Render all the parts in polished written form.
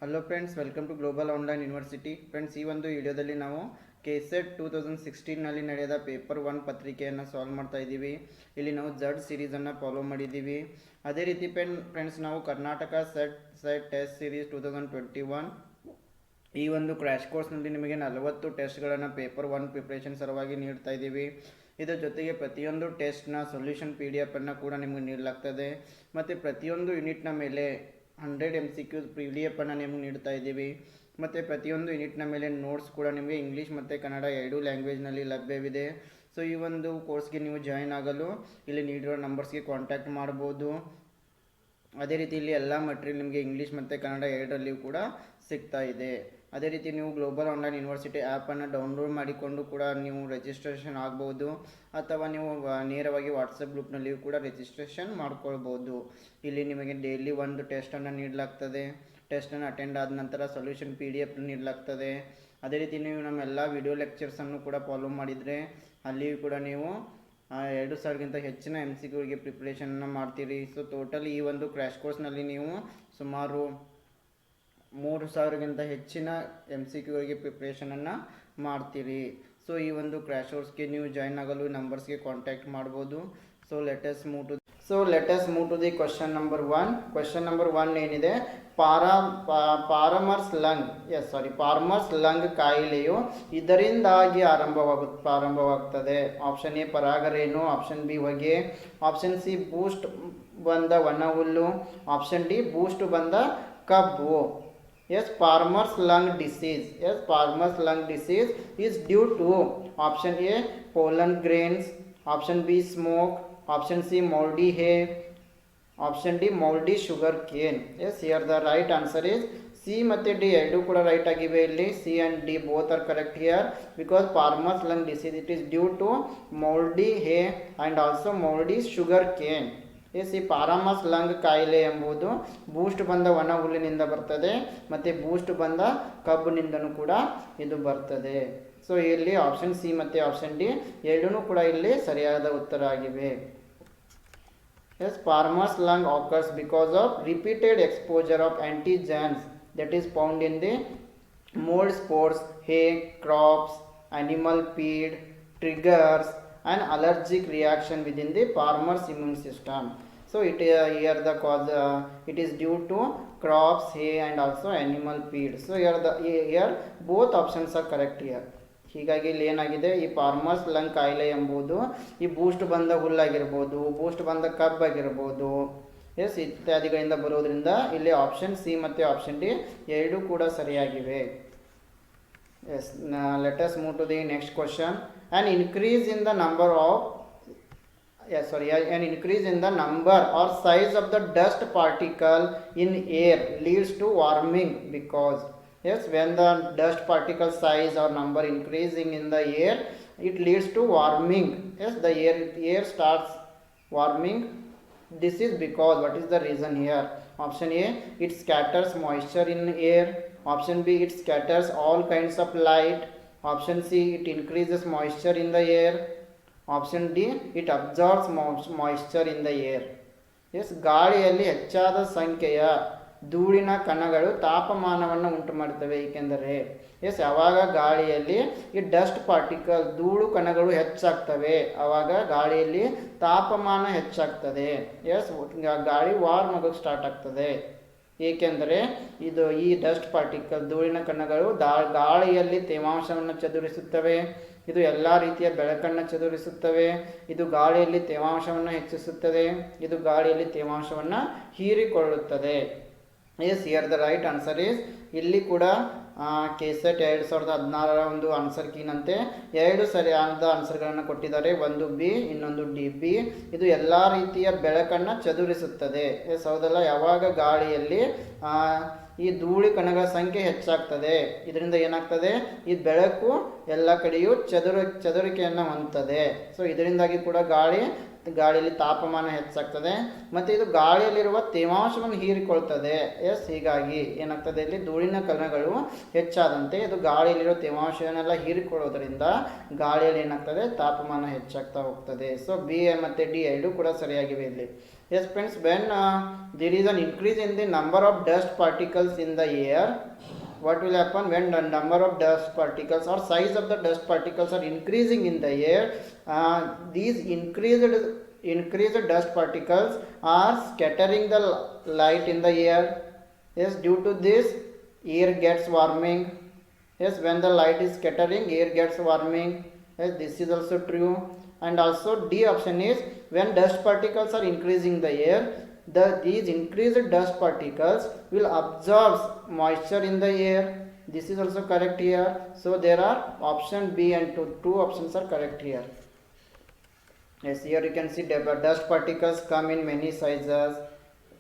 Hello friends, welcome to global online university. Friends, ಈ ಒಂದು ವಿಡಿಯೋದಲ್ಲಿ ನಾವು KSET 2016ನಲ್ಲಿ ನಡೆದ ಪೇಪರ್ 1 ಪತ್ರಿಕೆಯನ್ನು ಸಾಲ್ವ್ ಮಾಡ್ತಾ ಇದ್ದೀವಿ. ಇಲ್ಲಿ ನಾವು ಜಡ್ ಸೀರೀಸನ್ನು ಫಾಲೋ ಮಾಡಿದ್ದೀವಿ. ಅದೇ ರೀತಿ ಫ್ರೆಂಡ್ಸ್, ನಾವು ಕರ್ನಾಟಕ ಸೆಟ್ ಟೆಸ್ಟ್ ಸೀರೀಸ್ 2021 ಈ ಒಂದು ಕ್ರ್ಯಾಶ್ ಕೋರ್ಸ್ನಲ್ಲಿ ನಿಮಗೆ 40 ಟೆಸ್ಟ್ಗಳನ್ನು ಪೇಪರ್ 1 ಪ್ರಿಪ್ರೇಷನ್ ಸಲುವಾಗಿ ನೀಡ್ತಾ ಇದ್ದೀವಿ. ಇದರ ಜೊತೆಗೆ ಪ್ರತಿಯೊಂದು ಟೆಸ್ಟ್ನ ಸೊಲ್ಯೂಷನ್ PDF ಅನ್ನು ಕೂಡ ನಿಮಗೆ ನೀಡಲಾಗ್ತದೆ. ಮತ್ತು ಪ್ರತಿಯೊಂದು ಯೂನಿಟ್ನ ಮೇಲೆ 100 MCQ PDF ಅನ್ನು ನಿಮಗೆ ನೀಡ್ತಾ ಇದ್ದೀವಿ. ಮತ್ತು ಪ್ರತಿಯೊಂದು ಯೂನಿಟ್ನ ಮೇಲೆ ನೋಟ್ಸ್ ಕೂಡ ನಿಮಗೆ ಇಂಗ್ಲೀಷ್ ಮತ್ತು ಕನ್ನಡ ಎರಡೂ ಲ್ಯಾಂಗ್ವೇಜ್ನಲ್ಲಿ ಲಭ್ಯವಿದೆ. ಸೊ ಈ ಒಂದು ಕೋರ್ಸ್ಗೆ ನೀವು ಜಾಯಿನ್ ಆಗಲು ಇಲ್ಲಿ ನೀಡಿರೋ ನಂಬರ್ಸ್ಗೆ ಕಾಂಟ್ಯಾಕ್ಟ್ ಮಾಡ್ಬೋದು. ಅದೇ ರೀತಿ ಇಲ್ಲಿ ಎಲ್ಲ ಮಟೀರಿಯಲ್ ನಿಮಗೆ ಇಂಗ್ಲೀಷ್ ಮತ್ತು ಕನ್ನಡ ಎರಡರಲ್ಲಿಯೂ ಕೂಡ ಸಿಗ್ತಾ ಇದೆ. ಅದೇ ರೀತಿ ನೀವು ಗ್ಲೋಬಲ್ ಆನ್ಲೈನ್ ಯೂನಿವರ್ಸಿಟಿ ಆ್ಯಪನ್ನು ಡೌನ್ಲೋಡ್ ಮಾಡಿಕೊಂಡು ಕೂಡ ನೀವು ರಿಜಿಸ್ಟ್ರೇಷನ್ ಆಗ್ಬೋದು, ಅಥವಾ ನೀವು ನೇರವಾಗಿ ವಾಟ್ಸಪ್ ಗ್ರೂಪ್ನಲ್ಲಿಯೂ ಕೂಡ ರಿಜಿಸ್ಟ್ರೇಷನ್ ಮಾಡ್ಕೊಳ್ಬೋದು. ಇಲ್ಲಿ ನಿಮಗೆ ಡೈಲಿ ಒಂದು ಟೆಸ್ಟನ್ನು ನೀಡಲಾಗ್ತದೆ. ಟೆಸ್ಟನ್ನು ಅಟೆಂಡ್ ಆದ ನಂತರ ಸೊಲ್ಯೂಷನ್ PDF ನೀಡಲಾಗ್ತದೆ. ಅದೇ ರೀತಿ ನೀವು ನಮ್ಮೆಲ್ಲ ವಿಡಿಯೋ ಲೆಕ್ಚರ್ಸನ್ನು ಕೂಡ ಫಾಲೋ ಮಾಡಿದರೆ ಅಲ್ಲಿಯೂ ಕೂಡ ನೀವು 2000ಗಿಂತ ಹೆಚ್ಚಿನ MCQಗೆ ಪ್ರಿಪ್ರೇಷನನ್ನು ಮಾಡ್ತೀರಿ. ಸೊ ಟೋಟಲ್ ಈ ಒಂದು ಕ್ರ್ಯಾಶ್ ಕೋರ್ಸ್ನಲ್ಲಿ ನೀವು ಸುಮಾರು 3000ಗಿಂತ ಹೆಚ್ಚಿನ MCQಗೆ ಪ್ರಿಪ್ರೇಷನನ್ನು ಮಾಡ್ತೀರಿ. ಸೊ ಈ ಒಂದು ಕ್ರ್ಯಾಶ್ ಕೋರ್ಸ್ಗೆ ನೀವು ಜಾಯಿನ್ ಆಗಲು ನಂಬರ್ಸ್ಗೆ ಕಾಂಟ್ಯಾಕ್ಟ್ ಮಾಡ್ಬೋದು. So let's move to the question number 1. Question number 1 ಏನಿದೆ, ಪಾರ್ಮರ್ಸ್ ಲಂಗ್ ಕಾಯಿಲೆಯು ಇದರಿಂದಾಗಿ ಪ್ರಾರಂಭವಾಗುತ್ತದೆ. ಆಪ್ಷನ್ ಎ ಪರಾಗರೇಣು, ಆಪ್ಷನ್ ಬಿ ಹೊಗೆ, ಆಪ್ಷನ್ ಸಿ ಬೂಸ್ಟ್ ಬಂದ ಒಣಹುಲ್ಲು, ಆಪ್ಷನ್ ಡಿ ಬೂಸ್ಟ್ ಬಂದ ಕಬ್ಬು. Farmer's lung disease is due to option A pollen grains, option B smoke, option C moldy hay, option D moldy sugar cane. Here the right answer is C ಮತ್ತು D ಎರಡು ಕೂಡ right ಆಗಿವೆ. ಇಲ್ಲಿ C and D both are correct here, because farmer's lung disease it is due to moldy hay and also moldy sugar cane. ಈ ಪಾರಾಮಸ್ lung ಕಾಯಿಲೆ ಎಂಬುದು ಬೂಸ್ಟ್ ಬಂದ ಒಣ ಹುಲ್ಲಿನಿಂದ ಬರ್ತದೆ ಮತ್ತು ಬೂಸ್ಟ್ ಬಂದ ಕಬ್ಬಿನಿಂದನೂ ಕೂಡ ಇದು ಬರ್ತದೆ. ಸೊ ಇಲ್ಲಿ ಆಪ್ಷನ್ ಸಿ ಮತ್ತು ಆಪ್ಷನ್ ಡಿ ಎರಡೂ ಕೂಡ ಇಲ್ಲಿ ಸರಿಯಾದ ಉತ್ತರ ಆಗಿವೆ. Farmer's lung occurs because of repeated exposure of antigens that is found in the mold spores, hay, crops, animal feed, triggers an allergic reaction within the farmer's immune system. So here the cause it is due to crops, hay and also animal feed. So here both options are correct here. ಹೀಗಾಗಿ ಇಲ್ಲಿ ಏನಾಗಿದೆ, ಈ farmers lung ಕಾಯಿಲೆ ಎಂಬುದು ಈ ಬೂಸ್ಟ್ ಬಂದ ಹುಲ್ಲಾಗಿರ್ಬೋದು, ಬೂಸ್ಟ್ ಬಂದ ಕಬ್ಬಾಗಿರ್ಬೋದು, ಇತ್ಯಾದಿಗಳಿಂದ ಬರೋದ್ರಿಂದ ಇಲ್ಲಿ ಆಪ್ಷನ್ ಸಿ ಮತ್ತು ಆಪ್ಷನ್ ಡಿ ಎರಡೂ ಕೂಡ ಸರಿಯಾಗಿವೆ. Let us move to the next question. An increase in the number or size of the dust particle in air leads to warming, because when the dust particle size or number increasing in the air, it leads to warming. The air starts warming. This is because, what is the reason here? Option A, it scatters moisture in air. Option B, it scatters all kinds of light. Option C, it increases moisture in the air. Option D, it absorbs moisture in the air. ಗಾಳಿಯಲ್ಲಿ ಹೆಚ್ಚಾದ ಸಂಖ್ಯೆಯ ಧೂಳಿನ ಕಣಗಳು ತಾಪಮಾನವನ್ನು ಉಂಟು ಮಾಡುತ್ತವೆ. ಏಕೆಂದರೆ ಯಾವಾಗ ಗಾಳಿಯಲ್ಲಿ ಈ ಡಸ್ಟ್ ಪಾರ್ಟಿಕಲ್ ಧೂಳು ಕಣಗಳು ಹೆಚ್ಚಾಗ್ತವೆ, ಆವಾಗ ಗಾಳಿಯಲ್ಲಿ ತಾಪಮಾನ ಹೆಚ್ಚಾಗ್ತದೆ. ಗಾಳಿ ವಾರ್ಮ್ ಆಗೋಕ್ಕೆ ಸ್ಟಾರ್ಟ್ ಆಗ್ತದೆ. ಏಕೆಂದರೆ ಈ ಡಸ್ಟ್ ಪಾರ್ಟಿಕಲ್ ಧೂಳಿನ ಕಣಗಳು ಗಾಳಿಯಲ್ಲಿ ತೇವಾಂಶವನ್ನು ಚದುರಿಸುತ್ತವೆ. ಇದು ಎಲ್ಲ ರೀತಿಯ ಬೆಳಕನ್ನು ಚದುರಿಸುತ್ತವೆ. ಇದು ಗಾಳಿಯಲ್ಲಿ ತೇವಾಂಶವನ್ನು ಹೆಚ್ಚಿಸುತ್ತದೆ. ಇದು ಗಾಳಿಯಲ್ಲಿ ತೇವಾಂಶವನ್ನು ಹೀರಿಕೊಳ್ಳುತ್ತದೆ. Here the right answer is, ಇಲ್ಲಿ ಕೂಡ KSET 2016ರ ಒಂದು ಆನ್ಸರ್ ಕೀನಂತೆ ಎರಡು ಸರಿಯಾದ ಆನ್ಸರ್ಗಳನ್ನು ಕೊಟ್ಟಿದ್ದಾರೆ. ಒಂದು ಬಿ, ಇನ್ನೊಂದು ಡಿ. ಬಿ ಇದು ಎಲ್ಲ ರೀತಿಯ ಬೆಳಕನ್ನು ಚದುರಿಸುತ್ತದೆ. ಹೌದಲ್ಲ, ಯಾವಾಗ ಗಾಳಿಯಲ್ಲಿ ಈ ಧೂಳಿ ಕಣಗಳ ಸಂಖ್ಯೆ ಹೆಚ್ಚಾಗ್ತದೆ, ಇದರಿಂದ ಏನಾಗ್ತದೆ, ಈ ಬೆಳಕು ಎಲ್ಲ ಕಡೆಯೂ ಚದುರಿಕೆಯನ್ನು ಹೊಂದುತ್ತದೆ. ಸೊ ಇದರಿಂದಾಗಿ ಕೂಡ ಗಾಳಿಯಲ್ಲಿ ತಾಪಮಾನ ಹೆಚ್ಚಾಗ್ತದೆ ಮತ್ತು ಇದು ಗಾಳಿಯಲ್ಲಿರುವ ತೇವಾಂಶವನ್ನು ಹೀರಿಕೊಳ್ತದೆ. ಹೀಗಾಗಿ ಏನಾಗ್ತದೆ, ಇಲ್ಲಿ ಧೂಳಿನ ಕಣಗಳು ಹೆಚ್ಚಾದಂತೆ ಇದು ಗಾಳಿಯಲ್ಲಿರೋ ತೇವಾಂಶವನ್ನೆಲ್ಲ ಹೀರಿಕೊಳ್ಳೋದ್ರಿಂದ ಗಾಳಿಯಲ್ಲಿ ಏನಾಗ್ತದೆ, ತಾಪಮಾನ ಹೆಚ್ಚಾಗ್ತಾ ಹೋಗ್ತದೆ. ಸೊ ಬಿ ಮತ್ತು ಡಿ ಎರಡೂ ಕೂಡ ಸರಿಯಾಗಿವೆ ಇಲ್ಲಿ. Yes friends, when there is an increase in the number of dust particles in the air, what will happen when the number of dust particles or size of the dust particles are increasing in the air? These increased dust particles are scattering the light in the air. Yes, due to this air gets warming. Yes, when the light is scattering, air gets warming. Yes, this is also true. And also D option is when dust particles are increasing the air, these increased dust particles will absorb moisture in the air. This is also correct here. So there are option B and two options are correct here. Yes, here you can see dust particles come in many sizes.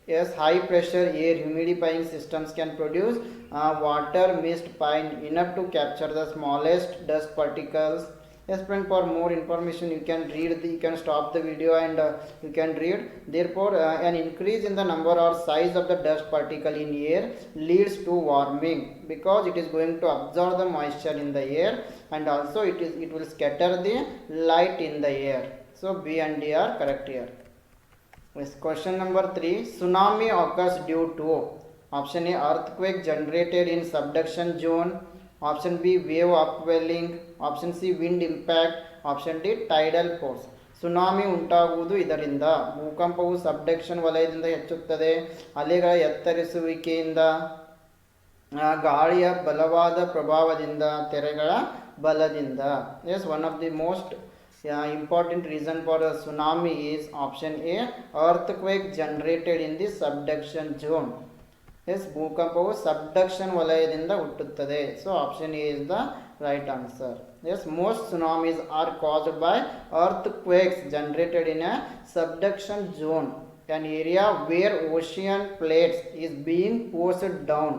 Yes, high pressure air humidifying systems can produce water mist fine enough to capture the smallest dust particles. Yes friend, for more information you can read you can stop the video and you can read. Therefore an increase in the number or size of the dust particle in air leads to warming, because it is going to absorb the moisture in the air, and also it will scatter the light in the air. So B and D are correct here. Yes, question number 3. Tsunami occurs due to option A earthquake generated in subduction zone, option B wave upwelling, option C wind impact, option D tidal force. Tsunami ಉಂಟಾಗುವುದು ಇದರಿಂದ ಭೂಕಂಪವು subduction ವಲಯದಿಂದ ಹೆಚ್ಚುತ್ತದೆ, ಅಲೆಗಳ ಎತ್ತರಿಸುವಿಕೆಯಿಂದ, ಗಾಳಿಯ ಬಲವಾದ ಪ್ರಭಾವದಿಂದ, ತೆರೆಗಳ ಬಲದಿಂದ. Yes, one of the most important reason for a tsunami is option A earthquake generated in the subduction zone. Yes, ಭೂಕಂಪವು ಸಬ್ಡಕ್ಷನ್ ವಲಯದಿಂದ ಹುಟ್ಟುತ್ತದೆ. So option A is the right answer. Yes, most tsunamis are caused by earthquakes generated in a subduction zone, an area where ocean plates is being pushed down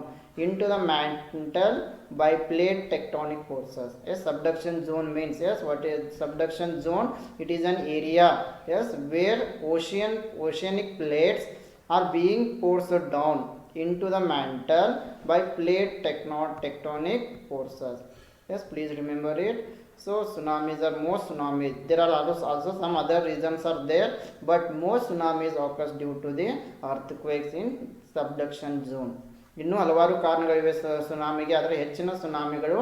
into the mantle by plate tectonic forces. A subduction zone means, yes, what is subduction zone? It is an area, yes, where oceanic plates are being pushed down into the mantle by plate tectonic forces. Yes, please remember it. So tsunamis are most tsunamis. There are also some other reasons are there, but most tsunamis occurs due to the earthquakes in subduction zone. ಇನ್ನೂ ಹಲವಾರು ಕಾರಣಗಳಿವೆ ಸುನಾಮಿಗೆ, ಆದರೆ ಹೆಚ್ಚಿನ ಸುನಾಮಿಗಳು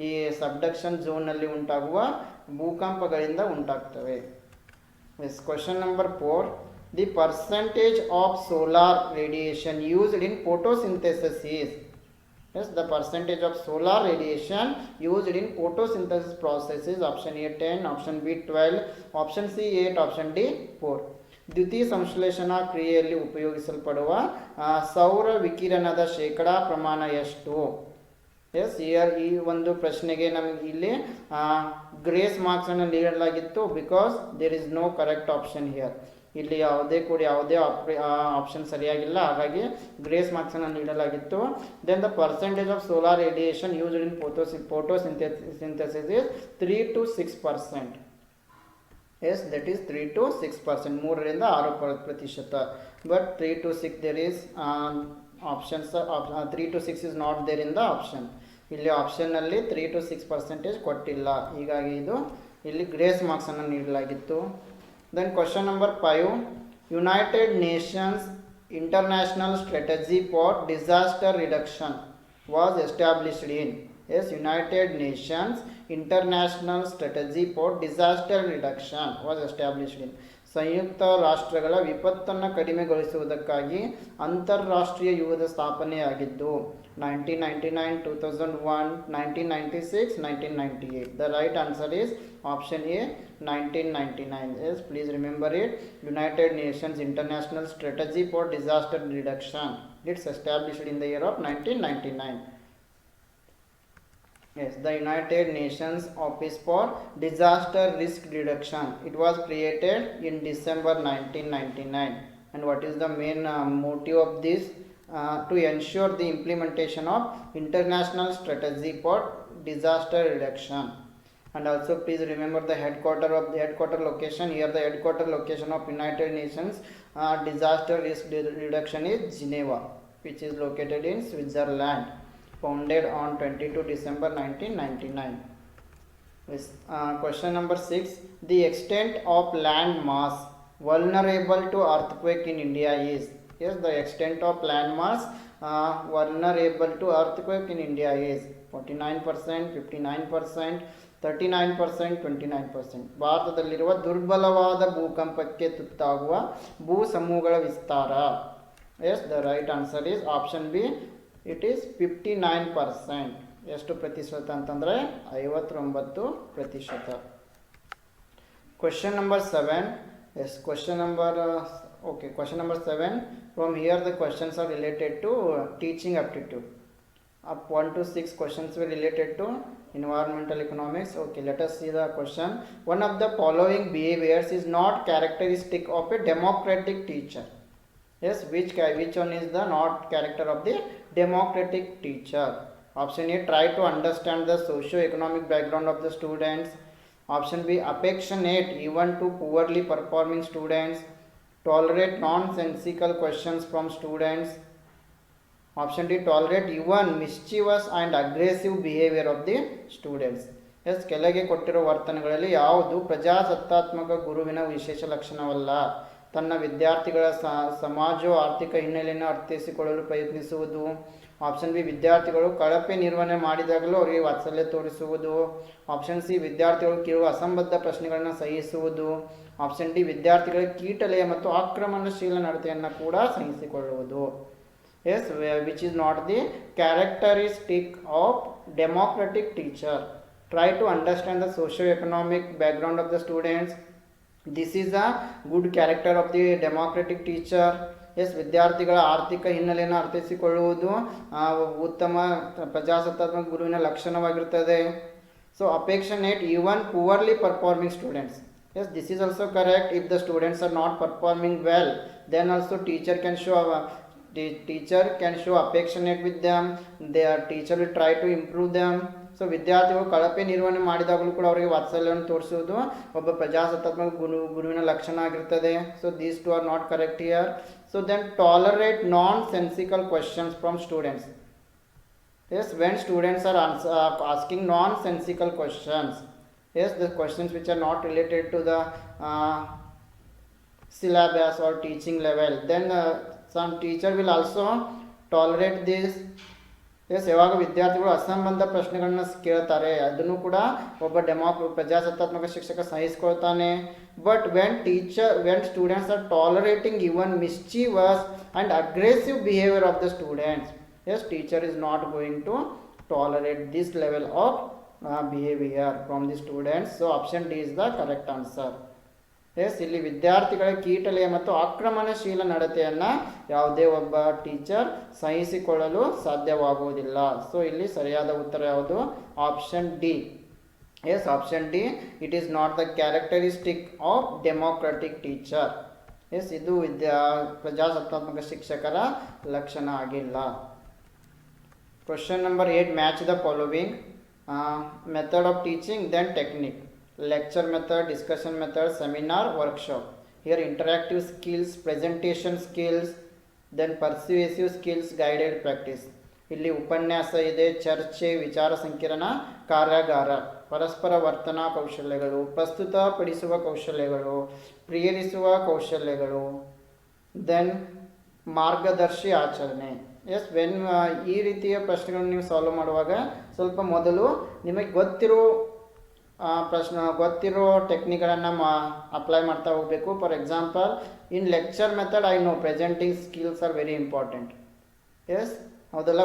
ಈ subduction ಝೋನ್ನಲ್ಲಿ ಉಂಟಾಗುವ ಭೂಕಂಪಗಳಿಂದ ಉಂಟಾಗ್ತವೆ. Yes, question number 4. The percentage of solar radiation used in photosynthesis is. Yes, the percentage of solar radiation used in photosynthesis process is option A 10, option B 12, option C 8, option D 4. ದ್ಯುತಿ ಸಂಶ್ಲೇಷಣಾ ಕ್ರಿಯೆಯಲ್ಲಿ ಉಪಯೋಗಿಸಲ್ಪಡುವ ಸೌರ ವಿಕಿರಣದ ಶೇಕಡಾ ಪ್ರಮಾಣ ಎಷ್ಟು? S, ಈ ಒಂದು ಪ್ರಶ್ನೆಗೆ ನಮಗೆ ಇಲ್ಲಿ ಗ್ರೇಸ್ ಮಾರ್ಕ್ಸ್ ಅನ್ನು ನೀಡಲಾಗಿತ್ತು, because there is no correct option here. ಇಲ್ಲಿ ಯಾವುದೇ ಆಪ್ಷನ್ ಸರಿಯಾಗಿಲ್ಲ, ಹಾಗಾಗಿ ಗ್ರೇಸ್ ಮಾರ್ಕ್ಸ್ ಅನ್ನು ನೀಡಲಾಗಿತ್ತು. Then the percentage of solar radiation used in photosynthesis is 3 to 6%. Yes, that is 3 to 6%, 3ರಿಂದ 6%. But 3 to 6 there is options. 3 to 6 is not there in the option. ಇಲ್ಲಿ ಆಪ್ಷನ್ನಲ್ಲಿ 3 to 6% ಕೊಟ್ಟಿಲ್ಲ, ಹೀಗಾಗಿ ಇದು ಇಲ್ಲಿ ಗ್ರೇಸ್ ಮಾರ್ಕ್ಸ್ ಅನ್ನು ನೀಡಲಾಗಿತ್ತು. Then question number 5. United Nations International Strategy for Disaster Reduction was established in. Yes, United Nations International Strategy for Disaster Reduction was established in. ಸಂಯುಕ್ತ ರಾಷ್ಟ್ರಗಳ ವಿಪತ್ತನ್ನು ಕಡಿಮೆಗೊಳಿಸುವುದಕ್ಕಾಗಿ ಅಂತಾರಾಷ್ಟ್ರೀಯ ಯುದ್ಧ ಸ್ಥಾಪನೆಯಾಗಿದ್ದು 1999, 2001, 1996, 1998. The right answer is option A 1999. Yes, please remember it. United Nations International Strategy for Disaster Reduction. It's established in the year of 1999. Yes, the United Nations Office for Disaster Risk Reduction. It was created in December 1999. And what is the main motive of this? To ensure the implementation of international strategy for disaster reduction. And also please remember the headquarter location. Here the headquarter location of United Nations Disaster Risk Reduction is Geneva, which is located in Switzerland. Founded on 22 December 1999. Question number 6. The extent of land mass vulnerable to earthquake in India is? Yes, the extent of landmass vulnerable to earthquake in India is 49%, 59%, 39%, 29%. ಭಾರತದಲ್ಲಿರುವ ದುರ್ಬಲವಾದ ಭೂಕಂಪಕ್ಕೆ ತುತ್ತಾಗುವ ಭೂ ಸಮೂಹಗಳ ವಿಸ್ತಾರ. Yes, the right answer is option B. It is 59%. ಎಷ್ಟು ಪ್ರತಿಶತ ಅಂತಂದರೆ 59%. Question number 7. Yes, question number 7. From here the questions are related to teaching aptitude. Up 1 to 6 questions were related to environmental economics. Okay, let us see the question. One of the following behaviors is not characteristic of a democratic teacher. Yes, which one is the not character of the democratic teacher? Option A, try to understand the socio-economic background of the students. Option B, affectionate even to poorly performing students, tolerate nonsensical questions from students. Option D, tolerate even mischievous and aggressive behavior of the students. Yes, ಕೆಳಗೆ ಕೊಟ್ಟಿರೋ ವರ್ತನೆಗಳಲ್ಲಿ ಯಾವುದು ಪ್ರಜಾಸತ್ತಾತ್ಮಕ ಗುರುವಿನ ವಿಶೇಷ ಲಕ್ಷಣವಲ್ಲ? ತನ್ನ ವಿದ್ಯಾರ್ಥಿಗಳ ಸಮಾಜ ಆರ್ಥಿಕ ಹಿನ್ನೆಲೆಯನ್ನು ಅರ್ಥೈಸಿಕೊಳ್ಳಲು ಪ್ರಯತ್ನಿಸುವುದು. ಆಪ್ಷನ್ ಬಿ, ವಿದ್ಯಾರ್ಥಿಗಳು ಕಳಪೆ ನಿರ್ವಹಣೆ ಮಾಡಿದಾಗಲೂ ಅವರಿಗೆ ವಾತ್ಸಲ್ಯ ತೋರಿಸುವುದು. ಆಪ್ಷನ್ ಸಿ, ವಿದ್ಯಾರ್ಥಿಗಳು ಕೇಳುವ ಅಸಂಬದ್ಧ ಪ್ರಶ್ನೆಗಳನ್ನು ಸಹಿಸುವುದು. ಆಪ್ಷನ್ ಡಿ, ವಿದ್ಯಾರ್ಥಿಗಳ ಕೀಟಲೆಯ ಮತ್ತು ಆಕ್ರಮಣಶೀಲ ನಡತೆಯನ್ನು ಕೂಡ ಸಹಿಸಿಕೊಳ್ಳುವುದು. Yes, which is not the characteristic of democratic teacher. Try to understand the socio economic background of the students. This is a good character of the democratic teacher. Yes, ವಿದ್ಯಾರ್ಥಿಗಳ ಆರ್ಥಿಕ ಹಿನ್ನೆಲೆಯನ್ನು ಅರ್ಥೈಸಿಕೊಳ್ಳುವುದು ಉತ್ತಮ ಪ್ರಜಾಸತ್ತಾತ್ಮಕ ಗುರುವಿನ ಲಕ್ಷಣವಾಗಿರುತ್ತದೆ. So affectionate even poorly performing students. Yes, this is also correct. If the students are not performing well, then also teacher can show affectionate with them. Their teacher will try to improve them. So ವಿದ್ಯಾರ್ಥಿಗಳು ಕಳಪೆ ನಿರ್ವಹಣೆ ಮಾಡಿದಾಗಲೂ ಕೂಡ ಅವರಿಗೆ ವಾತ್ಸಲ್ಯವನ್ನು ತೋರಿಸುವುದು ಒಬ್ಬ ಪ್ರಜಾಸತ್ತಾತ್ಮಕ ಗುರುವಿನ ಲಕ್ಷಣ ಆಗಿರ್ತದೆ. So these two are not correct here. So then tolerate nonsensical questions from students. Yes, when students are asking non-sensical questions, yes, the questions which are not related to the syllabus or teaching level, then some teacher will also tolerate this. Yes, ಯಾವಾಗ ವಿದ್ಯಾರ್ಥಿಗಳು ಅಸಂಬಂಧ ಪ್ರಶ್ನೆಗಳನ್ನ ಕೇಳ್ತಾರೆ ಅದನ್ನು ಕೂಡ ಒಬ್ಬ ಪ್ರಜಾಸತ್ತಾತ್ಮಕ ಶಿಕ್ಷಕ ಸಹಿಸ್ಕೊಳ್ತಾನೆ. But when students are tolerating even mischievous and aggressive behaviour of the students, yes, teacher is not going to tolerate this level of behaviour from the students. So option D is the correct answer. Yes, ಇಲ್ಲಿ ವಿದ್ಯಾರ್ಥಿಗಳ ಕೀಟಲೆಯ ಮತ್ತು ಆಕ್ರಮಣಶೀಲ ನಡತೆಯನ್ನು ಯಾವುದೇ ಒಬ್ಬ teacher ಸಹಿಸಿಕೊಳ್ಳಲು ಸಾಧ್ಯವಾಗುವುದಿಲ್ಲ. So ಇಲ್ಲಿ ಸರಿಯಾದ ಉತ್ತರ ಯಾವುದು? Option D. Yes, option D. It is not the characteristic of democratic teacher. Yes, ಇದು ಪ್ರಜಾಸತ್ತಾತ್ಮಕ ಶಿಕ್ಷಕರ ಲಕ್ಷಣ ಆಗಿಲ್ಲ. Question number 8, match the following. Method of teaching, then technique. Lecture method, discussion method, seminar, workshop. Here interactive skills, presentation skills, then persuasive skills, guided practice. ಇಲ್ಲಿ ಉಪನ್ಯಾಸ ಇದೆ, ಚರ್ಚೆ, ವಿಚಾರ ಸಂಕಿರಣ, ಕಾರ್ಯಾಗಾರ, ಪರಸ್ಪರ ವರ್ತನಾ ಕೌಶಲ್ಯಗಳು, ಪ್ರಸ್ತುತಪಡಿಸುವ ಕೌಶಲ್ಯಗಳು, ಪ್ರೇರಿಸುವ ಕೌಶಲ್ಯಗಳು, ದೆನ್ ಮಾರ್ಗದರ್ಶಿ ಆಚರಣೆ. ಎಸ್, ವೆನ್ ಈ ರೀತಿಯ ಪ್ರಶ್ನೆಗಳನ್ನು ನೀವು ಸಾಲ್ವ್ ಮಾಡುವಾಗ ಸ್ವಲ್ಪ ಮೊದಲು ನಿಮಗೆ ಗೊತ್ತಿರೋ ಟೆಕ್ನಿಕ್ಗಳನ್ನು ಅಪ್ಲೈ ಮಾಡ್ತಾ ಹೋಗಬೇಕು. For example, in lecture method I know presenting skills are very important. Yes, ಹೌದಲ್ಲ,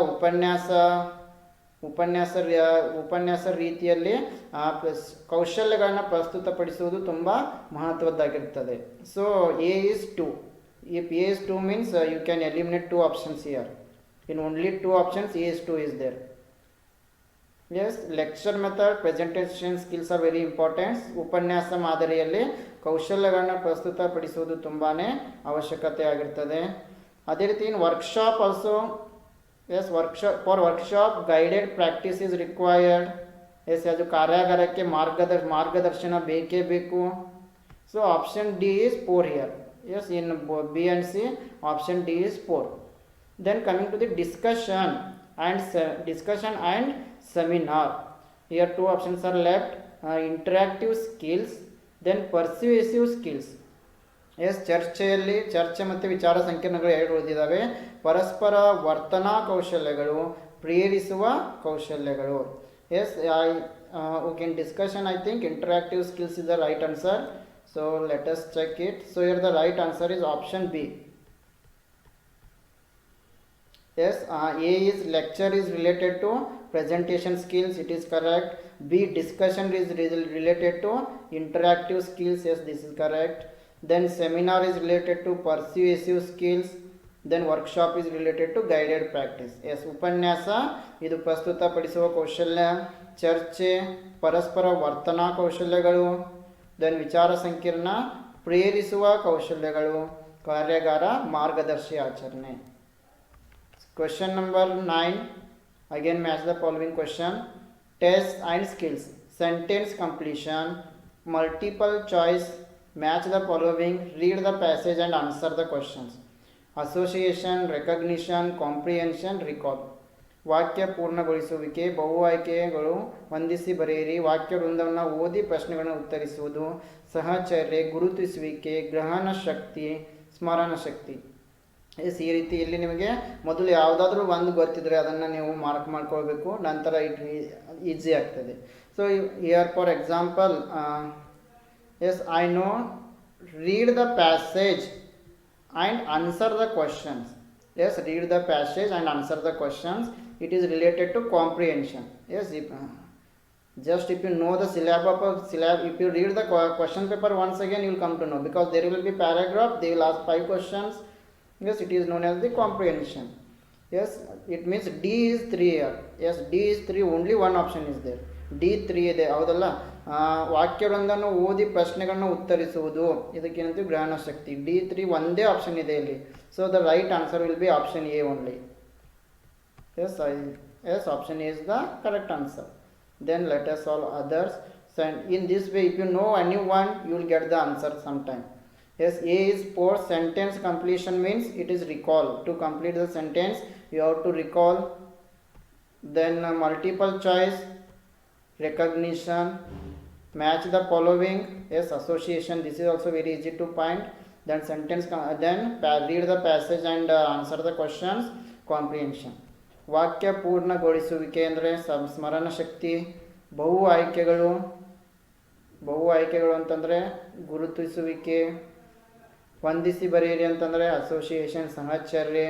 ಉಪನ್ಯಾಸ ರೀತಿಯಲ್ಲಿ ಕೌಶಲ್ಯಗಳನ್ನು ಪ್ರಸ್ತುತಪಡಿಸುವುದು ತುಂಬ ಮಹತ್ವದ್ದಾಗಿರ್ತದೆ. So A is 2. If A is 2 means you can eliminate 2 options here. In only 2 options, A is 2 is there. Yes, lecture method, presentation skills are very important. ಉಪನ್ಯಾಸ ಮಾದರಿಯಲ್ಲಿ ಕೌಶಲ್ಯಗಳನ್ನು ಪ್ರಸ್ತುತಪಡಿಸುವುದು ತುಂಬಾ ಅವಶ್ಯಕತೆ ಆಗಿರ್ತದೆ. ಅದೇ ರೀತಿ in workshop also, yes, workshop guided practice is required. Yes, ಅದು ಕಾರ್ಯಾಗಾರಕ್ಕೆ ಮಾರ್ಗದರ್ಶನ ಬೇಕೇ ಬೇಕು. So option D is 4 here. Yes, in B and C option D is 4. Then coming to the discussion and seminar. Here 2 options are left. Interactive skills, then persuasive skills. Yes ಚರ್ಚೆಯಲ್ಲಿ ಚರ್ಚೆ ಮತ್ತು ವಿಚಾರ ಸಂಕಿರಣಗಳು ಎರಡು ಉಳಿದಿದ್ದಾವೆ. ಪರಸ್ಪರ ವರ್ತನಾ ಕೌಶಲ್ಯಗಳು, ಪ್ರೇರಿಸುವ ಕೌಶಲ್ಯಗಳು. Yes okay, in discussion I think interactive skills is the right answer. So let us check it. So here the right answer is option B. Yes, A is lecture is related to presentation skills. It is correct. B, discussion is related to interactive skills. Yes, this is correct. Then seminar is related to persuasive skills. Then workshop is related to guided practice. Yes, ಉಪನ್ಯಾಸ ಇದು ಪ್ರಸ್ತುತಪಡಿಸುವ ಕೌಶಲ್ಯ, ಚರ್ಚೆ ಪರಸ್ಪರ ವರ್ತನಾ ಕೌಶಲ್ಯಗಳು, then ವಿಚಾರ ಸಂಕಿರಣ ಪ್ರೇರಿಸುವ ಕೌಶಲ್ಯಗಳು, ಕಾರ್ಯಾಗಾರ ಮಾರ್ಗದರ್ಶಿ ಆಚರಣೆ. Question number 9, again match the following question. Tests and skills, sentence completion, multiple choice, match the following, read the passage and answer the questions, association, recognition, comprehension, recall. ವಾಕ್ಯ ಪೂರ್ಣಗೊಳಿಸುವಿಕೆ, ಬಹು ಆಯ್ಕೆಗಳು, ಹೊಂದಿಸಿ ಬರೆಯಿರಿ, ವಾಕ್ಯ ವೃಂದವನ್ನು ಓದಿ ಪ್ರಶ್ನೆಗಳನ್ನು ಉತ್ತರಿಸುವುದು, ಸಹಚರ್ಯ, ಗುರುತಿಸುವಿಕೆ, ಗ್ರಹಣ ಶಕ್ತಿ, ಸ್ಮರಣ ಶಕ್ತಿ. ಎಸ್, ಈ ರೀತಿ ಇಲ್ಲಿ ನಿಮಗೆ ಮೊದಲು ಯಾವುದಾದ್ರೂ ಒಂದು ಗೊತ್ತಿದ್ರೆ ಅದನ್ನು ನೀವು ಮಾರ್ಕ್ ಮಾಡ್ಕೊಳ್ಬೇಕು, ನಂತರ ಇಟ್ ಈಸಿ ಆಗ್ತದೆ. So here for example, yes I know, read the passage and answer the questions. Yes, read the passage and answer the questions, it is related to comprehension. Yes, just if you know the syllabus, if you read the question paper once again, you will come to know, because there will be paragraph, they will ask 5 questions. Yes, it is known as the comprehension. Yes, it means D is 3 here. Yes, D is 3, only one option is there. D 3 ಇದೆ, ಹೌದಲ್ಲ. ವಾಕ್ಯಗಳನ್ನು ಓದಿ ಪ್ರಶ್ನೆಗಳನ್ನು ಉತ್ತರಿಸುವುದು, ಇದಕ್ಕೇನಂತೀವಿ ಗ್ರಹಣ ಶಕ್ತಿ. D3 ಒಂದೇ option ಇದೆ ಇಲ್ಲಿ. So the right answer will be option A only. Yes, option A is the correct answer. Then let us solve others. So in this way, if you know any one, you will get the answer sometime. Yes, A is for sentence completion, means it is recall. To complete the sentence, you have to recall. Then multiple choice, recognition, match the following. Yes, association. This is also very easy to find. Then sentence, then read the passage and answer the questions, comprehension. ವಾಕ್ಯ ಪೂರ್ಣಗೊಳಿಸುವಿಕೆ ಅಂದರೆ ಸ್ಮರಣ ಶಕ್ತಿ. ಬಹು ಆಯ್ಕೆಗಳು ಅಂತಂದರೆ ಗುರುತಿಸುವಿಕೆ. ಹೊಂದಿಸಿ ಬರೆಯಿರಿ ಅಂತಂದರೆ ಅಸೋಸಿಯೇಷನ್, ಸಹಚರ್ಯ.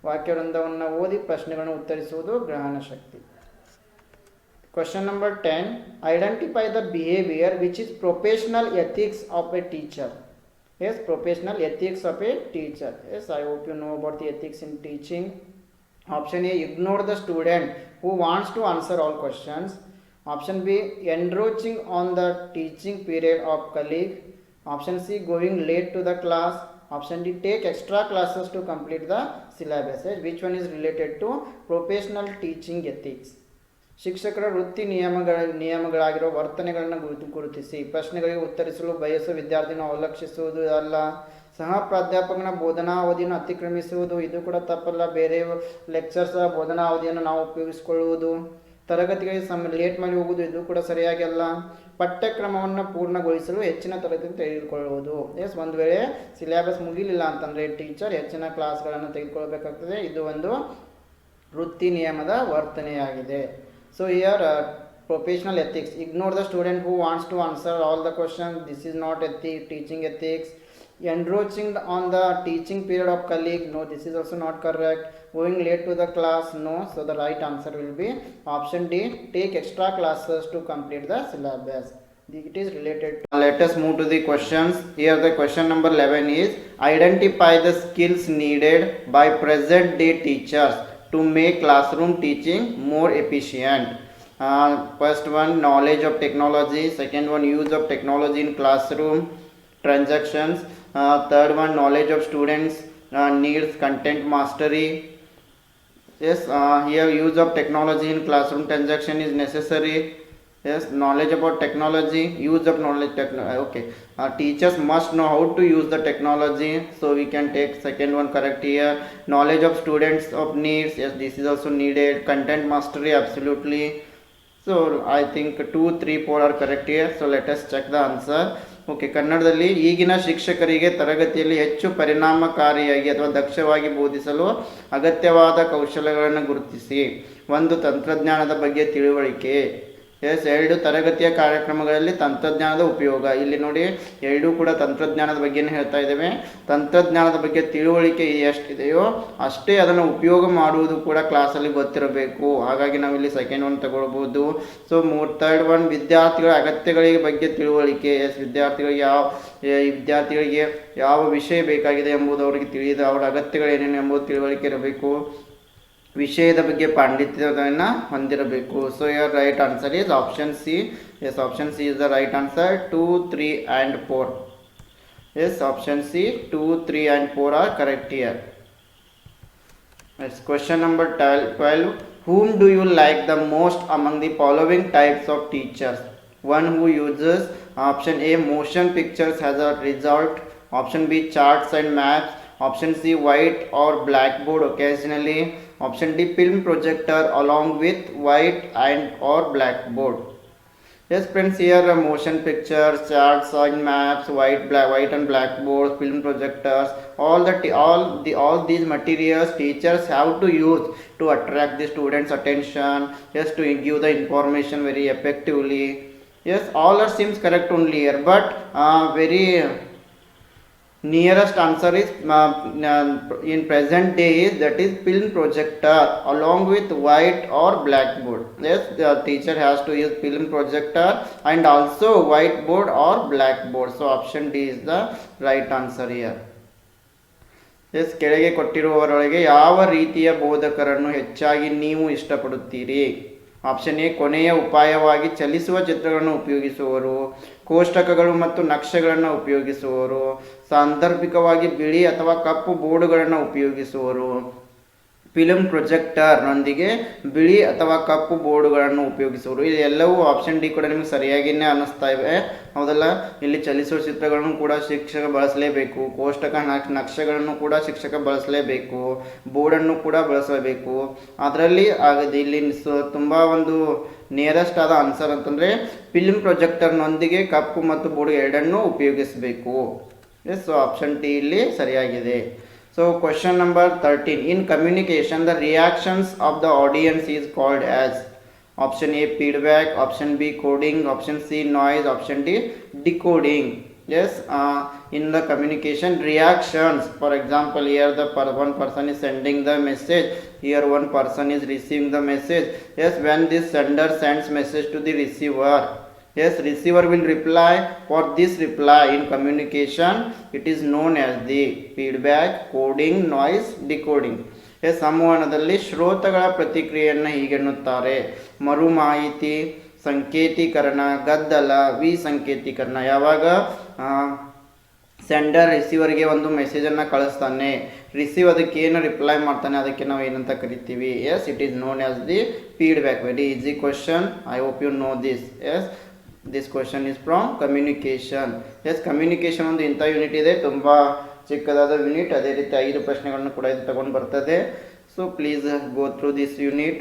ವಾಕ್ಯವೃಂದವನ್ನು ಓದಿ ಪ್ರಶ್ನೆಗಳನ್ನು ಉತ್ತರಿಸುವುದು ಗ್ರಹಣ ಶಕ್ತಿ. Question number 10, identify the behaviour which is professional ethics of a teacher. Yes, professional ethics of a teacher. Yes, I hope you know about the ethics in teaching. Option A, ignore the student who wants to answer all questions. Option B, encroaching on the teaching period of colleague. Option C, going late to the class. Option D, take extra classes to complete the syllabus. Which one is related to professional teaching ethics? ಶಿಕ್ಷಕರ ವೃತ್ತಿ ನಿಯಮಗಳಾಗಿರೋ ವರ್ತನೆಗಳನ್ನು ಗುರುತಿಸಿ ಪ್ರಶ್ನೆಗಳಿಗೆ ಉತ್ತರಿಸಲು ಬಯಸುವ ವಿದ್ಯಾರ್ಥಿನ ಅವಲಕ್ಷಿಸುವುದು ಅಲ್ಲ. ಸಹ ಪ್ರಾಧ್ಯಾಪಕನ ಬೋಧನಾ ಅವಧಿಯನ್ನು ಅತಿಕ್ರಮಿಸುವುದು, ಇದು ಕೂಡ ತಪ್ಪಲ್ಲ. ಬೇರೆ ಲೆಕ್ಚರ್ಸ್ ಬೋಧನಾ ಅವಧಿಯನ್ನು ನಾವು ಉಪಯೋಗಿಸಿಕೊಳ್ಳುವುದು. ತರಗತಿಗಳಿಗೆ ಲೇಟ್ ಮಾಡಿ ಹೋಗುವುದು, ಇದು ಕೂಡ ಸರಿಯಾಗಿ ಅಲ್ಲ. ಪಠ್ಯಕ್ರಮವನ್ನು ಪೂರ್ಣಗೊಳಿಸಲು ಹೆಚ್ಚಿನ ತರಗತಿ ತೆಗೆದುಕೊಳ್ಳುವುದು. ಎಸ್, ಒಂದು ವೇಳೆ ಸಿಲೆಬಸ್ ಮುಗಿಲಿಲ್ಲ ಅಂತಂದರೆ ಟೀಚರ್ ಹೆಚ್ಚಿನ ಕ್ಲಾಸ್ಗಳನ್ನು ತೆಗೆದುಕೊಳ್ಬೇಕಾಗ್ತದೆ. ಇದು ಒಂದು ವೃತ್ತಿ ನಿಯಮದ ವರ್ತನೆಯಾಗಿದೆ. So here professional ethics, ignore the student who wants to answer all the questions. This is not teaching ethics. Encroaching on the teaching period of colleague, no, this is also not correct. Going late to the class, no. So the right answer will be option D, take extra classes to complete the syllabus. It is related to. Let us move to the questions. Here the question number 11 is, identify the skills needed by present day teachers to make classroom teaching more efficient. First one, knowledge of technology. Second one, use of technology in classroom transactions. Third one, knowledge of students needs, content mastery. Yes, here use of technology in classroom transaction is necessary. Yes, knowledge about technology, use of knowledge okay. Teachers must know how to use the technology, so we can take second one correct here. Knowledge of students of needs, yes, this is also needed. Content mastery, absolutely. So I think 2, 3, 4 are correct here. So let us check the answer. Okay, ಕನ್ನಡದಲ್ಲಿ ಈಗಿನ ಶಿಕ್ಷಕರಿಗೆ ತರಗತಿಯಲ್ಲಿ ಹೆಚ್ಚು ಪರಿಣಾಮಕಾರಿಯಾಗಿ ಅಥವಾ ದಕ್ಷವಾಗಿ ಬೋಧಿಸಲು ಅಗತ್ಯವಾದ ಕೌಶಲ್ಯಗಳನ್ನು ಗುರುತಿಸಿ. ಒಂದು, ತಂತ್ರಜ್ಞಾನದ ಬಗ್ಗೆ ತಿಳುವಳಿಕೆ. ಎಸ್, 2 ತರಗತಿಯ ಕಾರ್ಯಕ್ರಮಗಳಲ್ಲಿ ತಂತ್ರಜ್ಞಾನದ ಉಪಯೋಗ. ಇಲ್ಲಿ ನೋಡಿ, ಎರಡೂ ಕೂಡ ತಂತ್ರಜ್ಞಾನದ ಬಗ್ಗೆನೇ ಹೇಳ್ತಾ ಇದ್ದೇವೆ. ತಂತ್ರಜ್ಞಾನದ ಬಗ್ಗೆ ತಿಳುವಳಿಕೆ ಎಷ್ಟಿದೆಯೋ ಅಷ್ಟೇ ಅದನ್ನು ಉಪಯೋಗ ಮಾಡುವುದು ಕೂಡ ಕ್ಲಾಸಲ್ಲಿ ಗೊತ್ತಿರಬೇಕು. ಹಾಗಾಗಿ ನಾವಿಲ್ಲಿ ಸೆಕೆಂಡ್ ಒನ್ ತಗೊಳ್ಬೋದು. ಸೊ ಥರ್ಡ್ ಒನ್, ವಿದ್ಯಾರ್ಥಿಗಳ ಅಗತ್ಯಗಳಿಗೆ ಬಗ್ಗೆ ತಿಳುವಳಿಕೆ. ಎಸ್, ವಿದ್ಯಾರ್ಥಿಗಳಿಗೆ ಯಾವ ವಿಷಯ ಬೇಕಾಗಿದೆ ಎಂಬುದು ಅವರಿಗೆ ತಿಳಿದು ಅವರ ಅಗತ್ಯಗಳೇನೇನು ಎಂಬುದು ತಿಳುವಳಿಕೆ ಇರಬೇಕು. ವಿಷಯದ ಬಗ್ಗೆ ಪಾಂಡಿತ್ಯವನ್ನು ಹೊಂದಿರಬೇಕು. So your right answer is option C. Yes, option C is the right answer. 2, 3 and 4. Yes, option C, 2, 3 and 4 are correct here. Yes, question number 12. Whom do you like the most among the following types of teachers? One who uses option A, motion pictures as a result. Option B, charts and maps. Option C, white or blackboard occasionally. Option D, film projector along with white and or blackboard. Yes friends, here motion pictures, charts and maps, white and blackboard, film projectors, all these materials teachers have to use to attract the students' attention. Yes, to give the information very effectively. Yes, all are seems correct only here, but very nearest answer is in present day is that is film projector along with white or blackboard. Yes, the teacher has to use film projector and also whiteboard or blackboard. So option D is the right answer here. Yes, ಕೆಳಗೆ ಕೊಟ್ಟಿರುವವರೊಳಗೆ ಯಾವ ರೀತಿಯ ಬೋಧಕರನ್ನು ಹೆಚ್ಚಾಗಿ ನೀವು ಇಷ್ಟಪಡುತ್ತೀರಿ? Option A, ಕೊನೆಯ ಉಪಾಯವಾಗಿ ಚಲಿಸುವ ಚಿತ್ರಗಳನ್ನು ಉಪಯೋಗಿಸುವವರು, ಕೋಷ್ಟಕಗಳು ಮತ್ತು ನಕ್ಷೆಗಳನ್ನು ಉಪಯೋಗಿಸುವವರು, ಸಾಂದರ್ಭಿಕವಾಗಿ ಬಿಳಿ ಅಥವಾ ಕಪ್ಪು ಬೋರ್ಡುಗಳನ್ನು ಉಪಯೋಗಿಸುವವರು, ಫಿಲ್ಮ್ ಪ್ರೊಜೆಕ್ಟರ್ನೊಂದಿಗೆ ಬಿಳಿ ಅಥವಾ ಕಪ್ಪು ಬೋರ್ಡುಗಳನ್ನು ಉಪಯೋಗಿಸುವರು. ಇದೆಲ್ಲವೂ ಆಪ್ಷನ್ ಡಿ ಕೂಡ ನಿಮಗೆ ಸರಿಯಾಗಿಯೇ ಅನ್ನಿಸ್ತಾ ಇವೆ, ಹೌದಲ್ಲ? ಇಲ್ಲಿ ಚಲಿಸುವ ಚಿತ್ರಗಳನ್ನು ಕೂಡ ಶಿಕ್ಷಕ ಬಳಸಲೇಬೇಕು, ಕೋಷ್ಟಕ ನಕ್ಷೆಗಳನ್ನು ಕೂಡ ಶಿಕ್ಷಕ ಬಳಸಲೇಬೇಕು, ಬೋರ್ಡನ್ನು ಕೂಡ ಬಳಸಲೇಬೇಕು. ಅದರಲ್ಲಿ ಆಗದೆ ಇಲ್ಲಿ ತುಂಬ ಒಂದು ನಿಯರೆಸ್ಟ್ ಆದ ಆನ್ಸರ್ ಅಂತಂದರೆ ಫಿಲ್ಮ್ ಪ್ರೊಜೆಕ್ಟರ್ನೊಂದಿಗೆ ಕಪ್ಪು ಮತ್ತು ಬೋರ್ಡ್ ಎರಡನ್ನೂ ಉಪಯೋಗಿಸಬೇಕು. ಎಸ್, ಸೊ ಆಪ್ಷನ್ ಟಿ ಇಲ್ಲಿ ಸರಿಯಾಗಿದೆ. So question number 13. In communication, the reactions of the audience is called as option A, feedback, option B, coding, option C, noise, option D, decoding. Yes, in the communication reactions, for example, here one person is sending the message, here one person is receiving the message. Yes, when this sender sends message to the receiver, yes, receiver will reply. For this reply in communication, it is known as the feedback, coding, noise, decoding. yes, ಸಂವಹನದಲ್ಲಿ ಶ್ರೋತಗಳ ಪ್ರತಿಕ್ರಿಯೆಯನ್ನು ಹೀಗೆನ್ನುತ್ತಾರೆ: ಮರು ಮಾಹಿತಿ, ಸಂಕೇತೀಕರಣ, ಗದ್ದಲ, ಸಂಕೇತೀಕರಣ. ಯಾವಾಗ sender ರಿಸೀವರ್ಗೆ ಒಂದು ಮೆಸೇಜನ್ನು ಕಳಿಸ್ತಾನೆ, receive ಅದಕ್ಕೆ ಏನು ರಿಪ್ಲೈ ಮಾಡ್ತಾನೆ, ಅದಕ್ಕೆ ನಾವು ಏನಂತ ಕರಿತೀವಿ? Yes, it is known as the feedback. Very easy question, I hope you know this. Yes, this question is from communication. Yes, communication ಒಂದು ಇಂಥ ಯೂನಿಟ್ ಇದೆ, ತುಂಬ ಚಿಕ್ಕದಾದ ಯೂನಿಟ್. ಅದೇ ರೀತಿ 5 ಪ್ರಶ್ನೆಗಳನ್ನು ಕೂಡ ಇದು ತಗೊಂಡು ಬರ್ತದೆ. So please go through this unit.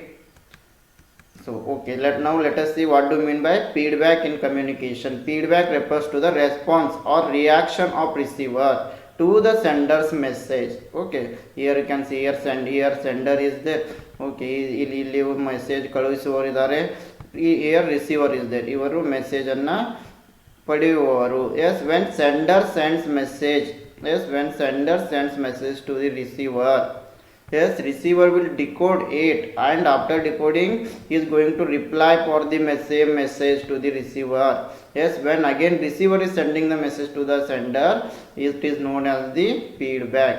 So okay, let us see what do you mean by feedback in communication. Feedback refers to the response or reaction of receiver to the sender's message. Okay, here you can see here sender is there. Okay, ಇಲ್ಲಿ message ಕಳುಹಿಸುವವರು ಇದ್ದಾರೆ, here receiver is there. ಇವರು message ಅನ್ನು ಪಡೆಯುವವರು. Yes, when sender sends message, yes, when sender sends message to the receiver, yes, receiver will decode it, and after decoding he is going to reply for the same message to the receiver. Yes, when again receiver is sending the message to the sender, it is known as the feedback.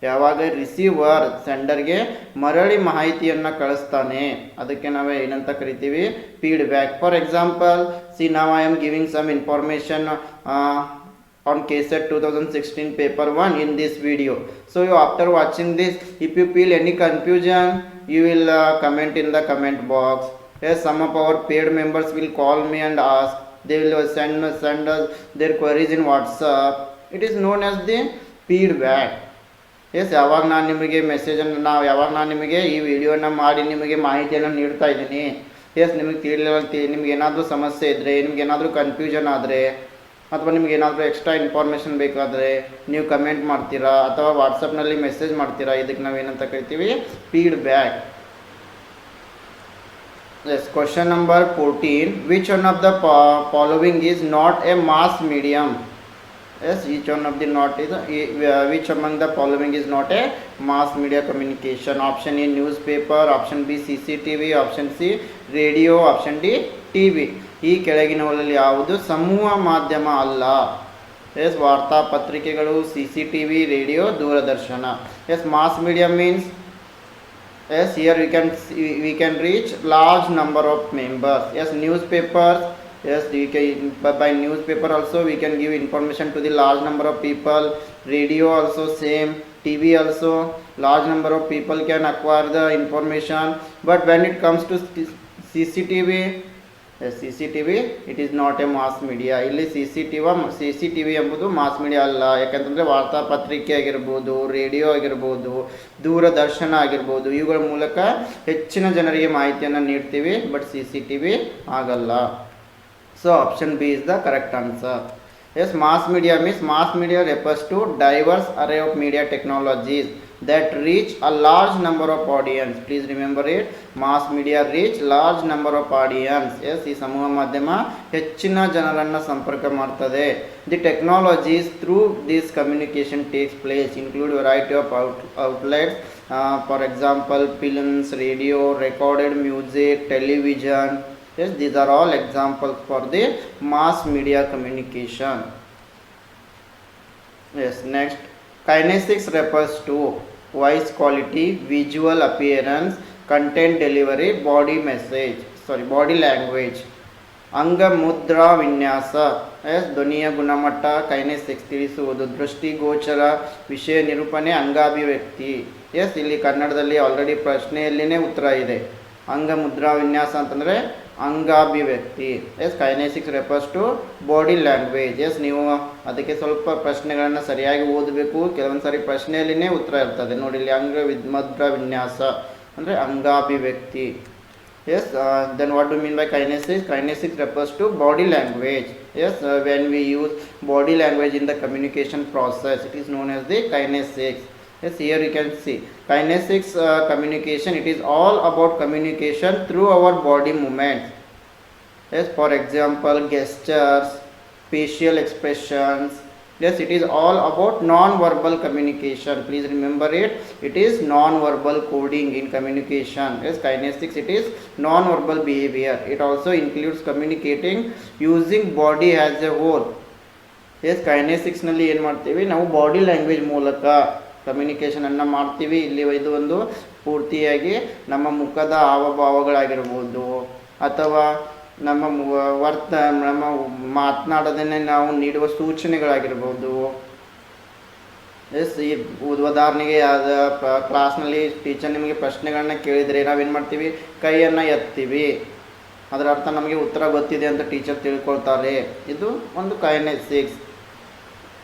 ಯಾವಾಗ receiver ಸೆಂಡರ್ಗೆ ಮರಳಿ ಮಾಹಿತಿಯನ್ನು ಕಳಿಸ್ತಾನೆ, ಅದಕ್ಕೆ ನಾವು ಏನಂತ ಕರಿತೀವಿ? Feedback. For example, see now I am giving some information on KSET 2016 paper 1 in this video. So after watching this, if you feel any confusion, you will comment in the comment box. Yes, some of our paid members will call me and ask. They will send us their queries in WhatsApp. It is known as the feedback. Yes, ಯಾವಾಗ ನಾನು ನಿಮಗೆ ಈ ವಿಡಿಯೋನ ಮಾಡಿ ನಿಮಗೆ ಮಾಹಿತಿಯನ್ನು ನೀಡ್ತಾ ಇದ್ದೀನಿ. ಎಸ್, ನಿಮಗೆ ತಿಳಿಲಿಲ್ಲ, ನಿಮ್ಗೆ ಏನಾದರೂ ಸಮಸ್ಯೆ ಇದ್ದರೆ, ನಿಮ್ಗೆ ಏನಾದರೂ ಕನ್ಫ್ಯೂಷನ್ ಆದರೆ, ಅಥವಾ ನಿಮ್ಗೆ ಏನಾದರೂ ಎಕ್ಸ್ಟ್ರಾ ಇನ್ಫಾರ್ಮೇಷನ್ ಬೇಕಾದರೆ ನೀವು ಕಮೆಂಟ್ ಮಾಡ್ತೀರಾ ಅಥವಾ ವಾಟ್ಸಪ್ನಲ್ಲಿ ಮೆಸೇಜ್ ಮಾಡ್ತೀರಾ, ಇದಕ್ಕೆ ನಾವೇನಂತ ಕರಿತೀವಿ, feedback. Yes, question number 14. Which one of the following is not a mass medium? Yes, each one of the not is which among the following is not a mass media communication? Option A newspaper, option B CCTV, option C radio, option D TV. ಈ ಕೆಳಗಿನವುಗಳಲ್ಲಿ ಯಾವುದು ಸಮೂಹ ಮಾಧ್ಯಮ ಅಲ್ಲ? S, ವಾರ್ತಾ ಪತ್ರಿಕೆಗಳು, CCTV, radio, Doordarshan. Yes, mass media means, yes, here we can reach large number of members. Yes, newspapers, yes, we can, by newspaper also we can give information to the large number of people. Radio also same, TV also large number of people can acquire the information. But when it comes to CCTV, yes, CCTV it is not a mass media. ಇಲ್ಲಿ CCTV ಎಂಬುದು mass media ಅಲ್ಲ. ಯಾಕಂತಂದರೆ ವಾರ್ತಾಪತ್ರಿಕೆ ಆಗಿರ್ಬೋದು, radio ಆಗಿರ್ಬೋದು, ದೂರದರ್ಶನ ಆಗಿರ್ಬೋದು, ಇವುಗಳ ಮೂಲಕ ಹೆಚ್ಚಿನ ಜನರಿಗೆ ಮಾಹಿತಿಯನ್ನು ನೀಡ್ತೀವಿ. ಬಟ್ CCTV ಆಗಲ್ಲ. So option B is the correct answer. Yes, mass media means, mass media refers to diverse array of media technologies that reach a large number of audience. Please remember it. Mass media reach large number of audience. Yes, ಈ ಸಮೂಹ ಮಾಧ್ಯಮ ಹೆಚ್ಚಿನ ಜನರನ್ನು ಸಂಪರ್ಕ ಮಾಡ್ತದೆ. The technologies through this communication takes place include variety of outlets. For example, films, radio, recorded music, television. Yes, these are all examples for the mass media communication. Yes, next, kinesics refers to voice quality, visual appearance, content delivery, body language. ಅಂಗ ಮುದ್ರಾ ವಿನ್ಯಾಸ, S, ಧ್ವನಿಯ ಗುಣಮಟ್ಟ, kinesics ತಿಳಿಸುವುದು, ದೃಷ್ಟಿಗೋಚರ, ವಿಷಯ ನಿರೂಪಣೆ, ಅಂಗಾಭಿವ್ಯಕ್ತಿ. S, ಇಲ್ಲಿ ಕನ್ನಡದಲ್ಲಿ ಆಲ್ರೆಡಿ ಪ್ರಶ್ನೆಯಲ್ಲಿನೇ ಉತ್ತರ ಇದೆ. ಅಂಗ ಮುದ್ರಾ ವಿನ್ಯಾಸ ಅಂತಂದರೆ ಅಂಗಾಭಿವ್ಯಕ್ತಿ. Yes, kinesics refers to body language. Yes, ನೀವು ಅದಕ್ಕೆ ಸ್ವಲ್ಪ ಪ್ರಶ್ನೆಗಳನ್ನು ಸರಿಯಾಗಿ ಓದಬೇಕು. ಕೆಲವೊಂದು ಸಾರಿ ಪ್ರಶ್ನೆಯಲ್ಲಿನೇ ಉತ್ತರ ಇರ್ತದೆ ನೋಡಿ. ಇಲ್ಲಿ ಮುದ್ರಾ ವಿನ್ಯಾಸ ಅಂದರೆ ಅಂಗಾಭಿವ್ಯಕ್ತಿ. Yes, then what do you mean by kinesics? Kinesics refers to body language. Yes, when we use body language in the communication process, it is known as the kinesics. Yes, here you can see kinesics communication. It is all about communication through our body movements. Yes, for example, gestures, facial expressions. Yes, it is all about non-verbal communication. Please remember it. It is non-verbal coding in communication. Yes, kinesics, it is non-verbal behavior. It also includes communicating using body as a whole. Yes, kinesics ನಲ್ಲಿ ಏನು ಮಾಡ್ತೀವಿ ನಾವು body language ಮೂಲಕ ಕಮ್ಯುನಿಕೇಷನನ್ನು ಮಾಡ್ತೀವಿ. ಇಲ್ಲಿ ಇದು ಒಂದು ಪೂರ್ತಿಯಾಗಿ ನಮ್ಮ ಮುಖದ ಹಾವಭಾವಗಳಾಗಿರ್ಬೋದು ಅಥವಾ ನಮ್ಮ ನಮ್ಮ ಮಾತನಾಡೋದನ್ನೇ ನಾವು ನೀಡುವ ಸೂಚನೆಗಳಾಗಿರ್ಬೋದು. ಎಸ್, ಈ ಉದಾಹರಣೆಗೆ ಕ್ಲಾಸ್ನಲ್ಲಿ ಟೀಚರ್ ನಿಮಗೆ ಪ್ರಶ್ನೆಗಳನ್ನ ಕೇಳಿದರೆ ನಾವೇನು ಮಾಡ್ತೀವಿ, ಕೈಯನ್ನು ಎತ್ತೀವಿ. ಅದರ ಅರ್ಥ ನಮಗೆ ಉತ್ತರ ಗೊತ್ತಿದೆ ಅಂತ ಟೀಚರ್ ತಿಳ್ಕೊಳ್ತಾರೆ. ಇದು ಒಂದು ಕೈನೆಸಿಕ್ಸ್.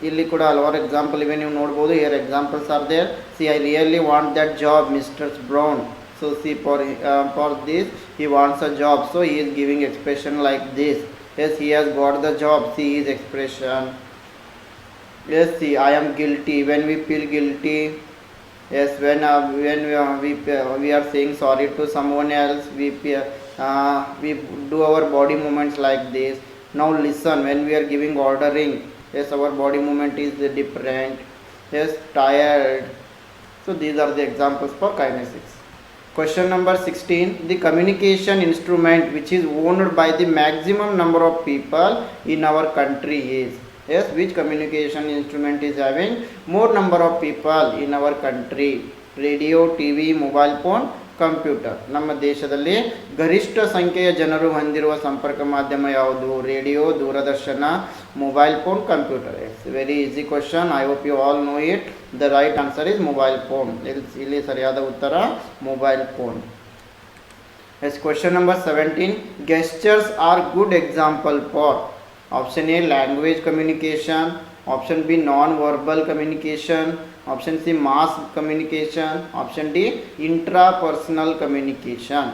ಇಲ್ಲಿ ಕೂಡ ಹಲವಾರು ಎಕ್ಸಾಂಪಲ್ ಇವೆ, ನೀವು ನೋಡ್ಬೋದು. Here examples are there. See, I really want that job mister Brown. So see, for this he wants a job, so he is giving expression like this. Yes, he has got the job. See his expression. Yes, see, I am guilty. When we feel guilty, yes, when we are saying sorry to someone else, we do our body movements like this. Now listen, when we are giving ordering, yes, our body movement is different. Yes, tired. So these are the examples for kinesics. Question number 16. The communication instrument which is owned by the maximum number of people in our country is. Yes, which communication instrument is having more number of people in our country? Radio, TV, mobile phone, computer. ನಮ್ಮ ದೇಶದಲ್ಲಿ ಗರಿಷ್ಠ ಸಂಖ್ಯೆಯ ಜನರು ಹೊಂದಿರುವ ಸಂಪರ್ಕ ಮಾಧ್ಯಮ ಯಾವುದು? Radio, ದೂರದರ್ಶನ, mobile phone, computer. It's very easy question. I hope you all know it. The right answer is mobile phone. ಇಲ್ಲಿ ಸರಿಯಾದ ಉತ್ತರ mobile phone. Yes, question number 17. Gestures are good example for. Option A language communication, option B non verbal communication, option C mass communication, option D intrapersonal communication.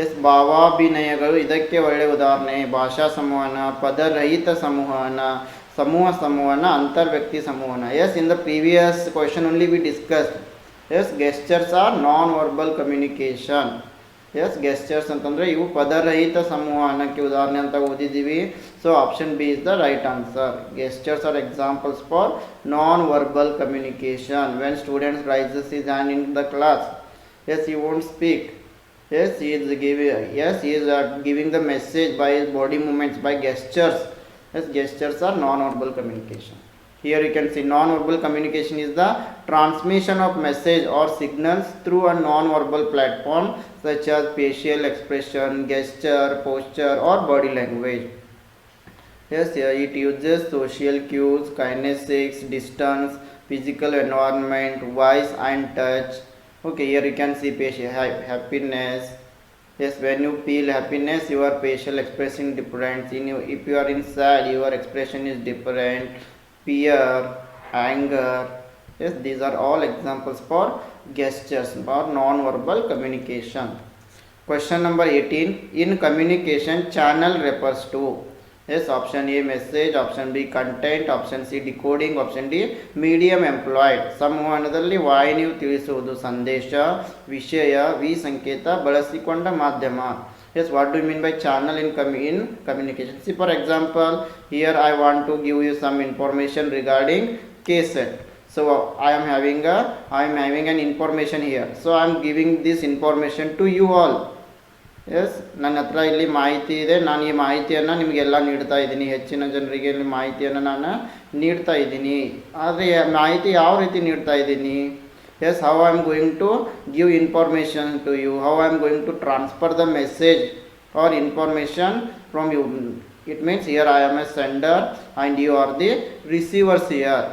Yes, ಭಾವಾಭಿನಯಗಳು ಇದಕ್ಕೆ ಒಳ್ಳೆಯ ಉದಾಹರಣೆ. ಭಾಷಾ ಸಂವಹನ, ಪದರಹಿತ ಸಂವಹನ, Samuha Samuhana, Antar Vyakti Samuhana. Yes, in the previous question only we discussed. Yes, gestures are non-verbal communication. Yes, gestures ಅಂತಂದರೆ ಇವು ಪದರಹಿತ ಸಂವಹನಕ್ಕೆ ಉದಾಹರಣೆ ಅಂತ ಓದಿದ್ದೀವಿ. So option B is the right answer. Gestures are examples for non verbal communication. When students raises his hand in the class, yes, he won't speak. Yes, he is giving the message by his body movements, by gestures. Yes, gestures are non-verbal communication. Here you can see non-verbal communication is the transmission of message or signals through a non-verbal platform such as facial expression, gesture, posture or body language. Yes, here it uses social cues, kinesics, distance, physical environment, voice and touch. Okay, here you can see happiness. Yes, when you feel happiness, your facial expression different. If you are in sad, your expression is different. Fear, anger. Yes, these are all examples for gestures or non-verbal communication. Question number 18. In communication, channel refers to. Yes, option A message, option B content, option C decoding, option D medium employed. ಸಂವಹನದಲ್ಲಿ ವಾಹಿನಿಯು ತಿಳಿಸುವುದು ಸಂದೇಶ, ವಿಷಯ, V ಸಂಕೇತ, ಬಳಸಿಕೊಂಡ ಮಾಧ್ಯಮ. Yes, what do you mean by channel in communication? See, for example, here I want to give you some information regarding cassette. So I am having an information here. So I am giving this information to you all. Yes, ನನ್ನ ಹತ್ರ ಇಲ್ಲಿ ಮಾಹಿತಿ ಇದೆ. ನಾನು ಈ ಮಾಹಿತಿಯನ್ನು ನಿಮಗೆಲ್ಲ ನೀಡ್ತಾ ಇದ್ದೀನಿ, ಹೆಚ್ಚಿನ ಜನರಿಗೆ ಇಲ್ಲಿ ಮಾಹಿತಿಯನ್ನು ನಾನು ನೀಡ್ತಾ ಇದ್ದೀನಿ. ಆದರೆ ಮಾಹಿತಿ ಯಾವ ರೀತಿ ನೀಡ್ತಾ ಇದ್ದೀನಿ? Yes, how I am going to give information to you, how I am going to transfer the message or information from you. It means here I am a sender and you are the receivers here.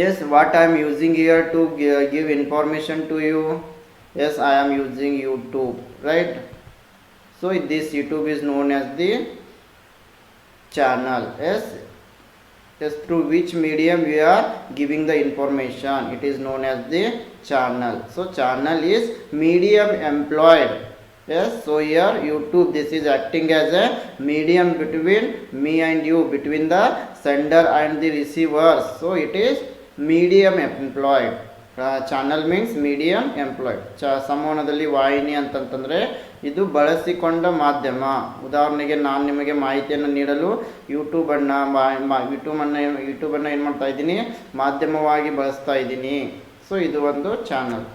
Yes, what I am using here to give information to you? Yes, I am using YouTube, right? So this YouTube is known as the channel. Yes, through which medium we are giving the information, it is known as the channel. So channel is medium employed. Yes, so here YouTube, this is acting as a medium between me and you, between the sender and the receivers. So it is medium employed. Channel means medium employed. ಸಂವಹನದಲ್ಲಿ ವಾಹಿನಿ ಅಂತಂತಂದರೆ ಇದು ಬಳಸಿಕೊಂಡ ಮಾಧ್ಯಮ. ಉದಾಹರಣೆಗೆ ನಾನು ನಿಮಗೆ ಮಾಹಿತಿಯನ್ನು ನೀಡಲು ಯೂಟ್ಯೂಬನ್ನು ಏನು ಮಾಡ್ತಾ ಇದ್ದೀನಿ, ಮಾಧ್ಯಮವಾಗಿ ಬಳಸ್ತಾ ಇದ್ದೀನಿ. ಸೊ ಇದು ಒಂದು ಚಾನಲ್.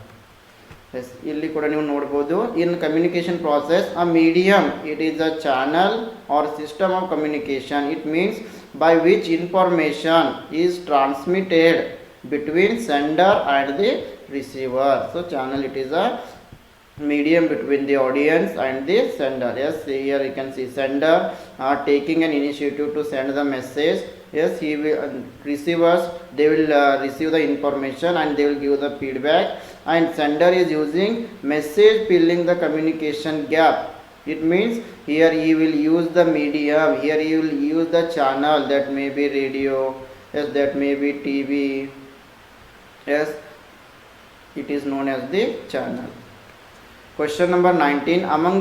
ಎಸ್, ಇಲ್ಲಿ ಕೂಡ ನೀವು ನೋಡ್ಬೋದು, in communication process a medium, it is a channel or system of communication. It means by which information is transmitted between sender and the receiver. So channel, it is a medium between the audience and the sender. Yes, here you can see sender are taking an initiative to send the message. Yes, he will receivers, they will receive the information and they will give the feedback, and sender is using message filling the communication gap. It means here he will use the medium, here he will use the channel, that may be radio, yes, that may be TV. Yes, it is known as the channel. Question number 19. Among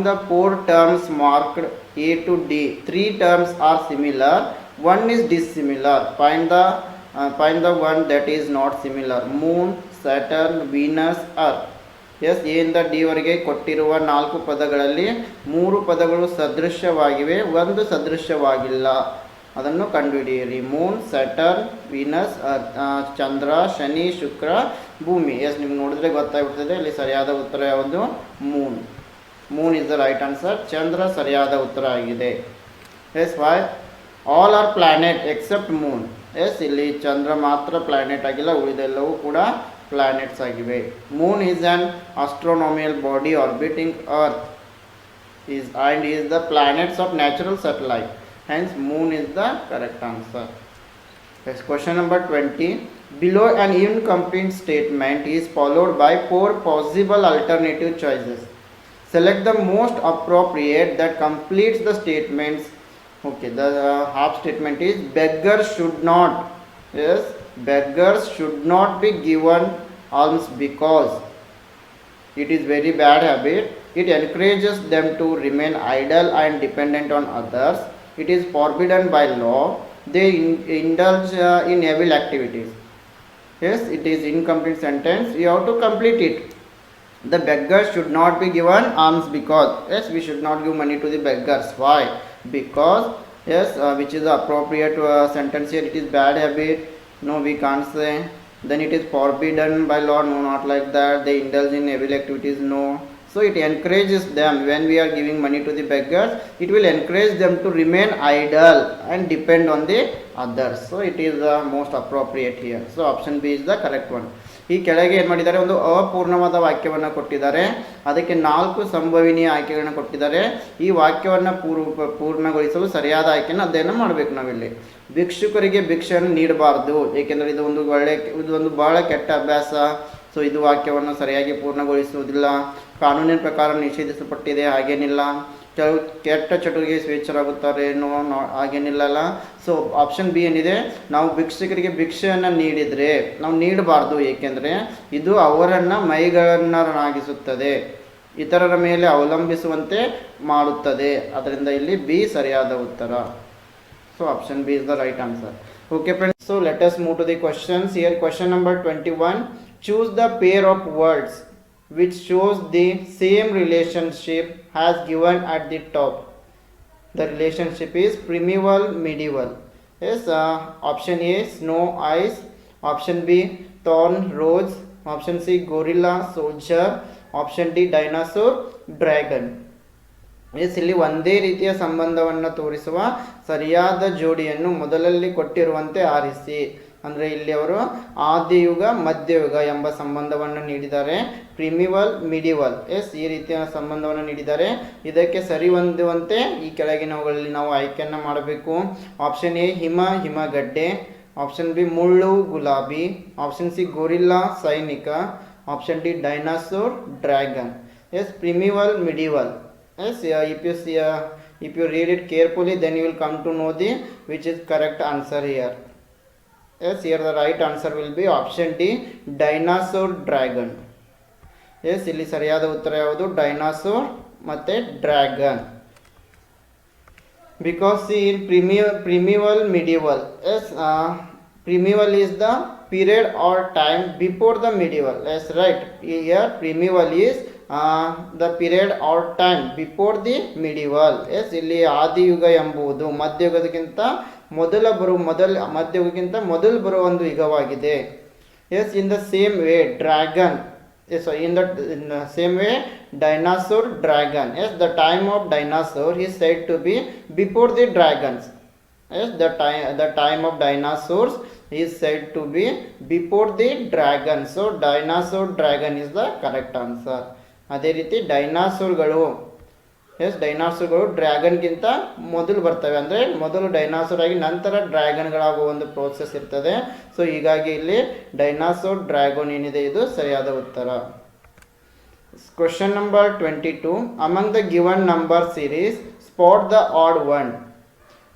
the four terms marked A to D, three terms are similar, one is dissimilar. Find the one that is not similar. Moon, Saturn, Venus, Earth. Yes, A ಇಂದ D ವರೆಗೆ ಕೊಟ್ಟಿರುವ 4 ಪದಗಳಲ್ಲಿ 3 ಪದಗಳು ಸದೃಶ್ಯವಾಗಿವೆ, ಒಂದು ಸದೃಶ್ಯವಾಗಿಲ್ಲ. ಅದನ್ನು ಕಂಡುಹಿಡಿಯಿರಿ. Moon, Saturn, Venus, ಚಂದ್ರ, ಶನಿ, ಶುಕ್ರ, ಭೂಮಿ. ಎಸ್, ನಿಮ್ಗೆ ನೋಡಿದ್ರೆ ಗೊತ್ತಾಗ್ಬಿಡ್ತದೆ ಇಲ್ಲಿ ಸರಿಯಾದ ಉತ್ತರ ಯಾವುದು? Moon. Moon is the right answer. ಚಂದ್ರ ಸರಿಯಾದ ಉತ್ತರ ಆಗಿದೆ. Yes, why all are planet except moon. Yes, ಇಲ್ಲಿ ಚಂದ್ರ ಮಾತ್ರ ಪ್ಲಾನೆಟ್ ಆಗಿಲ್ಲ, ಉಳಿದೆಲ್ಲವೂ ಕೂಡ ಪ್ಲಾನೆಟ್ಸ್ ಆಗಿವೆ. Moon is an astronomical body orbiting earth and is the planets of natural satellite. Hence moon is the correct answer. Yes, question number 20. Below an incomplete statement is followed by 4 possible alternative choices. Select the most appropriate that completes the statements. Okay, the half statement is beggars should not. Yes, beggars should not be given alms because it is very bad habit. It encourages them to remain idle and dependent on others. it is forbidden by law, they indulge in evil activities. Yes, it is incomplete sentence, you have to complete it. The beggars should not be given alms because, yes, we should not give money to the beggars. Why? Because, yes, which is the appropriate sentence here. It is bad habit, no, we can't say. Then it is forbidden by law, no, not like that. They indulge in evil activities, no. So it encourages them. When we are giving money to the beggars, it will encourage them to remain idle and depend on the others. So it is the most appropriate here. So option B is the correct one. ಈ ಕೆಳಗೆ ಏನು ಮಾಡಿದ್ದಾರೆ, ಒಂದು ಅಪೂರ್ಣವಾದ ವಾಕ್ಯವನ್ನು ಕೊಟ್ಟಿದ್ದಾರೆ, ಅದಕ್ಕೆ 4 ಸಂಭವನೀಯ ಆಯ್ಕೆಗಳನ್ನು ಕೊಟ್ಟಿದ್ದಾರೆ. ಈ ವಾಕ್ಯವನ್ನು ಪೂರ್ಣಗೊಳಿಸಲು ಸರಿಯಾದ ಆಯ್ಕೆಯನ್ನು ಅಧ್ಯಯನ ಮಾಡಬೇಕು ನಾವಿಲ್ಲಿ. ಭಿಕ್ಷುಕರಿಗೆ ಭಿಕ್ಷೆಯನ್ನು ನೀಡಬಾರ್ದು, ಏಕೆಂದರೆ ಇದೊಂದು ಬಹಳ ಕೆಟ್ಟ ಅಭ್ಯಾಸ. ಸೊ ಇದು ವಾಕ್ಯವನ್ನು ಸರಿಯಾಗಿ ಪೂರ್ಣಗೊಳಿಸುವುದಿಲ್ಲ. ಕಾನೂನಿನ ಪ್ರಕಾರ ನಿಷೇಧಿಸಲ್ಪಟ್ಟಿದೆ, ಹಾಗೇನಿಲ್ಲ. ಕೆಲವು ಕೆಟ್ಟ ಚಟುವಟಿಕೆ ಸ್ವೇಚ್ಛರಾಗುತ್ತಾರೆ, ಹಾಗೇನಿಲ್ಲಲ್ಲ. ಸೊ ಆಪ್ಷನ್ ಬಿ ಏನಿದೆ, ನಾವು ಭಿಕ್ಷುಕರಿಗೆ ಭಿಕ್ಷೆಯನ್ನು ನೀಡಿದರೆ ನಾವು ನೀಡಬಾರ್ದು, ಏಕೆಂದರೆ ಇದು ಅವರನ್ನು ಮೈಗಣ್ಣರನ್ನಾಗಿಸುತ್ತದೆ, ಇತರರ ಮೇಲೆ ಅವಲಂಬಿಸುವಂತೆ ಮಾಡುತ್ತದೆ. ಅದರಿಂದ ಇಲ್ಲಿ ಬಿ ಸರಿಯಾದ ಉತ್ತರ. So option B is the right answer. Okay friends, so let us move to the questions. Here question number 21. Choose the pair of words which shows the same relationship as given at the top. The relationship is primeval medieval. Yes, option A snow ice, option B thorn rose, option C gorilla soldier, option D dinosaur dragon. Yes, ಇಲ್ಲಿ ಒಂದೇ ರೀತಿಯ ಸಂಬಂಧವನ್ನು ತೋರಿಸುವ ಸರಿಯಾದ ಜೋಡಿಯನ್ನು ಮೊದಲಲ್ಲಿ ಕೊಟ್ಟಿರುವಂತೆ ಆರಿಸಿ. ಅಂದರೆ ಇಲ್ಲಿ ಅವರು ಆದಿಯುಗ ಮಧ್ಯಯುಗ ಎಂಬ ಸಂಬಂಧವನ್ನು ನೀಡಿದ್ದಾರೆ. ಪ್ರಿಮಿವಲ್ ಮಿಡಿವಲ್, ಎಸ್, ಈ ರೀತಿಯ ಸಂಬಂಧವನ್ನು ನೀಡಿದ್ದಾರೆ. ಇದಕ್ಕೆ ಸರಿ ಹೊಂದುವಂತೆ ಈ ಕೆಳಗಿನವುಗಳಲ್ಲಿ ನಾವು ಆಯ್ಕೆಯನ್ನು ಮಾಡಬೇಕು. ಆಪ್ಷನ್ ಎ ಹಿಮಗಡ್ಡೆ, ಆಪ್ಷನ್ ಬಿ ಮುಳ್ಳು ಗುಲಾಬಿ, ಆಪ್ಷನ್ ಸಿ ಗೊರಿಲ್ಲಾ ಸೈನಿಕ, option D dinosaur dragon. Yes, primeval medieval. Yes, if you read it carefully, then you will come to know the which is correct answer here. Yes, here the right answer will be option D, dinosaur dragon. Yes, ಇಲ್ಲಿ ಸರಿಯಾದ ಉತ್ತರ ಯಾವುದು? ಡೈನಾಸೋರ್ ಮತ್ತೆ dragon. Because see in primeval medieval, yes, primeval is the period or time before the medieval. Yes, right. Here primeval is the period or time before the medieval. Yes, ಇಲ್ಲಿ ಆದಿಯುಗ ಎಂಬುದು ಮಧ್ಯಯುಗಕ್ಕಿಂತ ಮಧ್ಯಯುಗಕ್ಕಿಂತ ಮೊದಲು ಬರುವ ಒಂದು ಯುಗವಾಗಿದೆ. Yes, in the same way dragon, yes, in the same way dinosaur dragon. Yes, the time of dinosaur is said to be before the dragons. Yes, the time of dinosaurs is said to be before the dragon. So dinosaur dragon is the correct answer. ಅದೇ ರೀತಿ ಡೈನಾಸೋರ್ಗಳು, S, ಡೈನಾಸೋರ್ಗಳು ಡ್ರ್ಯಾಗನ್ಗಿಂತ ಮೊದಲು ಬರ್ತವೆ. ಅಂದರೆ ಮೊದಲು ಡೈನಾಸೋರ್ ಆಗಿ ನಂತರ ಡ್ರ್ಯಾಗನ್ಗಳಾಗುವ ಒಂದು process ಇರ್ತದೆ. ಸೊ ಹೀಗಾಗಿ ಇಲ್ಲಿ ಡೈನಾಸೋರ್ ಡ್ರ್ಯಾಗನ್ ಏನಿದೆ ಇದು ಸರಿಯಾದ ಉತ್ತರ. Question number 22. Among the given number series spot the odd one.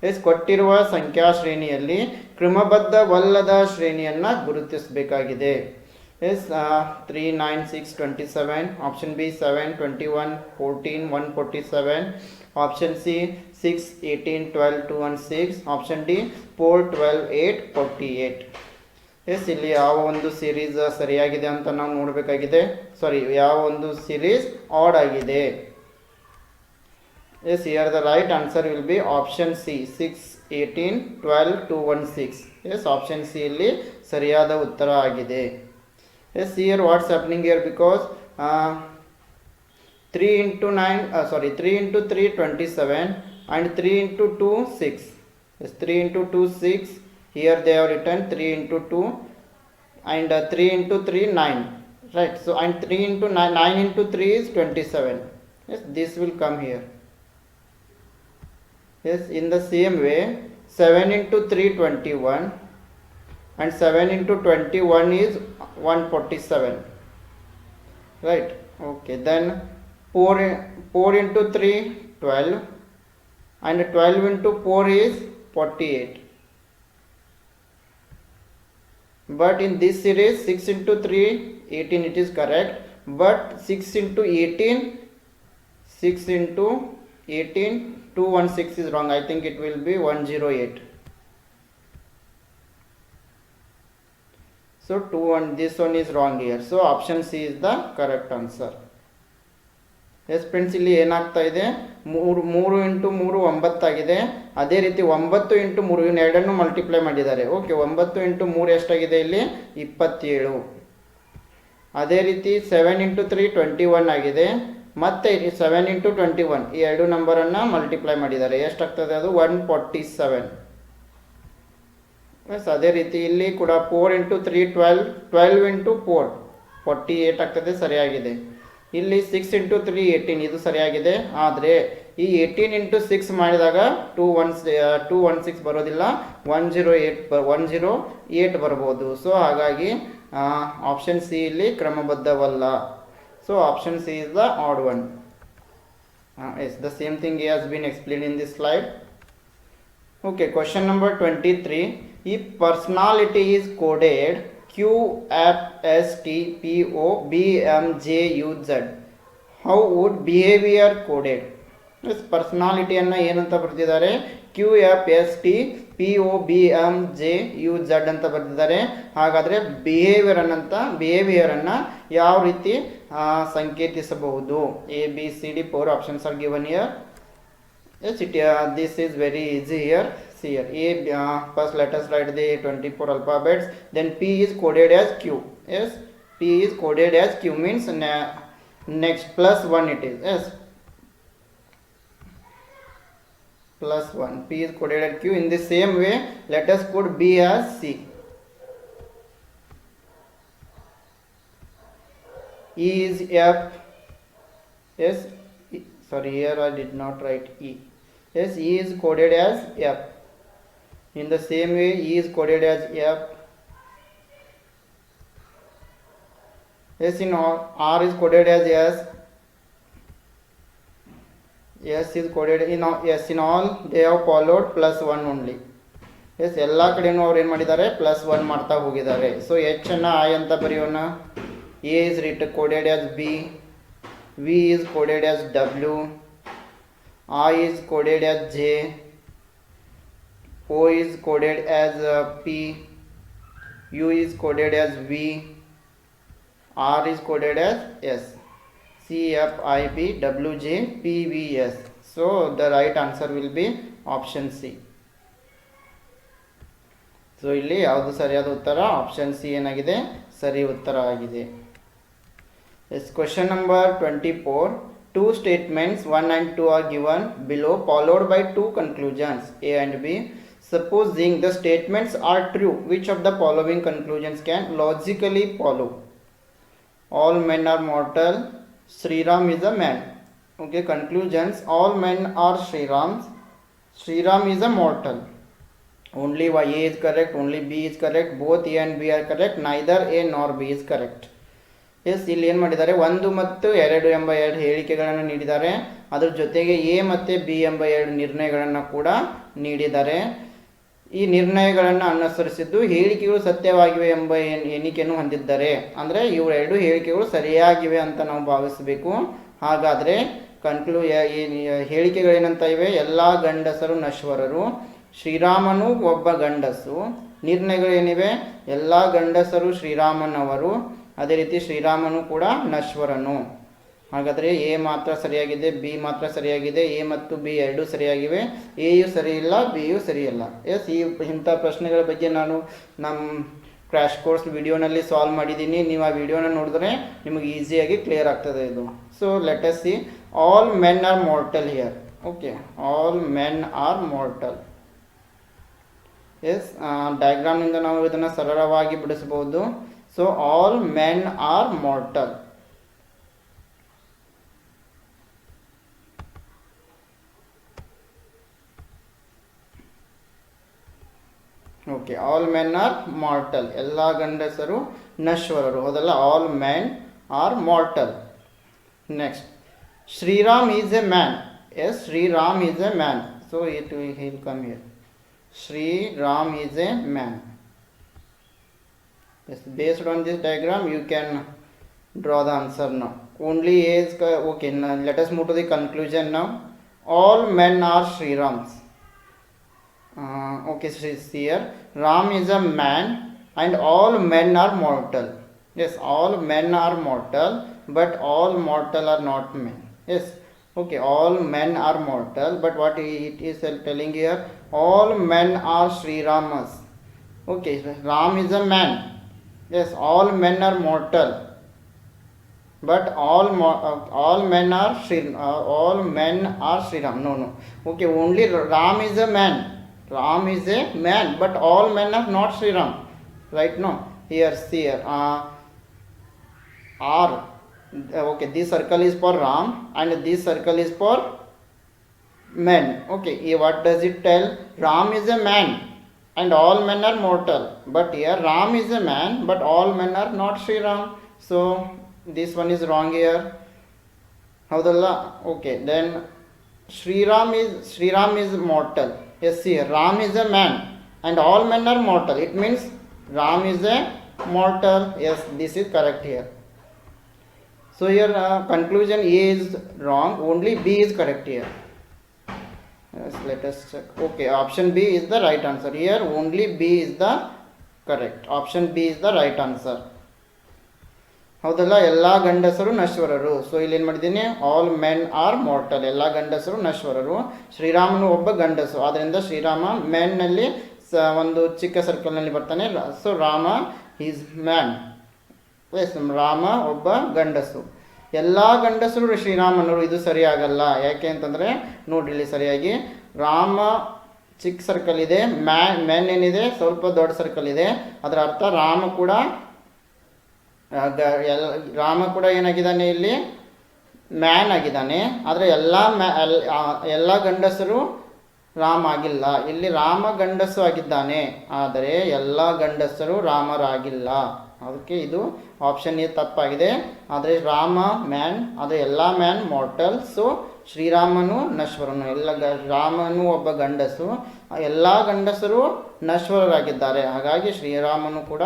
Yes, ಕೊಟ್ಟಿರುವ ಸಂಖ್ಯಾ ಶ್ರೇಣಿಯಲ್ಲಿ ಕ್ರಮಬದ್ಧವಲ್ಲದ ಶ್ರೇಣಿಯನ್ನು ಗುರುತಿಸಬೇಕಾಗಿದೆ. Yes, 3, 9, 6, 27. Option B 7, 21, 14, 147. Option C 6, 18, 12, 2 and 6. Option D 4, 12, 8, 48. S, ಇಲ್ಲಿ ಯಾವ ಒಂದು ಸೀರೀಸ್ ಸರಿಯಾಗಿದೆ ಅಂತ ನಾವು ನೋಡಬೇಕಾಗಿದೆ. ಯಾವ ಒಂದು ಸೀರೀಸ್ ಆಡ್ ಆಗಿದೆ. Yes, here the right answer will be option C 6, 18, 12, 2 and 6. Yes, option C ಇಲ್ಲಿ ಸರಿಯಾದ ಉತ್ತರ ಆಗಿದೆ. Yes, here what's happening here, because 3 into 3 27 and 3 into 2 6. Yes, 3 into 2 6. Here they have written 3 into 2 and 3 into 3 9. Right. So and 3 into 9 into 3 is 27. Yes, this will come here. Yes, in the same way 7 into 3 21 and 7 into 21 is 147. Right. Okay, then 4 into 3 12 and 12 into 4 is 48. But in this series 6 into 3 18, it is correct, but 6 into 18 6 into 18, 216 is wrong. I think it will be 108. So this one is wrong here. So option C is the correct answer. S friends, ಇಲ್ಲಿ ಏನಾಗ್ತಾ ಇದೆ, 3 into 3 9 ಅದೇ ರೀತಿ 9 into 3 ಇನ್ನು ಎರಡನ್ನು multiply ಮಾಡಿದ್ದಾರೆ. Okay, 9 into 3 ಎಷ್ಟಾಗಿದೆ ಇಲ್ಲಿ 27. ಅದೇ ರೀತಿ 7 ಇಂಟು 3 21 ಆಗಿದೆ. ಮತ್ತೆ 7 ಇಂಟು 21 ಈ ಎರಡು ನಂಬರನ್ನು ಮಲ್ಟಿಪ್ಲೈ ಮಾಡಿದ್ದಾರೆ. ಎಷ್ಟಾಗ್ತದೆ ಅದು 147. ಎಸ್ ಅದೇ ರೀತಿ ಇಲ್ಲಿ ಕೂಡ 4 ಇಂಟು 3 12, 12 ಇಂಟು 4 48 ಆಗ್ತದೆ, ಸರಿಯಾಗಿದೆ. ಇಲ್ಲಿ 6 ಇಂಟು 3 18 ಇದು ಸರಿಯಾಗಿದೆ. ಆದರೆ ಈ 18 ಇಂಟು 6 ಮಾಡಿದಾಗ 216 ಬರೋದಿಲ್ಲ, 108 ಬರ್ಬೋದು. ಸೊ ಹಾಗಾಗಿ ಆಪ್ಷನ್ ಸಿ ಇಲ್ಲಿ ಕ್ರಮಬದ್ಧವಲ್ಲ. So option C is the odd one. Yes the same thing has been explain in this slide. Okay, question number 23. If personality is coded QFSTPOBMJUZ, how would behavior coded? Yes, ಪರ್ಸನಾಲಿಟಿಯನ್ನು ಏನಂತ ಬರೆದಿದ್ದಾರೆ, QFSTPOBMJUZ ಅಂತ ಬರೆದಿದ್ದಾರೆ. ಹಾಗಾದರೆ ಬಿಹೇವಿಯರನ್ನು ಯಾವ ರೀತಿ ಸಂಕೇತಿಸಬಹುದು? ABCD 4 options are given here. Yes, this is very easy here. See here, first let us write the 24 alphabets. Then P is coded as Q. Yes, P is coded as Q means next +1 it is. Yes, +1. P is coded as Q. In the same way, let us code B as C. E is F. Yes, sorry, here I did not write E. Yes, E is coded as F. In the same way, E is coded as F. Yes, in all, R is coded as S. S is coded in all. Yes, in all they have followed +1 only. Yes, ಎಲ್ಲ ಕಡೆನೂ ಅವ್ರು ಏನು ಮಾಡಿದ್ದಾರೆ, +1 ಮಾಡ್ತಾ ಹೋಗಿದ್ದಾರೆ. So H ಅನ್ನು I ಅಂತ ಬರೆಯೋಣ. A is coded as B. V is coded as W. I is coded as J. O is coded as P. U is coded as V. R is coded as S. C, F, I, B, W, J, P, V, S. So the right answer will be option C. So ಇಲ್ಲಿ ಯಾವುದು ಸರಿಯಾದ ಉತ್ತರ? Option C ಏನಾಗಿದೆ, ಸರಿ ಉತ್ತರ ಆಗಿದೆ. Yes, question number 24. Two statements 1 and 2 are given below, followed by two conclusions A and B. Supposing the statements are true, which of the following conclusions can logically follow? All men are mortal. Sri Ram is a man. Okay, conclusions: all men are Sri Rams. Sri Ram is a mortal. Only A is correct, only B is correct, both A and B are correct, neither A nor B is correct. Yes, ಇಲ್ಲಿ ಏನು ಮಾಡಿದ್ದಾರೆ, 1 ಮತ್ತು 2 ಎಂಬ 2 ಹೇಳಿಕೆಗಳನ್ನು ನೀಡಿದ್ದಾರೆ. ಅದರ ಜೊತೆಗೆ A ಮತ್ತು ಬಿ ಎಂಬ 2 ನಿರ್ಣಯಗಳನ್ನು ಕೂಡ ನೀಡಿದ್ದಾರೆ. ಈ ನಿರ್ಣಯಗಳನ್ನು ಅನುಸರಿಸಿದ್ದು ಹೇಳಿಕೆಗಳು ಸತ್ಯವಾಗಿವೆ ಎಂಬ ಎಣಿಕೆಯನ್ನು ಹೊಂದಿದ್ದಾರೆ. ಅಂದರೆ ಇವು 2 ಹೇಳಿಕೆಗಳು ಸರಿಯಾಗಿವೆ ಅಂತ ನಾವು ಭಾವಿಸಬೇಕು. ಹಾಗಾದರೆ ಹೇಳಿಕೆಗಳೇನಂತ ಇವೆ, ಎಲ್ಲ ಗಂಡಸರು ನಶ್ವರರು, ಶ್ರೀರಾಮನು ಒಬ್ಬ ಗಂಡಸು. ನಿರ್ಣಯಗಳೇನಿವೆ, ಎಲ್ಲ ಗಂಡಸರು ಶ್ರೀರಾಮನವರು, ಅದೇ ರೀತಿ ಶ್ರೀರಾಮನು ಕೂಡ ನಶ್ವರನು. ಹಾಗಾದರೆ ಎ ಮಾತ್ರ ಸರಿಯಾಗಿದೆ, ಬಿ ಮಾತ್ರ ಸರಿಯಾಗಿದೆ, ಎ ಮತ್ತು ಬಿ ಎರಡೂ ಸರಿಯಾಗಿವೆ, ಎಯು ಸರಿ ಇಲ್ಲ, ಬಿಯು ಸರಿಯಿಲ್ಲ. ಎಸ್, ಇಂಥ ಪ್ರಶ್ನೆಗಳ ಬಗ್ಗೆ ನಾನು ನಮ್ಮ ಕ್ರ್ಯಾಶ್ ಕೋರ್ಸ್ ವಿಡಿಯೋನಲ್ಲಿ ಸಾಲ್ವ್ ಮಾಡಿದ್ದೀನಿ. ನೀವು ಆ ವಿಡಿಯೋನ ನೋಡಿದ್ರೆ ನಿಮಗೆ ಈಸಿಯಾಗಿ ಕ್ಲಿಯರ್ ಆಗ್ತದೆ ಇದು. So let us see, all men are mortal here. Okay, all men are mortal. Yes, ಡಯಾಗ್ರಾಮ್ನಿಂದ ನಾವು ಇದನ್ನು ಸರಳವಾಗಿ ಬಿಡಿಸಬಹುದು. So all men are mortal. Okay, all men are mortal. ಎಲ್ಲ ಗಂಡಸರು ನಶ್ವರರು. ಹೌದಲ್ಲ, all men are mortal. Next, Sri Ram is a man. Yes, Sri Ram is a man. So he will come here. Sri Ram is a man. Yes, based on this diagram you can draw the answer now. Only A is okay. Now let us move to the conclusion now. all men are Srirams. Okay, here Ram is a man and all men are mortal. Yes, all men are mortal, but all mortal are not men. Yes, okay, all men are mortal, but what it is telling here, all men are Sri Ramas. Okay, Ram is a man. Yes, all men are mortal, but all men are all men are Sri Ram. No, okay, only Ram is a man. Ram is a man, but all men are not Sri Ram. Right? No, here see here R. Okay, this circle is for Ram and this circle is for men. Okay, what does it tell? Ram is a man and all men are mortal, but here Ram is a man but all men are not Sri Ram. So this one is wrong here. Haudalla? Okay, then Sri Ram is mortal. Yes, see, Ram is a man and all men are mortal. It means Ram is a mortal. Yes, this is correct here. So here conclusion A is wrong, only B is correct here. Yes, let us check. Okay, option B is the right answer. Here only B is the correct. Option B is the right answer. ಹೌದಲ್ಲ, ಎಲ್ಲ ಗಂಡಸರು ನಶ್ವರರು. So ಇಲ್ಲಿ ಏನು ಮಾಡಿದ್ದೀನಿ, all men are mortal, ಎಲ್ಲ ಗಂಡಸರು ನಶ್ವರರು. ಶ್ರೀರಾಮನು ಒಬ್ಬ ಗಂಡಸು, ಆದ್ದರಿಂದ ಶ್ರೀರಾಮ ಮೆನ್ನಲ್ಲಿ ಒಂದು ಚಿಕ್ಕ ಸರ್ಕಲ್ನಲ್ಲಿ ಬರ್ತಾನೆ. So Rama is man. Yes, Rama ಒಬ್ಬ ಗಂಡಸು. ಎಲ್ಲ ಗಂಡಸರು ಶ್ರೀರಾಮನವರು, ಇದು ಸರಿಯಾಗಲ್ಲ. ಯಾಕೆ ಅಂತಂದರೆ ನೋಡ್ರಿ ಇಲ್ಲಿ ಸರಿಯಾಗಿ, ರಾಮ ಚಿಕ್ಕ ಸರ್ಕಲ್ ಇದೆ, ಮೆನ್ ಏನಿದೆ ಸ್ವಲ್ಪ ದೊಡ್ಡ ಸರ್ಕಲ್ ಇದೆ. ಅದರ ಅರ್ಥ ರಾಮ ಕೂಡ ಏನಾಗಿದ್ದಾನೆ ಇಲ್ಲಿ, ಮ್ಯಾನ್ ಆಗಿದ್ದಾನೆ. ಆದರೆ ಎಲ್ಲ ಗಂಡಸರು ರಾಮ ಆಗಿಲ್ಲ. ಇಲ್ಲಿ ರಾಮ ಗಂಡಸು ಆಗಿದ್ದಾನೆ, ಆದರೆ ಎಲ್ಲ ಗಂಡಸರು ರಾಮರಾಗಿಲ್ಲ. ಅದಕ್ಕೆ ಇದು ಆಪ್ಷನ್ ಎ ತಪ್ಪಾಗಿದೆ. ಆದರೆ ರಾಮ ಮ್ಯಾನ್, ಆದರೆ ಎಲ್ಲ ಮ್ಯಾನ್ ಮಾರ್ಟಲ್. ಸೊ ಶ್ರೀರಾಮನು ನಶ್ವರನು, ರಾಮನು ಒಬ್ಬ ಗಂಡಸು, ಎಲ್ಲ ಗಂಡಸರು ನಶ್ವರರಾಗಿದ್ದಾರೆ. ಹಾಗಾಗಿ ಶ್ರೀರಾಮನು ಕೂಡ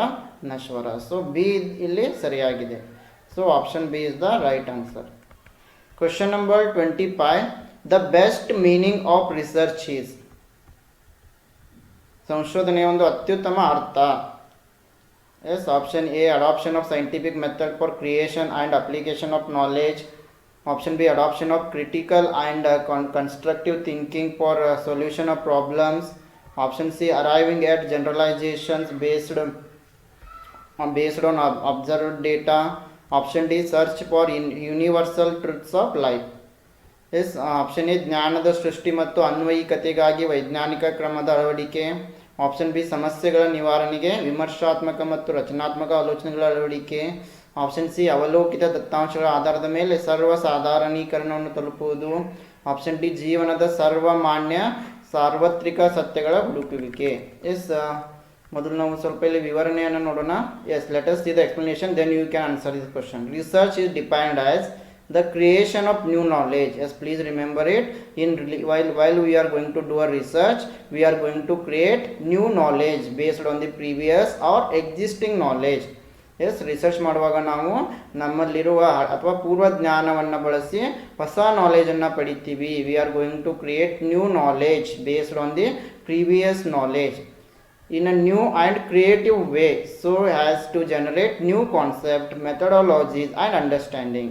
ನಶ್ವರ. ಸೊ ಬಿ ಇಲ್ಲಿ ಸರಿಯಾಗಿದೆ. So option B is the right answer. Question number 25. The best meaning of research is. ಸಂಶೋಧನೆಯ ಒಂದು ಅತ್ಯುತ್ತಮ ಅರ್ಥ. Yes, option A adoption of scientific method for creation and application of knowledge. Option B adoption of critical and constructive thinking for solution of problems. Option C arriving at generalizations based on observed data. Option D search for universal truths of life. Yes, option A ಜ್ಞಾನದ ಸೃಷ್ಟಿ ಮತ್ತು ಅನ್ವಯಿಕತೆಗಾಗಿ ವೈಜ್ಞಾನಿಕ ಕ್ರಮದ ಅಳವಡಿಕೆ. Option B ಸಮಸ್ಯೆಗಳ ನಿವಾರಣೆಗೆ ವಿಮರ್ಶಾತ್ಮಕ ಮತ್ತು ರಚನಾತ್ಮಕ ಆಲೋಚನೆಗಳ ಅಳವಡಿಕೆ. ಆಪ್ಷನ್ ಸಿ ಅವಲೋಕಿತ ದತ್ತಾಂಶಗಳ ಆಧಾರದ ಮೇಲೆ ಸರ್ವಸಾಧಾರಣೀಕರಣವನ್ನು ತಲುಪುವುದು. ಆಪ್ಷನ್ ಡಿ ಜೀವನದ ಸರ್ವಮಾನ್ಯ ಸಾರ್ವತ್ರಿಕ ಸತ್ಯಗಳ ಹುಡುಕುವಿಕೆ. ಎಸ್, ಮೊದಲು ನಾವು ಸ್ವಲ್ಪ ಇಲ್ಲಿ ವಿವರಣೆಯನ್ನು ನೋಡೋಣ. Yes, let us see the explanation, then you can answer this question. Research is defined as the creation of new knowledge. Yes, please remember it. While we are going to do a research, we are going to create new knowledge based on the previous or existing knowledge. Yes, research ಮಾಡುವಾಗ ನಾವು ನಮ್ಮಲ್ಲಿರುವ ಅಥವಾ ಪೂರ್ವ ಜ್ಞಾನವನ್ನು ಬಳಸಿ ಹೊಸ ನಾಲೆಜನ್ನು ಪಡಿತೀವಿ. We are going to create new knowledge based on the previous knowledge in a new and creative way, so as to generate new concept, methodologies and understanding.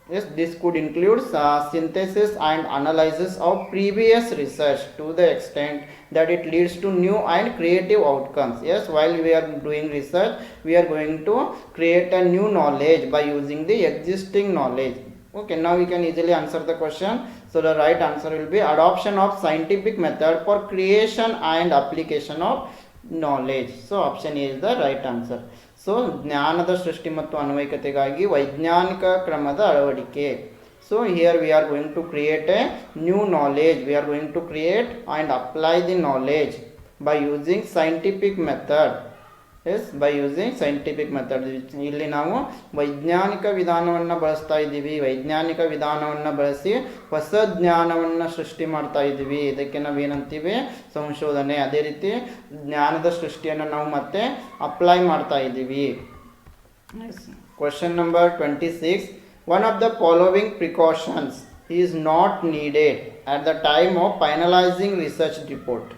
Yes, this could include synthesis and analysis of previous research to the extent that it leads to new and creative outcomes. Yes, while we are doing research, we are going to create a new knowledge by using the existing knowledge. Okay, now we can easily answer the question. So the right answer will be adoption of scientific method for creation and application of knowledge. So option A is the right answer. So ಜ್ಞಾನದ ಸೃಷ್ಟಿ ಮತ್ತು ಅನ್ವಯಿಕತೆಗಾಗಿ ವೈಜ್ಞಾನಿಕ ಕ್ರಮದ ಅಳವಡಿಕೆ. So here we are going to create a new knowledge. We are going to create and apply the knowledge by using scientific method. Yes, by using scientific method. ಇಲ್ಲಿ ನಾವು ವೈಜ್ಞಾನಿಕ ವಿಧಾನವನ್ನು ಬಳಸ್ತಾ ಇದ್ದೀವಿ. ವೈಜ್ಞಾನಿಕ ವಿಧಾನವನ್ನು ಬಳಸಿ ಹೊಸ ಜ್ಞಾನವನ್ನು ಸೃಷ್ಟಿ ಮಾಡ್ತಾ ಇದ್ದೀವಿ. ಇದಕ್ಕೆ ನಾವೇನಂತೀವಿ, ಸಂಶೋಧನೆ. ಅದೇ ರೀತಿ ಜ್ಞಾನದ ಸೃಷ್ಟಿಯನ್ನು ನಾವು ಮತ್ತೆ ಅಪ್ಲೈ ಮಾಡ್ತಾ ಇದ್ದೀವಿ. Question number 26. One of the following precautions is not needed at the time of finalizing research report.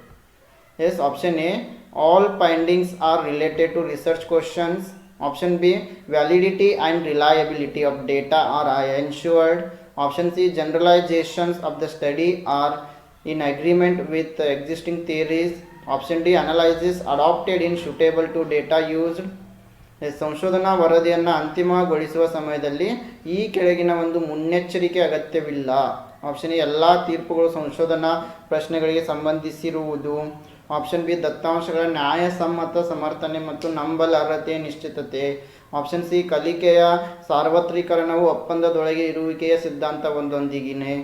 Yes, option A, all findings are related to research questions. Option B, validity and reliability of data are ensured. Option C, generalizations of the study are in agreement with existing theories. Option D, analysis adopted in suitable to data used. ಸಂಶೋಧನಾ ವರದಿಯನ್ನು ಅಂತಿಮಗೊಳಿಸುವ ಸಮಯದಲ್ಲಿ ಈ ಕೆಳಗಿನ ಒಂದು ಮುನ್ನೆಚ್ಚರಿಕೆ ಅಗತ್ಯವಿಲ್ಲ. Option A, ಎಲ್ಲ ತೀರ್ಪುಗಳು ಸಂಶೋಧನಾ ಪ್ರಶ್ನೆಗಳಿಗೆ ಸಂಬಂಧಿಸಿರುವುದು. ಆಪ್ಷನ್ ಬಿ, ದತ್ತಾಂಶಗಳ ನ್ಯಾಯಸಮ್ಮತ ಸಮರ್ಥನೆ ಮತ್ತು ನಂಬಲರ್ಹತೆ ನಿಶ್ಚಿತತೆ. ಆಪ್ಷನ್ ಸಿ, ಕಲಿಕೆಯ ಸಾರ್ವತ್ರೀಕರಣವು ಒಪ್ಪಂದದೊಳಗೆ ಇರುವಿಕೆಯ ಸಿದ್ಧಾಂತವೊಂದಿಗಿನೇ.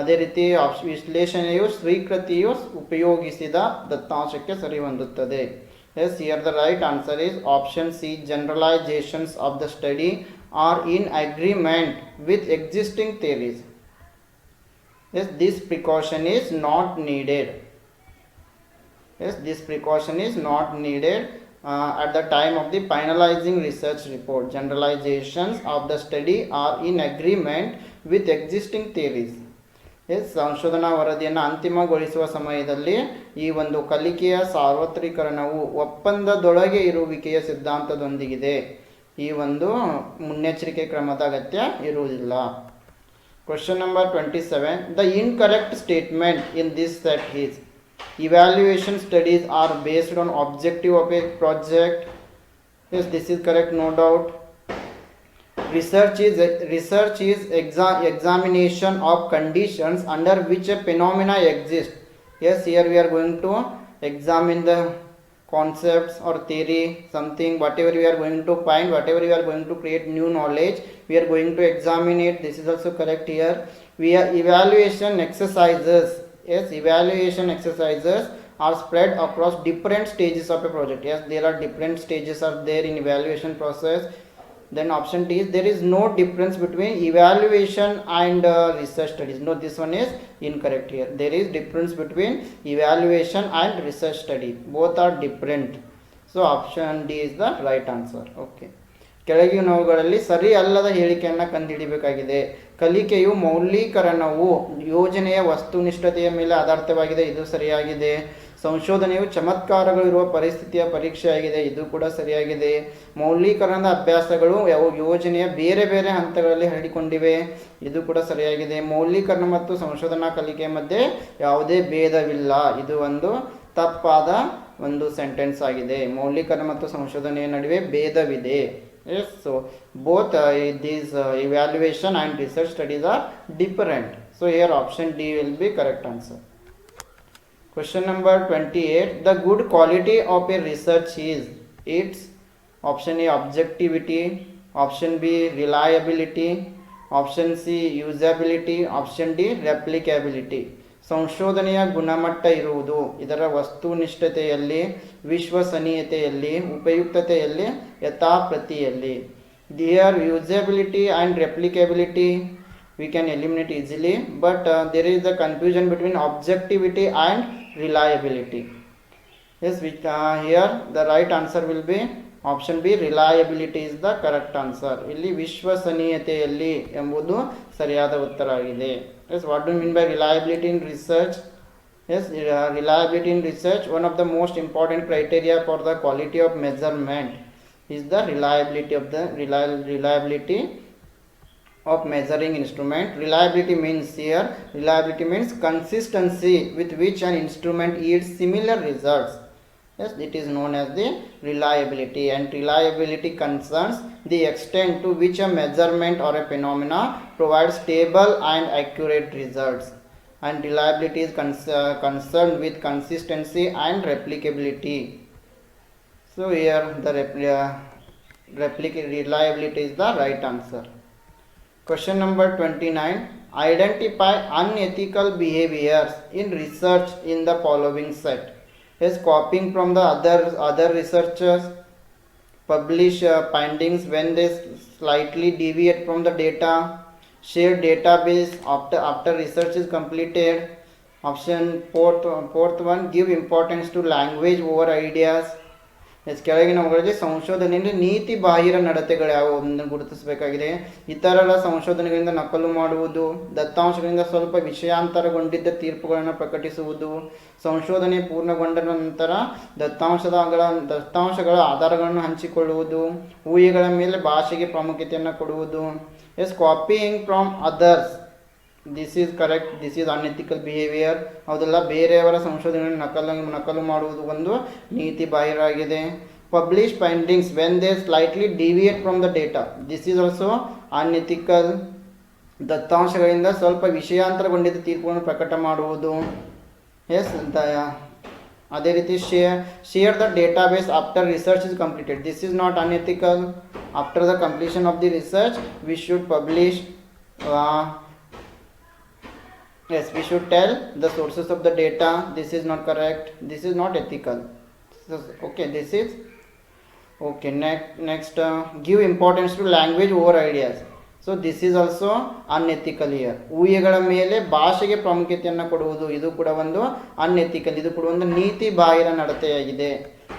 ಅದೇ ರೀತಿ ವಿಶ್ಲೇಷಣೆಯು ಸ್ವೀಕೃತಿಯು ಉಪಯೋಗಿಸಿದ ದತ್ತಾಂಶಕ್ಕೆ ಸರಿಹೊಂದುತ್ತದೆ. Yes, here the right answer is option C, generalizations of the study are in agreement with existing theories. Yes, this precaution is not needed. Yes, this precaution is not needed at the time of the finalizing research report. Generalizations of the study are in agreement with existing theories. Yes, ಸಂಶೋಧನಾ ವರದಿಯನ್ನು ಅಂತಿಮಗೊಳಿಸುವ ಸಮಯದಲ್ಲಿ ಈ ಒಂದು ಕಲಿಕೆಯ ಸಾರ್ವತ್ರೀಕರಣವು ಒಪ್ಪಂದದೊಳಗೆ ಇರುವಿಕೆಯ ಸಿದ್ಧಾಂತದೊಂದಿಗಿದೆ. ಈ ಒಂದು ಮುನ್ನೆಚ್ಚರಿಕೆ ಕ್ರಮದ ಅಗತ್ಯ ಇರುವುದಿಲ್ಲ. Question number 27. The incorrect statement in this set is evaluation studies are based on objective of a project. Yes, this is correct, no doubt. Research is examination of conditions under which a phenomena exists. Yes, here we are going to examine the concepts or theory, something, whatever we are going to find, whatever we are going to create new knowledge, we are going to examine it. This is also correct here. We are evaluation exercises. Yes, evaluation exercises are spread across different stages of a project. Yes, there are different stages are there in evaluation process. Then option D is there is no difference between evaluation and research studies. No, this one is incorrect here. There is difference between evaluation and research study. Both are different. So option D is the right answer. Okay. ಕೆಳಗಿನವುಗಳಲ್ಲಿ ಸರಿ ಅಲ್ಲದ ಹೇಳಿಕೆಯನ್ನು ಕಂಡುಹಿಡಿಯಬೇಕಾಗಿದೆ. ಕಲಿಕೆಯು ಮೌಲ್ಯೀಕರಣವು ಯೋಜನೆಯ ವಸ್ತುನಿಷ್ಠತೆಯ ಮೇಲೆ ಆಧಾರಿತವಾಗಿದೆ. ಇದು ಸರಿಯಾಗಿದೆ. ಸಂಶೋಧನೆಯು ಚಮತ್ಕಾರಗಳಿರುವ ಪರಿಸ್ಥಿತಿಯ ಪರೀಕ್ಷೆಯಾಗಿದೆ. ಇದು ಕೂಡ ಸರಿಯಾಗಿದೆ. ಮೌಲ್ಯೀಕರಣದ ಅಭ್ಯಾಸಗಳು ಯೋಜನೆಯ ಬೇರೆ ಬೇರೆ ಹಂತಗಳಲ್ಲಿ ಹರಡಿಕೊಂಡಿವೆ. ಇದು ಕೂಡ ಸರಿಯಾಗಿದೆ. ಮೌಲ್ಯೀಕರಣ ಮತ್ತು ಸಂಶೋಧನಾ ಕಲಿಕೆ ಮಧ್ಯೆ ಯಾವುದೇ ಭೇದವಿಲ್ಲ. ಇದು ಒಂದು ತಪ್ಪಾದ ಒಂದು ಸೆಂಟೆನ್ಸ್ ಆಗಿದೆ. ಮೌಲ್ಯೀಕರಣ ಮತ್ತು ಸಂಶೋಧನೆಯ ನಡುವೆ ಭೇದವಿದೆ. Yes, so both these evaluation and research studies are different. So here option D will be correct answer. Question number 28. The good quality of a research is its option A, objectivity, option B, reliability, option C, usability, option D, replicability. ಸಂಶೋಧನೆಯ ಗುಣಮಟ್ಟ ಇರುವುದು ಇದರ ವಸ್ತುನಿಷ್ಠತೆಯಲ್ಲಿ, ವಿಶ್ವಸನೀಯತೆಯಲ್ಲಿ, ಉಪಯುಕ್ತತೆಯಲ್ಲಿ, ಯಥಾಪ್ರತಿಯಲ್ಲಿ. Here usability and replicability we can eliminate easily, but there is a confusion between objectivity and reliability. Yes, which here the right answer will be option B, reliability is the correct answer. ಇಲ್ಲಿ ವಿಶ್ವಸನೀಯತೆಯಲ್ಲಿ ಎಂಬುದು ಸರಿಯಾದ ಉತ್ತರ ಆಗಿದೆ. Yes, what do you mean by reliability in research? Yes, reliability in research, one of the most important criteria for the quality of measurement is the reliability of measuring instrument. Reliability means here, reliability means consistency with which an instrument yields similar results. Yes, it is known as the reliability, and reliability concerns the extent to which a measurement or a phenomena provides stable and accurate results, and reliability is concerned with consistency and replicability. So here the reliability is the right answer. Question number 29. Identify unethical behaviors in research in the following set. Is copying from the other researchers, publish findings when they slightly deviate from the data, share database after research is completed. Option fourth one, give importance to language over ideas. ಕೆಳಗಿನವುಗಳಲ್ಲಿ ಸಂಶೋಧನೆಯಲ್ಲಿ ನೀತಿ ಬಾಹಿರ ನಡತೆಗಳು ಯಾವುವನ್ನು ಗುರುತಿಸಬೇಕಾಗಿದೆ. ಇತರರ ಸಂಶೋಧನೆಗಳಿಂದ ನಕಲು ಮಾಡುವುದು, ದತ್ತಾಂಶಗಳಿಂದ ಸ್ವಲ್ಪ ವಿಷಯಾಂತರಗೊಂಡಿದ್ದ ತೀರ್ಪುಗಳನ್ನು ಪ್ರಕಟಿಸುವುದು, ಸಂಶೋಧನೆ ಪೂರ್ಣಗೊಂಡ ನಂತರ ದತ್ತಾಂಶಗಳ ಆಧಾರಗಳನ್ನು ಹಂಚಿಕೊಳ್ಳುವುದು, ಊಹೆಗಳ ಮೇಲೆ ಭಾಷೆಗೆ ಪ್ರಾಮುಖ್ಯತೆಯನ್ನು ಕೊಡುವುದು. Copying from others, this is correct, this is unethical behaviour. ಹೌದಲ್ಲ, ಬೇರೆಯವರ ಸಂಶೋಧನೆಯನ್ನು ನಕಲು ಮಾಡುವುದು ಒಂದು ನೀತಿ ಬಾಹಿರ ಆಗಿದೆ. Publish findings when they slightly deviate from the data, this is also unethical. ದತ್ತಾಂಶಗಳಿಂದ ಸ್ವಲ್ಪ ವಿಷಯಾಂತರಗೊಂಡಿದ್ದ ತೀರ್ಪುಗಳನ್ನು ಪ್ರಕಟ ಮಾಡುವುದು. ಅದೇ ರೀತಿ share the database after research is completed, this is not unethical. After the completion of the research we should publish. Yes, we should tell the sources of the data. This is not correct. This is not ethical. Okay, this is okay. Next, give importance to language over ideas. So this is also unethical here. ಊಹೆಗಳ ಮೇಲೆ ಭಾಷೆಗೆ ಪ್ರಾಮುಖ್ಯತೆಯನ್ನು ಕೊಡುವುದು, ಇದು ಕೂಡ ಒಂದು unethical, ಇದು ಕೂಡ ಒಂದು ನೀತಿ ಬಾಹಿರ ನಡತೆಯಾಗಿದೆ.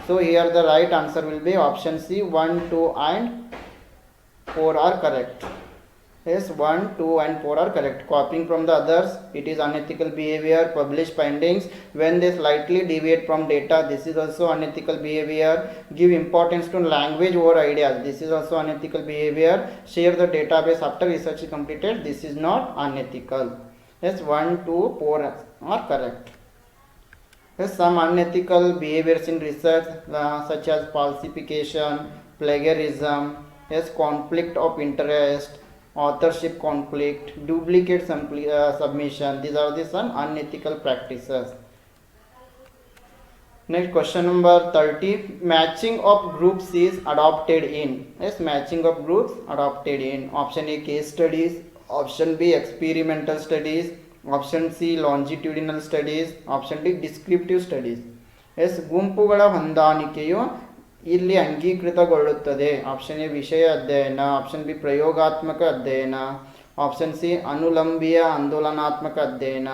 So here the right answer will be option C. 1, 2 and 4 are correct. Yes, 1, 2 and 4 are correct. Copying from the others, it is unethical behavior. Publish findings when they slightly deviate from data, this is also unethical behavior. Give importance to language over ideas, this is also unethical behavior. Share the database after research is completed, this is not unethical. Yes, 1, 2, 4 are correct. Yes, some unethical behaviors in research such as falsification, plagiarism, yes, conflict of interest, authorship conflict, duplicate submission, these are the some unethical practices. Next, question number 30. Matching of groups is adopted in. Yes, matching of groups adopted in. Option A, case studies. Option B, experimental studies. Option C, longitudinal studies. Option D, descriptive studies. Yes, ಗುಂಪುಗಳ ಹೊಂದಾಣಿಕೆಯು ಇಲ್ಲಿ ಅಂಗೀಕೃತಗೊಳ್ಳುತ್ತದೆ. Option A ವಿಷಯ ಅಧ್ಯಯನ, option B ಪ್ರಯೋಗಾತ್ಮಕ ಅಧ್ಯಯನ, option C ಅನುಲಂಬಿಯ ಆಂದೋಲನಾತ್ಮಕ ಅಧ್ಯಯನ,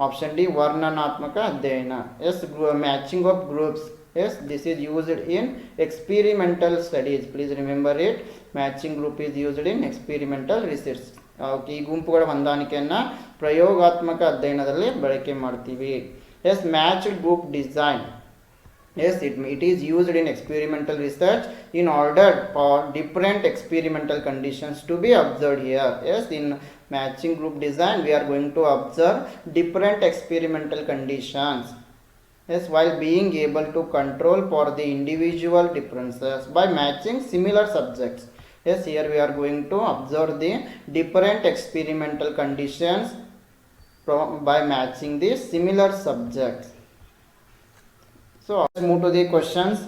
option D ವರ್ಣನಾತ್ಮಕ ಅಧ್ಯಯನ. Yes, matching of groups, yes, this is used in experimental studies. Please remember it, matching group is used in experimental research. ಈ ಗುಂಪುಗಳ ಹೊಂದಾಣಿಕೆಯನ್ನು ಪ್ರಯೋಗಾತ್ಮಕ ಅಧ್ಯಯನದಲ್ಲಿ ಬಳಕೆ ಮಾಡ್ತೀವಿ. Yes, matched group design, yes, it is used in experimental research in order for different experimental conditions to be observed here. Yes, in matching group design we are going to observe different experimental conditions, yes, while being able to control for the individual differences by matching similar subjects. Yes, here we are going to observe the different experimental conditions by matching the similar subjects. So move to the questions.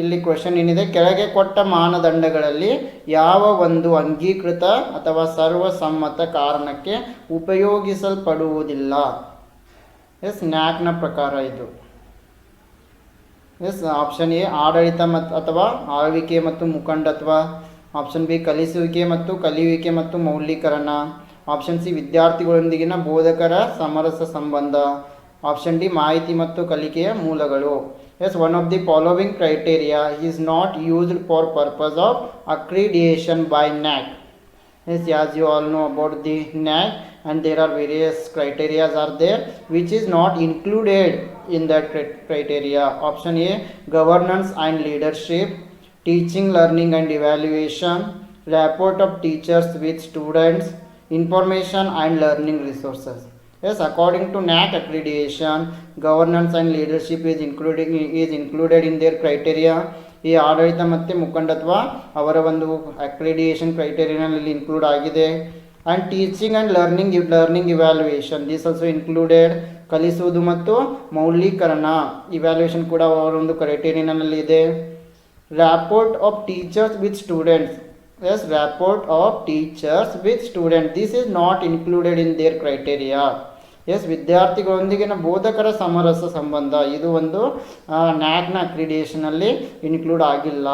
ಇಲ್ಲಿ question ಏನಿದೆ, ಕೆಳಗೆ ಕೊಟ್ಟ ಮಾನದಂಡಗಳಲ್ಲಿ ಯಾವ ಒಂದು ಅಂಗೀಕೃತ ಅಥವಾ ಸರ್ವಸಮ್ಮತ ಕಾರಣಕ್ಕೆ ಉಪಯೋಗಿಸಲ್ಪಡುವುದಿಲ್ಲ? S, ನ್ಯಾಕ್ನ ಪ್ರಕಾರ ಇದು. ಎಸ್, ಆಪ್ಷನ್ ಎ ಆಡಳಿತ ಅಥವಾ ಆಳ್ವಿಕೆ ಮತ್ತು ಮುಖಂಡತ್ವ, ಆಪ್ಷನ್ ಬಿ ಕಲಿಸುವಿಕೆ ಮತ್ತು ಕಲಿಯುವಿಕೆ ಮತ್ತು ಮೌಲ್ಯೀಕರಣ, ಆಪ್ಷನ್ ಸಿ ವಿದ್ಯಾರ್ಥಿಗಳೊಂದಿಗಿನ ಬೋಧಕರ ಸಮರಸ ಸಂಬಂಧ, ಆಪ್ಷನ್ ಡಿ ಮಾಹಿತಿ ಮತ್ತು ಕಲಿಕೆಯ ಮೂಲಗಳು. Yes, one of the following criteria is not used for purpose of accreditation by NAAC. Yes, as you all know about the NAAC and there are various criteria are there which is not included in that criteria. Option A, governance and leadership, teaching, learning and evaluation, rapport of teachers with students, information and learning resources. Yes, according to NAAC accreditation, governance and leadership is included in their criteria. ಈ ಆಡಳಿತ ಮತ್ತು ಮುಖಂಡತ್ವ ಅವರ ಒಂದು accreditation ಕ್ರೈಟೇರಿಯಾನಲ್ಲಿ include ಆಗಿದೆ. And teaching and learning evaluation, this also included. ಕಲಿಸುವುದು ಮತ್ತು ಮೌಲ್ಯೀಕರಣ ಇವ್ಯಾಲ್ಯೂಯೇಷನ್ ಕೂಡ ಅವರ ಒಂದು ಕ್ರೈಟೇರಿಯಾನಲ್ಲಿ ಇದೆ. Rapport of teachers with students, yes, rapport of teachers with student, this is not included in their criteria. Yes, ವಿದ್ಯಾರ್ಥಿಗಳೊಂದಿಗಿನ ಬೋಧಕರ ಸಮರಸ ಸಂಬಂಧ, ಇದು ಒಂದು ನ್ಯಾಕ್ನ ಅಕ್ರಿಡಿಯೇಷನಲ್ಲಿ ಇನ್ಕ್ಲೂಡ್ ಆಗಿಲ್ಲ.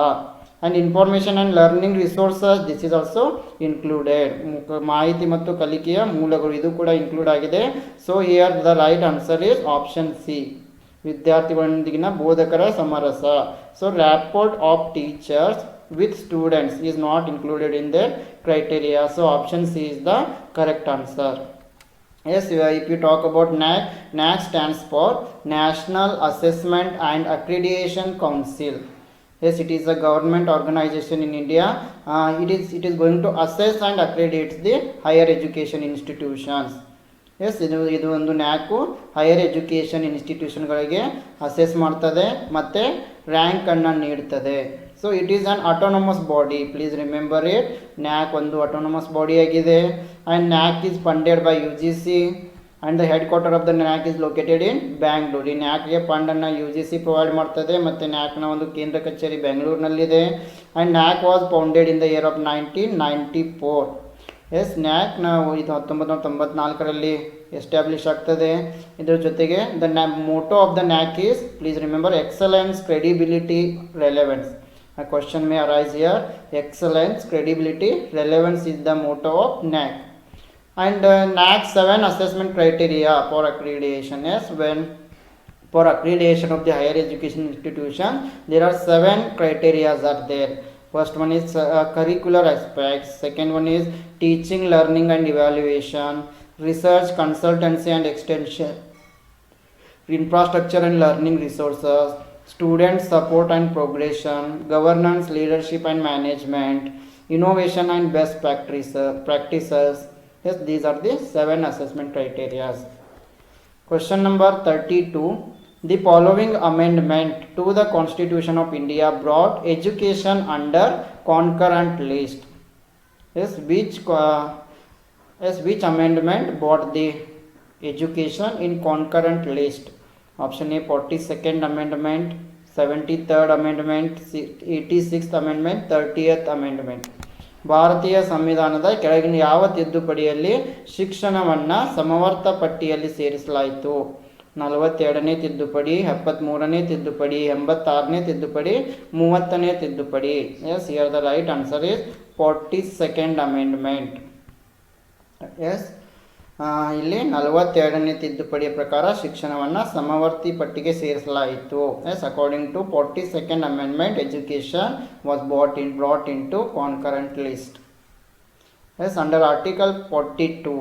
And information and learning resources, this is also included. ಮಾಹಿತಿ ಮತ್ತು ಕಲಿಕೆಯ ಮೂಲಗಳು, ಇದು ಕೂಡ ಇನ್ಕ್ಲೂಡ್ ಆಗಿದೆ. So here the right answer is option C, ವಿದ್ಯಾರ್ಥಿಗಳೊಂದಿಗಿನ ಬೋಧಕರ ಸಮರಸ. So rapport of teachers with students is not included in their criteria. So option C is the correct answer. Yes, if you talk about NAAC, NAAC stands for National Assessment and Accreditation Council. Yes, it is a government organization in India. It is going to assess and accredit the higher education institutions. Yes ಇದು ಒಂದು NAAC higher education ಇನ್ಸ್ಟಿಟ್ಯೂಷನ್ಗಳಿಗೆ assess ಮಾಡ್ತದೆ ಮತ್ತು ರ್ಯಾಂಕನ್ನು ನೀಡ್ತದೆ. So it is an autonomous body, please remember it. NAAC ಒಂದು autonomous body ಆಗಿದೆ and NAAC is funded by UGC and the headquarter of the NAAC is located in Bangalore. ಈ ನ್ಯಾಕ್ಗೆ ಫಂಡನ್ನು UGC provide ಮಾಡ್ತದೆ ಮತ್ತು ನ್ಯಾಕ್ನ ಒಂದು ಕೇಂದ್ರ ಕಚೇರಿ ಬೆಂಗಳೂರಿನಲ್ಲಿದೆ. And NAAC was founded in the year of 1994. Yes NAAC ನಾವು ಇದು 1994ರಲ್ಲಿ ಎಸ್ಟಾಬ್ಲಿಷ್ ಆಗ್ತದೆ. ಇದರ ಜೊತೆಗೆ the motto of the NAAC is, please remember, excellence, credibility, relevance. A question may arise here. Excellence, credibility, relevance is the motto of NAAC. And NAAC 7 assessment criteria for accreditation. Yes, when for accreditation of the higher education institution, there are 7 criteria are there. First one is curricular aspects. Second one is teaching, learning and evaluation, research, consultancy and extension, infrastructure and learning resources, student support and progression, governance, leadership and management, innovation and best practices. Yes, these are the 7 assessment criteria. Question number 32. The following amendment to the Constitution of India brought education under concurrent list. Yes, which amendment brought the education in concurrent list? Option A, 42nd amendment, 73rd amendment, 86th amendment, 30th amendment. ಭಾರತೀಯ ಸಂವಿಧಾನದ ಕೆಳಗಿನ ಯಾವ ತಿದ್ದುಪಡಿಯಲ್ಲಿ ಶಿಕ್ಷಣವನ್ನು ಸಮವರ್ತ ಪಟ್ಟಿಯಲ್ಲಿ ಸೇರಿಸಲಾಯಿತು? 42ನೇ ತಿದ್ದುಪಡಿ, 73ನೇ ತಿದ್ದುಪಡಿ, 86ನೇ ತಿದ್ದುಪಡಿ, 30ನೇ ತಿದ್ದುಪಡಿ. Yes, here the right answer is 42nd amendment. Yes, ಇಲ್ಲಿ 42ನೇ ತಿದ್ದುಪಡಿಯ ಪ್ರಕಾರ ಶಿಕ್ಷಣವನ್ನು ಸಮವರ್ತಿ ಪಟ್ಟಿಗೆ ಸೇರಿಸಲಾಯಿತು. Yes, according to 42nd amendment, education was brought into concurrent list. Yes, under Article 42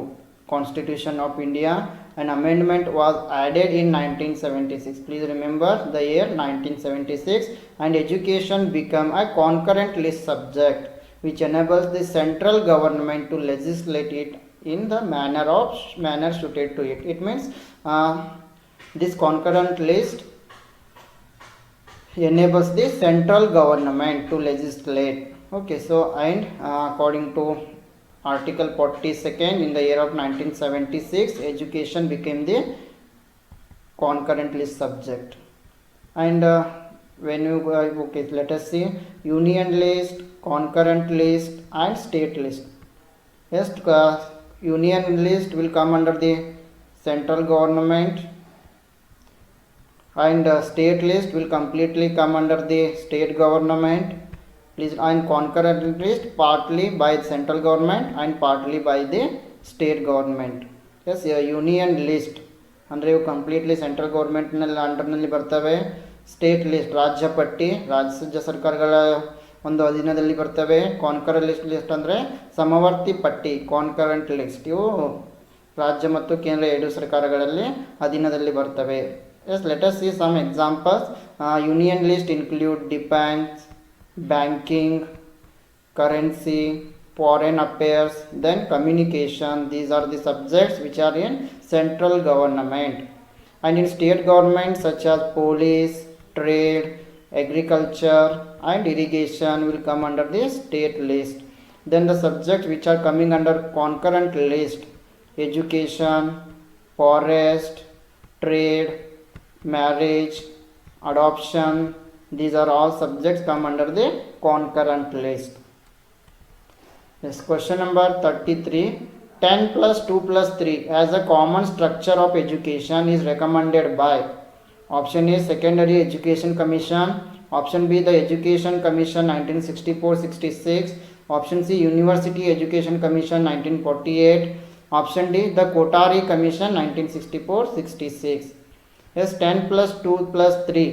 Constitution of India, an amendment was added in 1976. Please remember the year 1976, and education became a concurrent list subject, which enables the central government to legislate it in the manner suited to it. It means this concurrent list enables the central government to legislate. Okay, so and according to Article 42nd, in the year of 1976, education became the concurrent list subject. And when you okay, let us see union list, concurrent list and state list. Yes, union list will come under the central government, and state list will completely come under the state government. Please, and concurrent list partly by central government and partly by the state government. Yes, union list ಅಂದರೆ ಇವು completely central ಗೌರ್ಮೆಂಟ್ನಲ್ಲಿ ಅಂಡರ್ನಲ್ಲಿ ಬರ್ತವೆ. State list ರಾಜ್ಯ ಪಟ್ಟಿ ರಾಜ್ಯ ಸರ್ಕಾರಗಳ ಒಂದು ಅಧೀನದಲ್ಲಿ ಬರ್ತವೆ. ಕಾನ್ಕರೆಂಟ್ ಲಿಸ್ಟ್ ಅಂದರೆ ಸಮವರ್ತಿ ಪಟ್ಟಿ, ಕಾನ್ಕರೆಂಟ್ ಲಿಸ್ಟ್ ಇವು ರಾಜ್ಯ ಮತ್ತು ಕೇಂದ್ರ ಎರಡು ಸರ್ಕಾರಗಳಲ್ಲಿ ಅಧೀನದಲ್ಲಿ ಬರ್ತವೆ. Yes, let us see some examples. Union list include defence, banking, currency, foreign affairs, then communication. These are the subjects which are in central government. And in state government such as police, trade, agriculture and irrigation will come under the state list. Then the subjects which are coming under concurrent list: education, forest, trade, marriage, adoption. These are all subjects come under the concurrent list. Yes, question number 33. 10 plus 2 plus 3 as a common structure of education is recommended by. Option A, Secondary Education Commission. Option B, the Education Commission 1964-66. Option C, University Education Commission 1948. Option D, the Kotari Commission 1964-66. S 10+2+3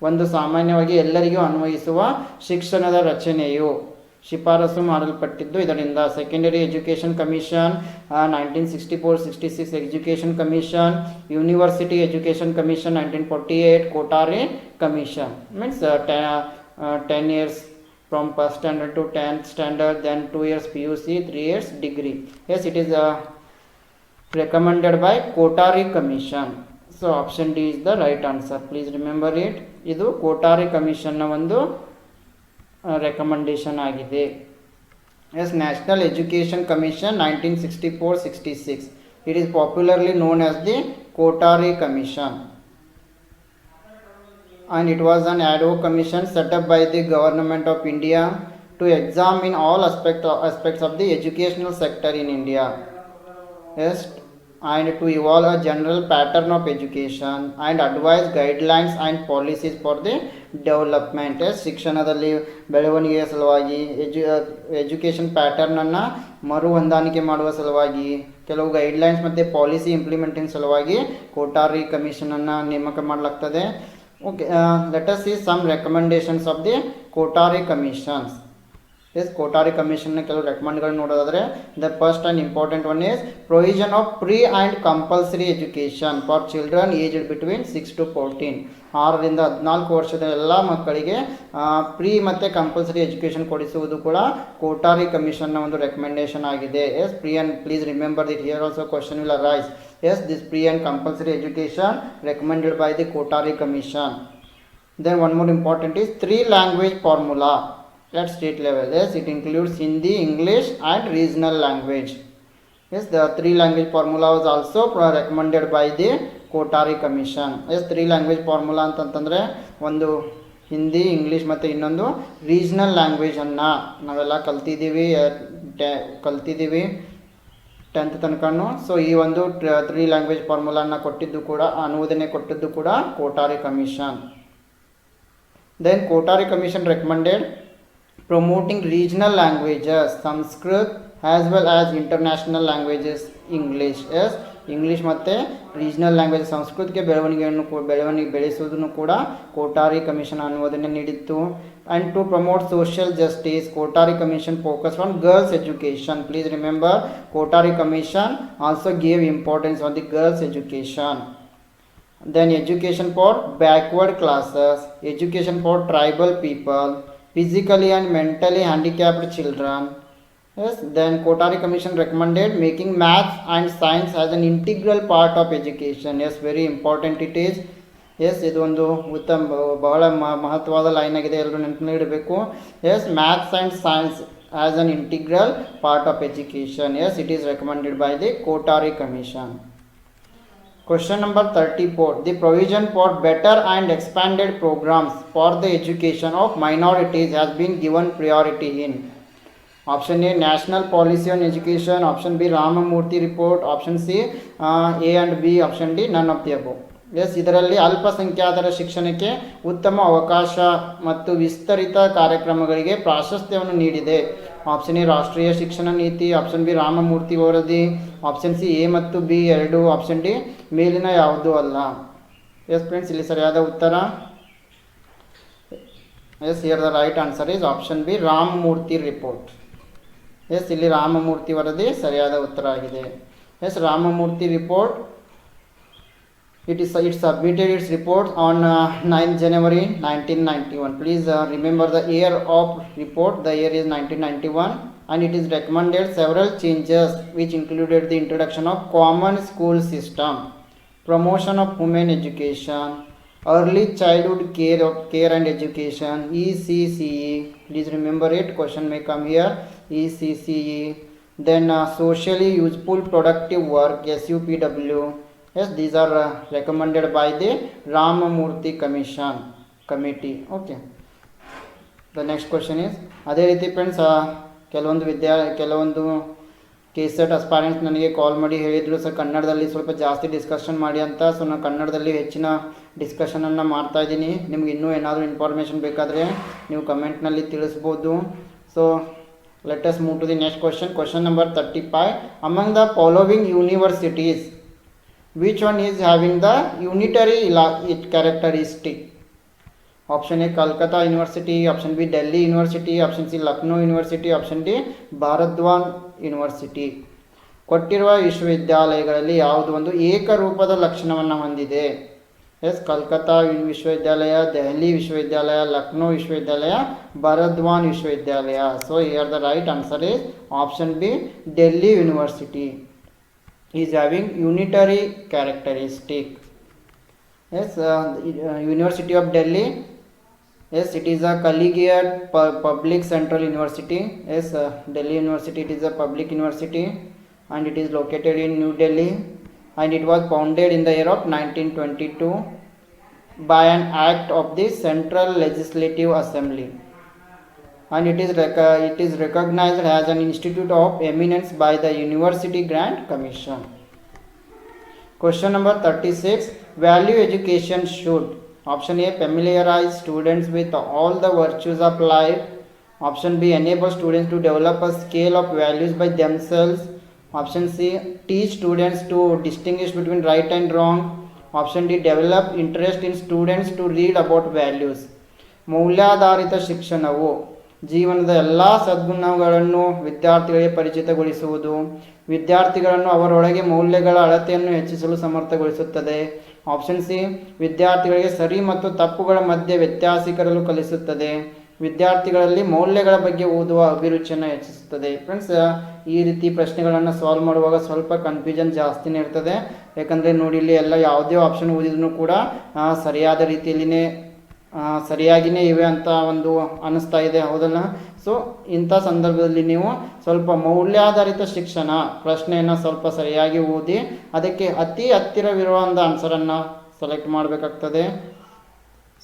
ಒಂದು ಸಾಮಾನ್ಯವಾಗಿ ಎಲ್ಲರಿಗೂ ಅನ್ವಯಿಸುವ ಶಿಕ್ಷಣದ ರಚನೆಯು ಶಿಫಾರಸು ಮಾಡಲ್ಪಟ್ಟಿದ್ದು ಇದರಿಂದ. Secondary education commission 1964-66, education commission, university education commission 1948, Kothari commission means 10 years from first standard to 10th standard, then 2 years PUC, 3 years degree. Yes, it is recommended by Kotari Commission. So option D is the right answer. Please remember it. ಇದು ಕೋಟಾರಿ ಕಮಿಷನ್ನ ಒಂದು recommendation ಆಗಿದೆ. Yes national education commission 1964-66. It is popularly known as the Kothari commission. And it was an ad hoc commission set up by the government of India to examine all aspects of the educational sector in India. Yes, and to evolve a general pattern of education and advise guidelines and policies for the development. Yes, ಶಿಕ್ಷಣದಲ್ಲಿ ಬೆಳವಣಿಗೆಯ ಸಲುವಾಗಿ education ಪ್ಯಾಟರ್ನನ್ನು ಮರು ಹೊಂದಾಣಿಕೆ ಮಾಡುವ ಸಲುವಾಗಿ ಕೆಲವು guidelines ಮತ್ತು policy implementing ಸಲುವಾಗಿ ಕೋಟಾರಿ ಕಮಿಷನನ್ನು ನೇಮಕ ಮಾಡಲಾಗ್ತದೆ. Okay, let us see some recommendations of the Kotari commissions. Yes, Kotari commission ಕೆಲವು ರೆಕಮೆಂಡ್ಗಳು ನೋಡೋದಾದರೆ the first and important one is provision of pre and compulsory education for children aged between 6 to 14. 6ರಿಂದ 14 ವರ್ಷದ ಎಲ್ಲ ಮಕ್ಕಳಿಗೆ pre ಮತ್ತು compulsory education ಕೊಡಿಸುವುದು ಕೂಡ ಕೋಟಾರಿ ಕಮಿಷನ್ನ ಒಂದು recommendation ಆಗಿದೆ. Yes pre and please remember that here also question will arise. Yes, this pre and compulsory education recommended by the Kotari Commission. Then one more important is 3 language formula at state level. Yes, it includes Hindi, English and regional language. Yes, the 3 language formula was also recommended by the Kotari Commission. Yes, 3 language formula ಅಂತಂತಂದರೆ ಒಂದು Hindi, English ಮತ್ತು ಇನ್ನೊಂದು regional ಲ್ಯಾಂಗ್ವೇಜನ್ನು ನಾವೆಲ್ಲ ಕಲ್ತಿದ್ದೀವಿ 10th ತನಕನೂ. So ಈ ಒಂದು 3 language ಫಾರ್ಮುಲಾನ ಕೊಟ್ಟಿದ್ದು ಕೂಡ ಅನುಮೋದನೆ ಕೊಟ್ಟಿದ್ದು ಕೂಡ Kothari commission. Then Kothari commission recommended promoting regional languages Sanskrit as well as international languages English. Yes English ಮತ್ತು ರೀಜನಲ್ ಲ್ಯಾಂಗ್ವೇಜ್ ಸಂಸ್ಕೃತಿಗೆ ಬೆಳೆಸುವುದನ್ನು ಕೂಡ ಕೋಟಾರಿ ಕಮಿಷನ್ ಅನುಮೋದನೆ ನೀಡಿತ್ತು. And to promote social justice, Kotari Commission focused on girls' education. Please remember, Kotari Commission also gave importance on the girls' education. Then education for backward classes, education for tribal people, physically and mentally handicapped children. Yes, then Kotari Commission recommended making maths and science as an integral part of education. Yes, very important it is. Yes ಇದು ಒಂದು ಬಹಳ ಮಹತ್ವವಾದ line ಆಗಿದೆ, ಎಲ್ಲರೂ ನೆನಪಿನಲ್ಲಿಡಬೇಕು. Yes maths and science as an integral part of education. Yes it is recommended by the Kothari commission. Question number 34. The provision for better and expanded programs for the education of minorities has been given priority in. Option A, National Policy on Education. Option B, Ramamurthy Report. Option C, A and B. Option D, none of the above. Yes ಇದರಲ್ಲಿ ಅಲ್ಪಸಂಖ್ಯಾತರ ಶಿಕ್ಷಣಕ್ಕೆ ಉತ್ತಮ ಅವಕಾಶ ಮತ್ತು ವಿಸ್ತರಿತ ಕಾರ್ಯಕ್ರಮಗಳಿಗೆ ಪ್ರಾಶಸ್ತ್ಯವನ್ನು ನೀಡಿದೆ. Option A ರಾಷ್ಟ್ರೀಯ ಶಿಕ್ಷಣ ನೀತಿ, ಆಪ್ಷನ್ ಬಿ ರಾಮಮೂರ್ತಿ ವರದಿ, ಆಪ್ಷನ್ ಸಿ ಎ ಮತ್ತು ಬಿ ಎರಡು, ಆಪ್ಷನ್ ಡಿ ಮೇಲಿನ ಯಾವುದೂ ಅಲ್ಲ. ಎಸ್ ಫ್ರೆಂಡ್ಸ್, ಇಲ್ಲಿ ಸರಿಯಾದ ಉತ್ತರ yes here the right answer is option B Ramamurthy report. Yes ಇಲ್ಲಿ ರಾಮಮೂರ್ತಿ ವರದಿ ಸರಿಯಾದ ಉತ್ತರ ಆಗಿದೆ. Yes Ramamurthy report it submitted its report on 9th January 1991. Please remember the year of report. The year is 1991, and it is recommended several changes which included the introduction of common school system, promotion of women education, early childhood care and education, ECCE. Please remember it, question may come here, ECCE. Then socially useful productive work, SUPW. Yes, these are recommended by the Ramamurthy committee. Okay, the next question is ಅದೇ ರೀತಿ friends ಕೆಲವೊಂದು KSET ಅಸ್ಪೈರೆಂಟ್ಸ್ ನನಗೆ ಕಾಲ್ ಮಾಡಿ ಹೇಳಿದರು sir ಕನ್ನಡದಲ್ಲಿ ಸ್ವಲ್ಪ ಜಾಸ್ತಿ discussion ಮಾಡಿ ಅಂತ. ಸೊ ನಾನು ಕನ್ನಡದಲ್ಲಿ ಹೆಚ್ಚಿನ ಡಿಸ್ಕಷನನ್ನು ಮಾಡ್ತಾಯಿದ್ದೀನಿ. ನಿಮ್ಗೆ ಇನ್ನೂ ಏನಾದರೂ ಇನ್ಫಾರ್ಮೇಷನ್ ಬೇಕಾದರೆ ನೀವು ಕಮೆಂಟ್ನಲ್ಲಿ ತಿಳಿಸ್ಬೋದು. So let us move to the next question. Question number 35. Among the following universities Which one is having the unitary characteristic? Option A Calcutta University, option B Delhi University, option C Lucknow University, option D Bharadwan University. ಕೊಟ್ಟಿರುವ ವಿಶ್ವವಿದ್ಯಾಲಯಗಳಲ್ಲಿ ಯಾವುದು ಒಂದು ಏಕರೂಪದ ಲಕ್ಷಣವನ್ನು ಹೊಂದಿದೆ? S, Calcutta ವಿಶ್ವವಿದ್ಯಾಲಯ, ದೆಹಲಿ ವಿಶ್ವವಿದ್ಯಾಲಯ, ಲಕ್ನೋ ವಿಶ್ವವಿದ್ಯಾಲಯ, ಭರದ್ವಾನ್ ವಿಶ್ವವಿದ್ಯಾಲಯ. So here the right answer is option B, Delhi university is having unitary characteristic. Yes, University of Delhi, yes, it is a collegiate public central university. Yes, Delhi University, it is a public university and it is located in New Delhi, and it was founded in the year of 1922 by an act of the Central Legislative Assembly, and it is recognized as an institute of eminence by the University Grant Commission. Question number 36. Value education should, option A familiarize students with all the virtues of life, option B enable students to develop a scale of values by themselves, option C teach students to distinguish between right and wrong, option D develop interest in students to read about values. ಮೌಲ್ಯಾಧಾರಿತ ಶಿಕ್ಷಣವು ಜೀವನದ ಎಲ್ಲ ಸದ್ಗುಣಗಳನ್ನು ವಿದ್ಯಾರ್ಥಿಗಳಿಗೆ ಪರಿಚಿತಗೊಳಿಸುವುದು, ವಿದ್ಯಾರ್ಥಿಗಳನ್ನು ಅವರೊಳಗೆ ಮೌಲ್ಯಗಳ ಅಳತೆಯನ್ನು ಹೆಚ್ಚಿಸಲು ಸಮರ್ಥಗೊಳಿಸುತ್ತದೆ. Option C ವಿದ್ಯಾರ್ಥಿಗಳಿಗೆ ಸರಿ ಮತ್ತು ತಪ್ಪುಗಳ ಮಧ್ಯೆ ವ್ಯತ್ಯಾಸೀಕರಲು ಕಲಿಸುತ್ತದೆ. ವಿದ್ಯಾರ್ಥಿಗಳಲ್ಲಿ ಮೌಲ್ಯಗಳ ಬಗ್ಗೆ ಓದುವ ಅಭಿರುಚಿಯನ್ನು ಹೆಚ್ಚಿಸುತ್ತದೆ. ಫ್ರೆಂಡ್ಸ್, ಈ ರೀತಿ ಪ್ರಶ್ನೆಗಳನ್ನು ಸಾಲ್ವ್ ಮಾಡುವಾಗ ಸ್ವಲ್ಪ ಕನ್ಫ್ಯೂಷನ್ ಜಾಸ್ತಿನೇ ಇರ್ತದೆ. ಯಾಕಂದರೆ ನೋಡಿ, ಇಲ್ಲಿ ಎಲ್ಲ ಯಾವುದೇ ಆಪ್ಷನ್ ಓದಿದ್ರೂ ಕೂಡ ಸರಿಯಾದ ರೀತಿಯಲ್ಲಿನೇ ಸರಿಯಾಗಿಯೇ ಇವೆ ಅಂತ ಒಂದು ಅನ್ನಿಸ್ತಾ ಇದೆ, ಹೌದಲ್ಲ? ಸೊ ಇಂಥ ಸಂದರ್ಭದಲ್ಲಿ ನೀವು ಸ್ವಲ್ಪ ಮೌಲ್ಯಾಧಾರಿತ ಶಿಕ್ಷಣ ಪ್ರಶ್ನೆಯನ್ನು ಸ್ವಲ್ಪ ಸರಿಯಾಗಿ ಓದಿ ಅದಕ್ಕೆ ಅತಿ ಹತ್ತಿರವಿರುವ ಒಂದು ಆನ್ಸರನ್ನು ಸೆಲೆಕ್ಟ್ ಮಾಡಬೇಕಾಗ್ತದೆ.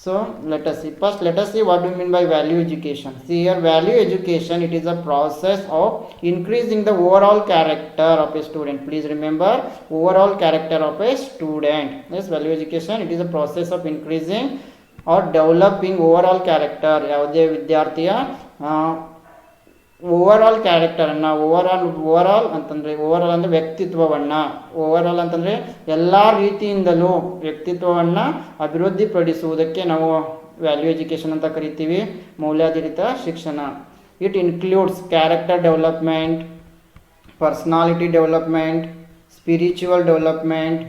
So let us see what do you mean by value education. See here, value education, it is a process of increasing the overall character of a student. Please remember, overall character of a student. Yes, value education, it is a process of increasing or developing overall character. ಯಾವುದೇ ವಿದ್ಯಾರ್ಥಿಯ overall ಕ್ಯಾರೆಕ್ಟರನ್ನು, overall ಅಂತಂದರೆ overall ಅಂದರೆ ವ್ಯಕ್ತಿತ್ವವನ್ನು, overall ಅಂತಂದರೆ ಎಲ್ಲ ರೀತಿಯಿಂದಲೂ ವ್ಯಕ್ತಿತ್ವವನ್ನು ಅಭಿವೃದ್ಧಿಪಡಿಸುವುದಕ್ಕೆ ನಾವು ವ್ಯಾಲ್ಯೂ ಎಜುಕೇಷನ್ ಅಂತ ಕರಿತೀವಿ, ಮೌಲ್ಯಾಧಾರಿತ ಶಿಕ್ಷಣ. It includes character development, personality development, spiritual development,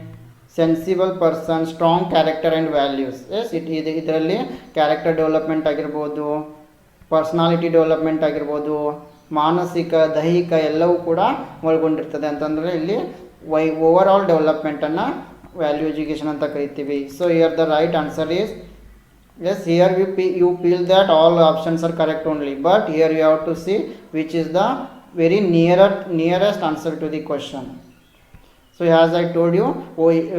sensible person, strong character and values. Yes, ಇದರಲ್ಲಿ ಕ್ಯಾರೆಕ್ಟರ್ ಡೆವಲಪ್ಮೆಂಟ್ ಆಗಿರ್ಬೋದು, ಪರ್ಸ್ನಾಲಿಟಿ ಡೆವಲಪ್ಮೆಂಟ್ ಆಗಿರ್ಬೋದು, ಮಾನಸಿಕ ದೈಹಿಕ ಎಲ್ಲವೂ ಕೂಡ ಒಳಗೊಂಡಿರ್ತದೆ. ಅಂತಂದರೆ ಇಲ್ಲಿ ಓವರಾಲ್ ಡೆವಲಪ್ಮೆಂಟನ್ನು ವ್ಯಾಲ್ಯೂ ಎಜುಕೇಷನ್ ಅಂತ ಕರಿತೀವಿ. So here the right answer is yes. Here you feel that all options are correct only, but here you have to see which is the very nearest answer to the question. So as I told you,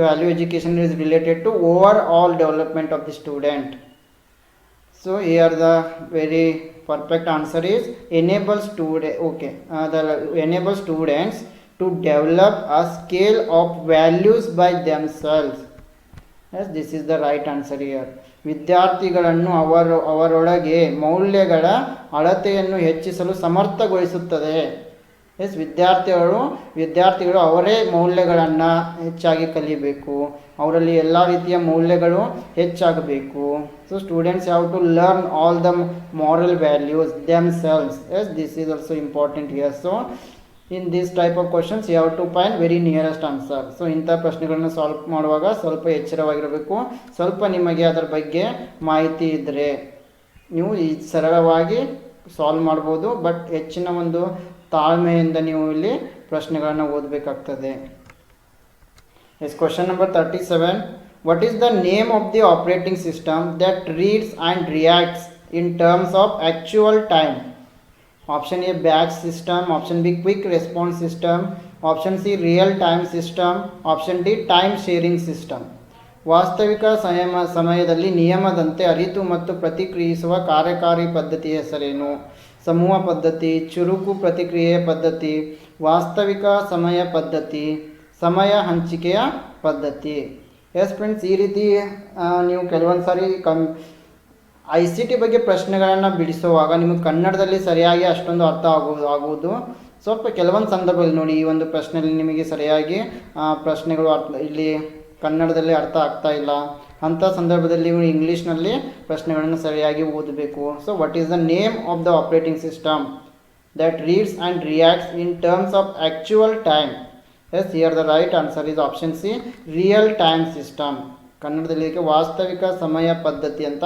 value education is related to overall development of the student. So here the very perfect answer is enable students to develop a scale of values by themselves. Yes, this is the right answer here. ವಿದ್ಯಾರ್ಥಿಗಳನ್ನು ಅವರೊಳಗೆ ಮೌಲ್ಯಗಳ ಅಳತೆಯನ್ನು ಹೆಚ್ಚಿಸಲು ಸಮರ್ಥಗೊಳಿಸುತ್ತದೆ. S, ವಿದ್ಯಾರ್ಥಿಗಳು ಅವರೇ ಮೌಲ್ಯಗಳನ್ನು ಹೆಚ್ಚಾಗಿ ಕಲಿಯಬೇಕು, ಅವರಲ್ಲಿ ಎಲ್ಲ ರೀತಿಯ ಮೌಲ್ಯಗಳು ಹೆಚ್ಚಾಗಬೇಕು. So students have to learn all the moral values themselves. Yes, this is also important here. So in this type of questions you have to find very nearest answer. So ಇಂಥ ಪ್ರಶ್ನೆಗಳನ್ನು ಸಾಲ್ವ್ ಮಾಡುವಾಗ ಸ್ವಲ್ಪ ಎಚ್ಚರವಾಗಿರಬೇಕು. ಸ್ವಲ್ಪ ನಿಮಗೆ ಅದರ ಬಗ್ಗೆ ಮಾಹಿತಿ ಇದ್ದರೆ ನೀವು ಈ ಸರಳವಾಗಿ ಸಾಲ್ವ್ ಮಾಡ್ಬೋದು, ಬಟ್ ಹೆಚ್ಚಿನ ಒಂದು ತಾಳ್ಮೆಯಿಂದ ನೀವು ಇಲ್ಲಿ ಪ್ರಶ್ನೆಗಳನ್ನು ಓದಬೇಕಾಗ್ತದೆ. Yes, question number 37. What is the name of the operating system that reads and reacts in terms of actual time? Option A batch system, option B quick response system, option C real time system, option D time sharing system. ವಾಸ್ತವಿಕ ಸಮಯದಲ್ಲಿ ನಿಯಮದಂತೆ ಅರಿತು ಮತ್ತು ಪ್ರತಿಕ್ರಿಯಿಸುವ ಕಾರ್ಯಕಾರಿ ಪದ್ಧತಿಯ ಹೆಸರೇನು? ಸಮೂಹ ಪದ್ಧತಿ, ಚುರುಕು ಪ್ರತಿಕ್ರಿಯೆ ಪದ್ಧತಿ, ವಾಸ್ತವಿಕ ಸಮಯ ಪದ್ಧತಿ, ಸಮಯ ಹಂಚಿಕೆಯ ಪದ್ಧತಿ. ಎಸ್ ಫ್ರೆಂಡ್ಸ್, ಈ ರೀತಿ ನೀವು ಕೆಲವೊಂದು ಸಾರಿ ICT ಬಗ್ಗೆ ಪ್ರಶ್ನೆಗಳನ್ನು ಬಿಡಿಸುವಾಗ ನಿಮಗೆ ಕನ್ನಡದಲ್ಲಿ ಸರಿಯಾಗಿ ಅಷ್ಟೊಂದು ಅರ್ಥ ಆಗುವುದು. ಸ್ವಲ್ಪ ಕೆಲವೊಂದು ಸಂದರ್ಭದಲ್ಲಿ ನೋಡಿ, ಈ ಒಂದು ಪ್ರಶ್ನೆಯಲ್ಲಿ ನಿಮಗೆ ಸರಿಯಾಗಿ ಪ್ರಶ್ನೆಗಳು ಇಲ್ಲಿ ಕನ್ನಡದಲ್ಲಿ ಅರ್ಥ ಆಗ್ತಾ ಇಲ್ಲ ಅಂಥ ಸಂದರ್ಭದಲ್ಲಿ ನೀವು ಇಂಗ್ಲೀಷ್ನಲ್ಲಿ ಪ್ರಶ್ನೆಗಳನ್ನು ಸರಿಯಾಗಿ ಓದಬೇಕು. So what is the name of the operating system that reads and reacts in terms of actual time? Yes, here the right answer is option C, real time system. ಕನ್ನಡದಲ್ಲಿ ಇದಕ್ಕೆ ವಾಸ್ತವಿಕ ಸಮಯ ಪದ್ಧತಿ ಅಂತ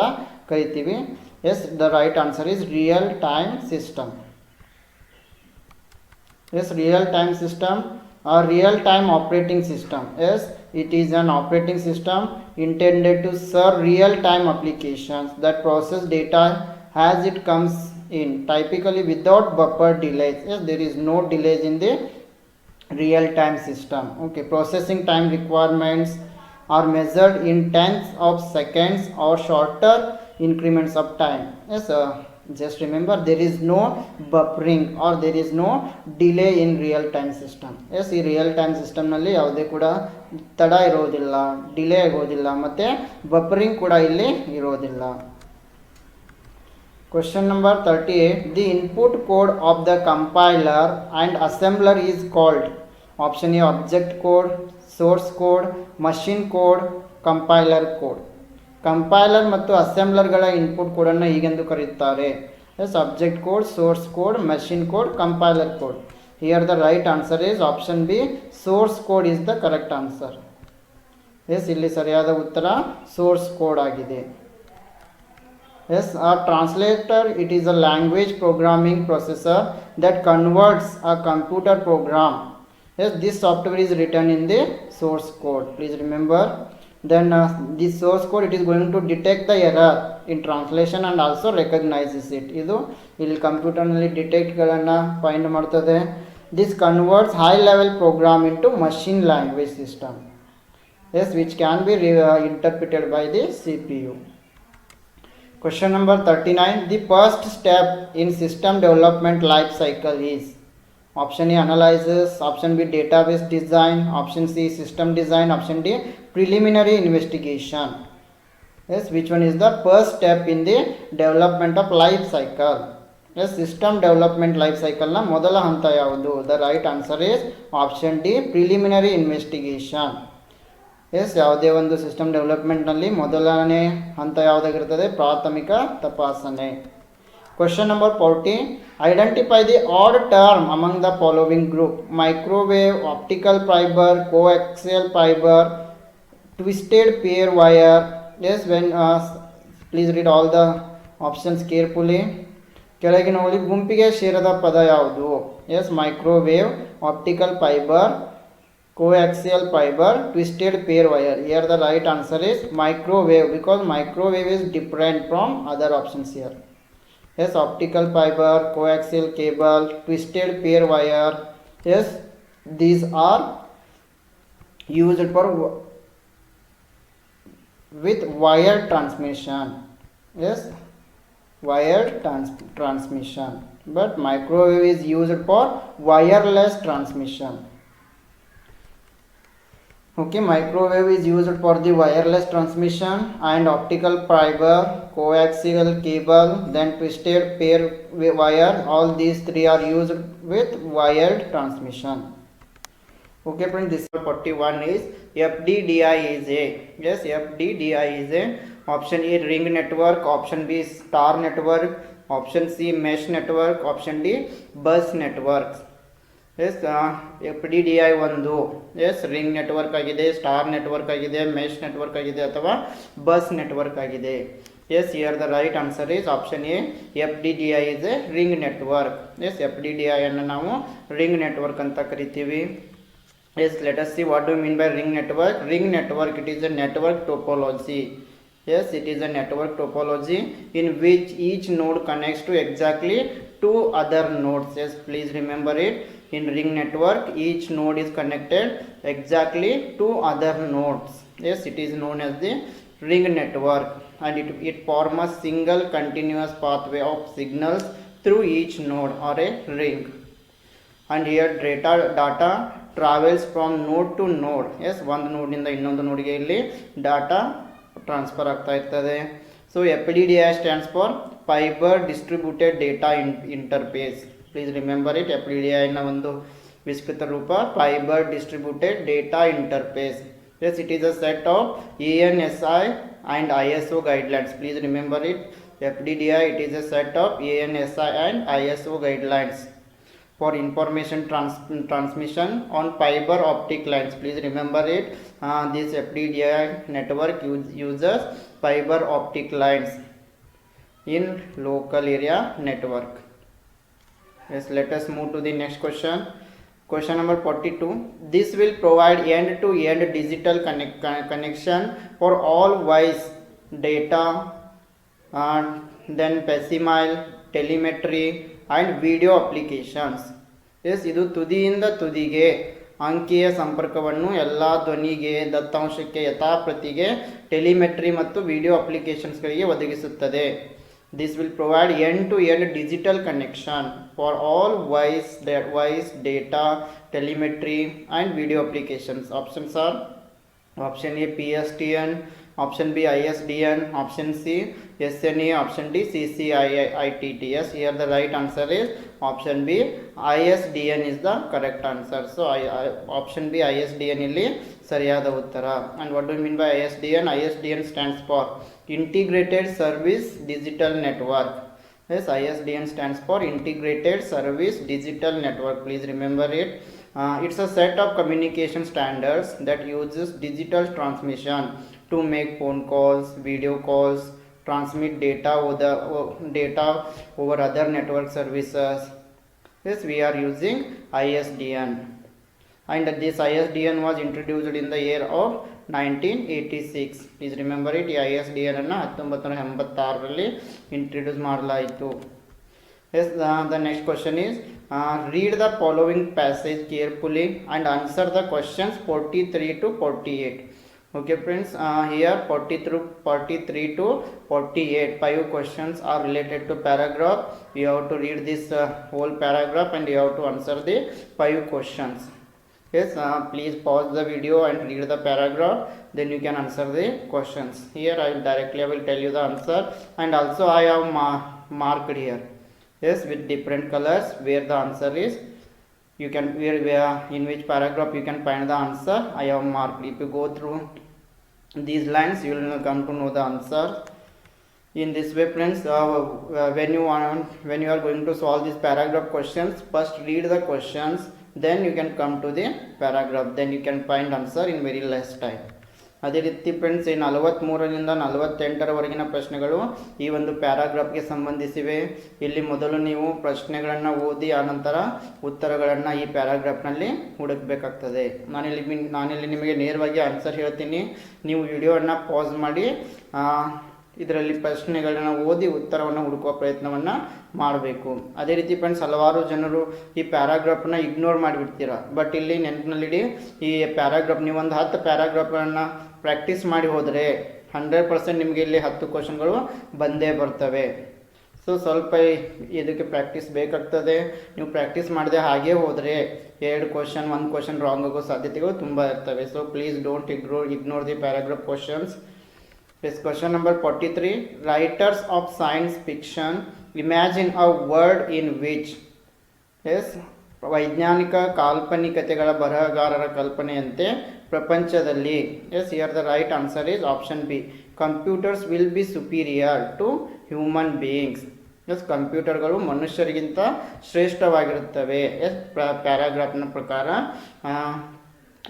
ಕರಿತೀವಿ. Yes, the right answer is real time system. Yes, real time system or real time operating system. Yes, it is an operating system intended to serve real time applications that process data as it comes in, typically without buffer delays. Yes, there is no delays in the real time system. Okay, processing time requirements are measured in tenths of seconds or shorter increments of time. Yes, just remember there is no buffering or there is no delay in real time system. Yes, ಈ real time ಸಿಸ್ಟಮ್ನಲ್ಲಿ ಯಾವುದೇ ಕೂಡ ತಡ ಇರೋದಿಲ್ಲ, delay ಆಗೋದಿಲ್ಲ, ಮತ್ತು buffering ಕೂಡ ಇಲ್ಲಿ ಇರೋದಿಲ್ಲ. Question number 38. The input code of the compiler and assembler is called option A object code, source code, machine code, compiler code. Compiler ಮತ್ತು ಅಸೆಂಬ್ಲರ್ಗಳ ಇನ್ಪುಟ್ ಕೋಡನ್ನು ಹೀಗೆಂದು ಕರೆಯುತ್ತಾರೆ. Yes, object code, source code, machine code, compiler code. Here the right answer is option B, source code is the correct answer. Yes, ಇಲ್ಲಿ ಸರಿಯಾದ ಉತ್ತರ source code ಆಗಿದೆ. Yes, a translator, it is a language programming processor that converts a computer program. Yes, this software is written in the source code. Please remember. Then this source code, it is going to detect the error in translation and also recognizes it. ಇದು ಇಲ್ಲಿ ಕಂಪ್ಯೂಟರ್ನಲ್ಲಿ ಡಿಟೆಕ್ಟ್ಗಳನ್ನು find ಮಾಡ್ತದೆ. This converts high level program into machine language system. Yes, which can be interpreted by the CPU. Question number 39. The first step in system development life cycle is option A analysis, option B database design, option C system design, option D preliminary investigation. Yes, which one is the first step in the development of life cycle? Yes, system development life cycle na modala hanta yavudu? The right answer is option D preliminary investigation. Yes, ಯಾವುದೇ ಒಂದು system ಡೆವಲಪ್ಮೆಂಟ್ನಲ್ಲಿ ಮೊದಲನೇ ಹಂತ ಯಾವುದಾಗಿರ್ತದೆ? ಪ್ರಾಥಮಿಕ ತಪಾಸಣೆ. Question number 40. Identify the odd term among the following group: microwave, optical fibre, coaxial fibre, twisted pair wire. Yes, when please read all the options carefully. ಕೆಳಗಿನ ಗುಂಪಿಗೆ ಸೇರದ ಪದ ಯಾವುದು? Yes, microwave, optical fibre, coaxial fiber, twisted pair wire. Here the right answer is microwave, because microwave is different from other options here. Yes, optical fiber, coaxial cable, twisted pair wire. Yes, these are used for with wired transmission. Yes, wired transmission, but microwave is used for wireless transmission. Okay, microwave is used for the wireless transmission, and optical fiber, coaxial cable, then twisted pair wire, all these three are used with wired transmission. Okay friends, this 41 is FDDI is a, yes, FDDI is a option A ring network, option B star network, option C mesh network, option D bus networks. Yes, FDDI ಒಂದು ಎಸ್ ring network ಆಗಿದೆ, star network ಆಗಿದೆ, mesh network ಆಗಿದೆ, ಅಥವಾ bus network ಆಗಿದೆ. Yes, here the right answer is option A, FDDI is a ring network. Yes, FDDI ಅನ್ನು ನಾವು ring network ಅಂತ ಕರಿತೀವಿ. Yes, let us see what do mean by ring network. Ring network, it is a network topology. Yes, it is a network topology in which each node connects to exactly two other nodes. Yes, please remember it. In ring network, each node is connected exactly to other nodes. Yes, it is known as the ring network, and it forms a single continuous pathway of signals through each node or a ring. And here data travels from node to node. Yes, one node ಇಂದ ಇನ್ನೊಂದು ನೋಡ್ಗೆ ಇಲ್ಲಿ data transfer ಆಗ್ತಾ ಇರ್ತದೆ. So FDDI stands for fibre distributed data interface. Please remember it. FDDIನ ಒಂದು ವಿಸ್ತೃತ ರೂಪ fibre distributed data interface. Yes, it is a set of ANSI and ISO guidelines. Please remember it. FDDI, it is a set of ANSI and ISO guidelines for information transmission on fiber optic lines. Please remember it. This FDDI network uses fiber optic lines in local area network. Yes, let us move to the next question. Question number 42. This will provide end-to-end digital connection for all voice data, then facsimile, telemetry and video applications. Yes, ಇದು ತುದಿಯಿಂದ ತುದಿಗೆ ಅಂಕೀಯ ಸಂಪರ್ಕವನ್ನು ಎಲ್ಲ ಧ್ವನಿಗೆ, ದತ್ತಾಂಶಕ್ಕೆ, ಯಥಾಪ್ರತಿಗೆ, telemetry ಮತ್ತು video ಅಪ್ಲಿಕೇಶನ್ಸ್ಗಳಿಗೆ ಒದಗಿಸುತ್ತದೆ. This will provide end-to-end digital connection for all voice data, telemetry and video applications. Options are option A PSTN, option B ISDN, option C SNA, option D CCIITT. Yes, here the right answer is option B ISDN is the correct answer. So option B ISDN ಇಲ್ಲಿ ಸರಿಯಾದ ಉತ್ತರ. And what do you mean by ISDN? ISDN stands for Integrated Service Digital Network. Yes, ISDN stands for Integrated Service Digital Network. Please remember it. It's a set of communication standards that uses digital transmission to make phone calls, video calls, transmit data over other network services. Yes, we are using ISDN. And this ISDN was introduced in the year of 1986. Please remember it. ISDN ಅನ್ನು 1986ರಲ್ಲಿ introduce ಮಾಡಲಾಯಿತು. Yes, the next question is read the following passage carefully and answer the questions 43 to 48. Okay friends, here 43 to 48 5 questions are related to paragraph. You have to read this whole paragraph and you have to answer the 5 questions. Yes, please pause the video and read the paragraph, then you can answer the questions. Here I will tell you the answer, and also I have marked here, yes, with different colors where the answer is. You can where in which paragraph you can find the answer. I have marked. If you go through these lines, you will come to know the answer. In this way friends, when you are going to solve these paragraph questions, first read the questions, then you can come to the paragraph, then you can find answer in very less time. ಅದೇ ರೀತಿ friends, ಈ 43ರಿಂದ 48ರವರೆಗಿನ ಪ್ರಶ್ನೆಗಳು ಈ ಒಂದು ಪ್ಯಾರಾಗ್ರಾಫ್ಗೆ ಸಂಬಂಧಿಸಿವೆ. ಇಲ್ಲಿ ಮೊದಲು ನೀವು ಪ್ರಶ್ನೆಗಳನ್ನು ಓದಿ ಆನಂತರ ಉತ್ತರಗಳನ್ನು ಈ ಪ್ಯಾರಾಗ್ರಾಫ್ನಲ್ಲಿ ಹುಡುಕಬೇಕಾಗ್ತದೆ. ನಾನಿಲ್ಲಿ ನಿಮಗೆ ನೇರವಾಗಿ ಆನ್ಸರ್ ಹೇಳ್ತೀನಿ. ನೀವು ವಿಡಿಯೋವನ್ನು ಪಾಸ್ ಮಾಡಿ ಇದರಲ್ಲಿ ಪ್ರಶ್ನೆಗಳನ್ನು ಓದಿ ಉತ್ತರವನ್ನು ಹುಡುಕುವ ಪ್ರಯತ್ನವನ್ನು ಮಾಡಬೇಕು. ಅದೇ ರೀತಿ ಫ್ರೆಂಡ್ಸ್, ಹಲವಾರು ಜನರು ಈ ಪ್ಯಾರಾಗ್ರಾಫ್ನ ಇಗ್ನೋರ್ ಮಾಡಿಬಿಡ್ತೀರ. ಬಟ್ ಇಲ್ಲಿ ನೆನಪಿನಲ್ಲಿಡಿ, ಈ ಪ್ಯಾರಾಗ್ರಾಫ್ ನೀವೊಂದು 10 ಪ್ಯಾರಾಗ್ರಾಫ್ಗಳನ್ನು ಪ್ರಾಕ್ಟೀಸ್ ಮಾಡಿ ಹೋದರೆ 100% ನಿಮಗೆ ಇಲ್ಲಿ 10 ಕ್ವಶನ್ಗಳು ಬಂದೇ ಬರ್ತವೆ. ಸೊ ಸ್ವಲ್ಪ ಇದಕ್ಕೆ ಪ್ರಾಕ್ಟೀಸ್ ಬೇಕಾಗ್ತದೆ. ನೀವು ಪ್ರಾಕ್ಟೀಸ್ ಮಾಡದೆ ಹಾಗೇ ಹೋದರೆ 1 ಕ್ವಶನ್ ರಾಂಗ್ ಆಗೋ ಸಾಧ್ಯತೆಗಳು ತುಂಬ ಇರ್ತವೆ. So please don't ignore the paragraph questions. Yes, question number 43. Writers of science fiction imagine a world in which, yes, ವೈಜ್ಞಾನಿಕ ಕಾಲ್ಪನಿಕತೆಗಳ ಬರಹಗಾರರ ಕಲ್ಪನೆಯಂತೆ ಪ್ರಪಂಚದಲ್ಲಿ, yes, here the right answer is option B computers will be superior to human beings. Yes, ಕಂಪ್ಯೂಟರ್ಗಳು ಮನುಷ್ಯರಿಗಿಂತ ಶ್ರೇಷ್ಠವಾಗಿರುತ್ತವೆ. S, ಪ್ಯಾರಾಗ್ರಾಫ್ನ ಪ್ರಕಾರ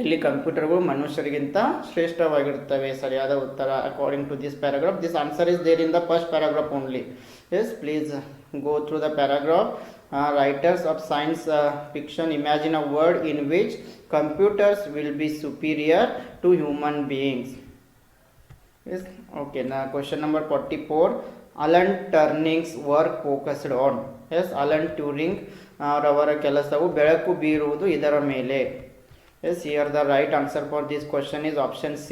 ಇಲ್ಲಿ ಕಂಪ್ಯೂಟರ್ಗಳು ಮನುಷ್ಯರಿಗಿಂತ ಶ್ರೇಷ್ಠವಾಗಿರುತ್ತವೆ. ಸರಿಯಾದ ಉತ್ತರ according to this paragraph. This answer is there in the first paragraph only. Yes, please go through the paragraph. Writers of science fiction imagine a world in which computers will be superior to human beings. Yes, okay. Now question number 44. Alan Turing's work focused on. Yes, Alan Turing ರವರ ಕೆಲಸವು ಬೆಳಕು ಬೀರುವುದು ಇದರ ಮೇಲೆ. Yes, here the right answer for this question is option C.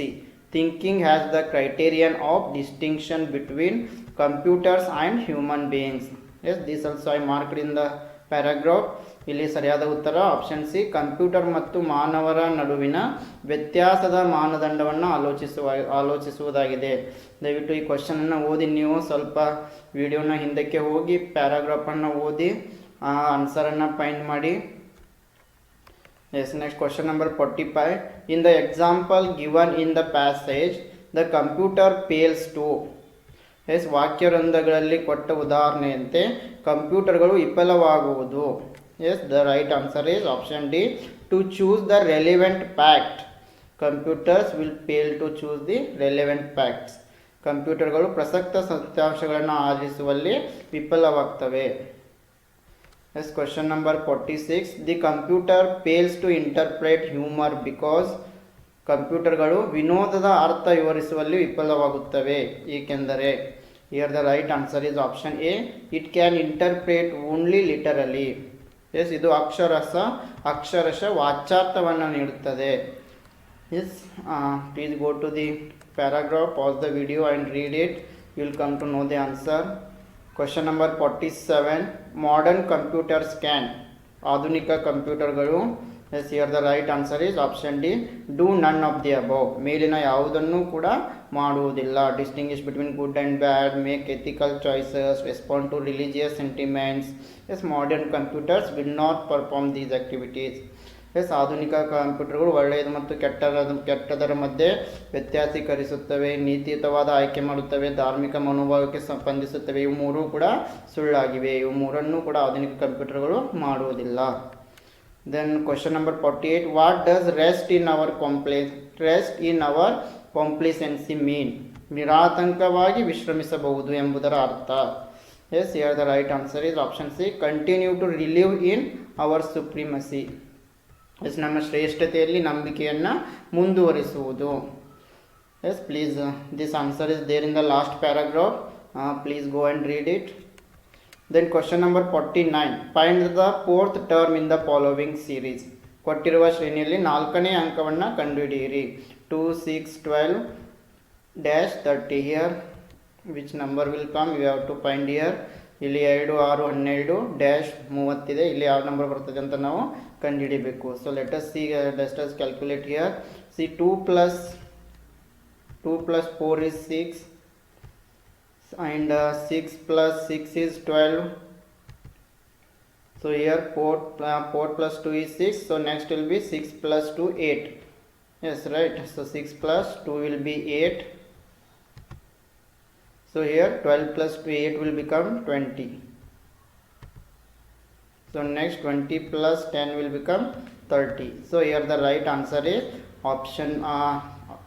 Thinking has the criterion of distinction between computers and human beings. Yes, this also I marked in the paragraph. ಇಲ್ಲಿ ಸರಿಯಾದ ಉತ್ತರ option C, computer ಮತ್ತು ಮಾನವರ ನಡುವಿನ ವ್ಯತ್ಯಾಸದ ಮಾನದಂಡವನ್ನು ಆಲೋಚಿಸುವುದಾಗಿದೆ. ದಯವಿಟ್ಟು ಈ ಕ್ವಶನನ್ನು ಓದಿ. ನೀವು ಸ್ವಲ್ಪ ವಿಡಿಯೋನ ಹಿಂದಕ್ಕೆ ಹೋಗಿ ಪ್ಯಾರಾಗ್ರಾಫನ್ನು ಓದಿ ಆನ್ಸರನ್ನು ಫೈಂಡ್ ಮಾಡಿ. Yes, next question number 45. In the example given in the passage, the computer fails to. Yes, ವಾಕ್ಯವೃಂದಗಳಲ್ಲಿ ಕೊಟ್ಟ ಉದಾಹರಣೆಯಂತೆ ಕಂಪ್ಯೂಟರ್ಗಳು ವಿಫಲವಾಗುವುದು. Yes, the right answer is option D. To choose the relevant fact. Computers will fail to choose the relevant facts. ಕಂಪ್ಯೂಟರ್ಗಳು ಪ್ರಸಕ್ತ ಸತ್ಯಾಂಶಗಳನ್ನು ಆಧರಿಸುವಲ್ಲಿ ವಿಫಲವಾಗ್ತವೆ. Yes, question number 46. The computer fails to interpret humor because ಕಂಪ್ಯೂಟರ್ಗಳು ವಿನೋದದ ಅರ್ಥ ವಿವರಿಸುವಲ್ಲಿ ವಿಫಲವಾಗುತ್ತವೆ ಏಕೆಂದರೆ. Here the right answer is option A. It can interpret only literally. Yes, ಇದು ಅಕ್ಷರಶಃ ವಾಚ್ಯಾರ್ಥವನ್ನು ನೀಡುತ್ತದೆ. Yes, please go to the paragraph, pause the video and read it. You will come to know the answer. Question number 47. Modern computers can. ಆಧುನಿಕ ಕಂಪ್ಯೂಟರ್ಗಳು. Yes, here the right answer is option D. Do none of the above. ಮೇಲಿನ ಯಾವುದನ್ನು ಕೂಡ ಮಾಡುವುದಿಲ್ಲ. Distinguish between good and bad, make ethical choices, respond to religious sentiments. Yes, modern computers will not perform these activities. Yes, ಆಧುನಿಕ ಕಂಪ್ಯೂಟರ್ಗಳು ಒಳ್ಳೆಯದು ಮತ್ತು ಕೆಟ್ಟದರ ಮಧ್ಯೆ ವ್ಯತ್ಯಾಸೀಕರಿಸುತ್ತವೆ, ನೀತಿಯುತವಾದ ಆಯ್ಕೆ ಮಾಡುತ್ತವೆ, ಧಾರ್ಮಿಕ ಮನೋಭಾವಕ್ಕೆ ಸ್ಪಂದಿಸುತ್ತವೆ. ಇವು ಮೂರೂ ಕೂಡ ಸುಳ್ಳಾಗಿವೆ. ಇವು ಮೂರನ್ನು ಕೂಡ ಆಧುನಿಕ ಕಂಪ್ಯೂಟರ್ಗಳು ಮಾಡುವುದಿಲ್ಲ. Then question number 48. What does rest in our complacency mean? ನಿರಾತಂಕವಾಗಿ ವಿಶ್ರಮಿಸಬಹುದು ಎಂಬುದರ ಅರ್ಥ. Yes, here the right answer is option C. Continue to live in our supremacy. Yes, ನಮ್ಮ ಶ್ರೇಷ್ಠತೆಯಲ್ಲಿ ನಂಬಿಕೆಯನ್ನು ಮುಂದುವರಿಸುವುದು. Yes, please, this answer is there in the last paragraph. Please go and read it. Then question number 49. Find the fourth term in the following series. ಕೊಟ್ಟಿರುವ ಶ್ರೇಣಿಯಲ್ಲಿ 4ನೇ ಅಂಕವನ್ನು ಕಂಡುಹಿಡಿಯಿರಿ. 2, 6, 12, -30. Here which number will come, you have to find here. ಇಲ್ಲಿ 2, 6, 12, -30 ಇದೆ. ಇಲ್ಲಿ ಯಾವ number ಬರ್ತದೆ ಅಂತ ನಾವು ಕಂಡುಹಿಡಿಬೇಕು. So let us calculate here. See, 2 plus 4 is 6 and 6 plus 6 is 12. So here 4 plus 2 is 6. So next will be 6 plus 2, 8. Yes, right. So 6 plus 2 will be 8. So here 12 plus 8 will become 20. So next 20 plus 10 will become 30. So here the right answer is option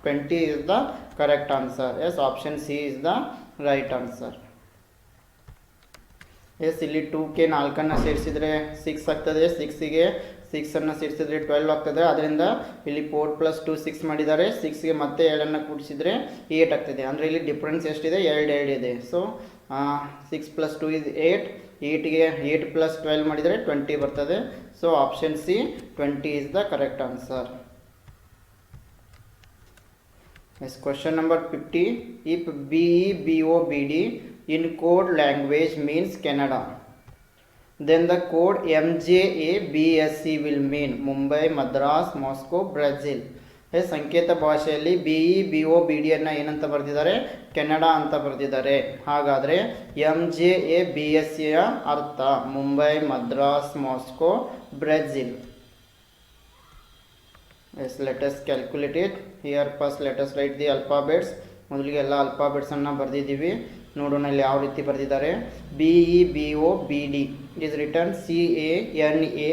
20 is the correct answer. Yes, option C is the right answer. Yes, ಇಲ್ಲಿ 2ಕ್ಕೆ 4ಅನ್ನು ಸೇರಿಸಿದರೆ 6 ಆಗ್ತದೆ. 6ಗೆ 6ಅನ್ನು ಸೇರಿಸಿದರೆ 12 ಆಗ್ತದೆ. ಅದರಿಂದ ಇಲ್ಲಿ 4 plus 2 6 ಮಾಡಿದ್ದಾರೆ. 6ಗೆ ಮತ್ತೆ 2ಅನ್ನು ಕೂಡಿಸಿದರೆ 8 ಆಗ್ತದೆ. ಅಂದರೆ ಇಲ್ಲಿ ಡಿಫ್ರೆನ್ಸ್ ಎಷ್ಟಿದೆ? 2 ಇದೆ. So 6 plus 2 is 8. 8ಗೆ 8 plus 12 ಮಾಡಿದರೆ 20 ಬರ್ತದೆ. So option C 20 is the correct answer. Yes, question number 50. If BEBOBD in code language means Canada, then the code MJABSC will mean Mumbai, Madras, Moscow, Brazil. ಸಂಕೇತ ಭಾಷೆಯಲ್ಲಿ BEBOBD ಅನ್ನು ಏನಂತ ಬರೆದಿದ್ದಾರೆ? Canada ಅಂತ ಬರೆದಿದ್ದಾರೆ. ಹಾಗಾದರೆ MJABSC ಯ ಅರ್ಥ Mumbai, Madras, Moscow, Brazil. Yes, let us calculate it. Here first let us write the alphabets. ಮೊದಲಿಗೆ ಎಲ್ಲ ಅಲ್ಫಾಬೆಟ್ಸನ್ನು ಬರೆದಿದ್ದೀವಿ. ನೋಡೋಣ ಇಲ್ಲಿ ಯಾವ ರೀತಿ ಬರೆದಿದ್ದಾರೆ. BEBOBD is written CANADA,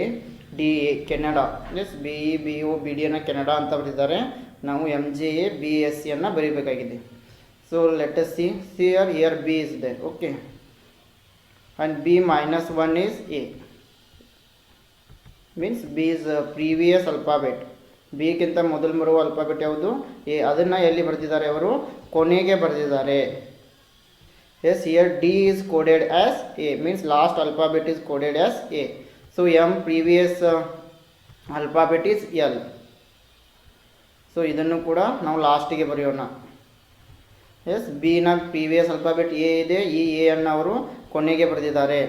Canada. Yes, BEBOBD ಅನ್ನು ಕೆನಡಾ ಅಂತ ಬರೆದಿದ್ದಾರೆ. ನಾವು MJABSC ಅನ್ನು ಬರೀಬೇಕಾಗಿದೆ. So let us see. Here B is there. Okay, and B minus 1 is A, means B is previous alphabet. ಬಿಗಿಂತ ಮೊದಲು ಬರುವ ಅಲ್ಫಾಬೆಟ್ ಯಾವುದು? ಎ. ಅದನ್ನು ಎಲ್ಲಿ ಬರೆದಿದ್ದಾರೆ ಅವರು? ಕೊನೆಗೆ ಬರೆದಿದ್ದಾರೆ. Yes, here D is coded as A, means last alphabet is coded as A. So M previous alphabet is L. So ಇದನ್ನು ಕೂಡ ನಾವು ಲಾಸ್ಟಿಗೆ ಬರೆಯೋಣ. ಎಸ್, ಬಿನ ಪ್ರೀವಿಯಸ್ ಅಲ್ಫಾಬೆಟ್ ಎ ಇದೆ. ಈ ಎ ಅನ್ನು ಅವರು ಕೊನೆಗೆ ಬರೆದಿದ್ದಾರೆ.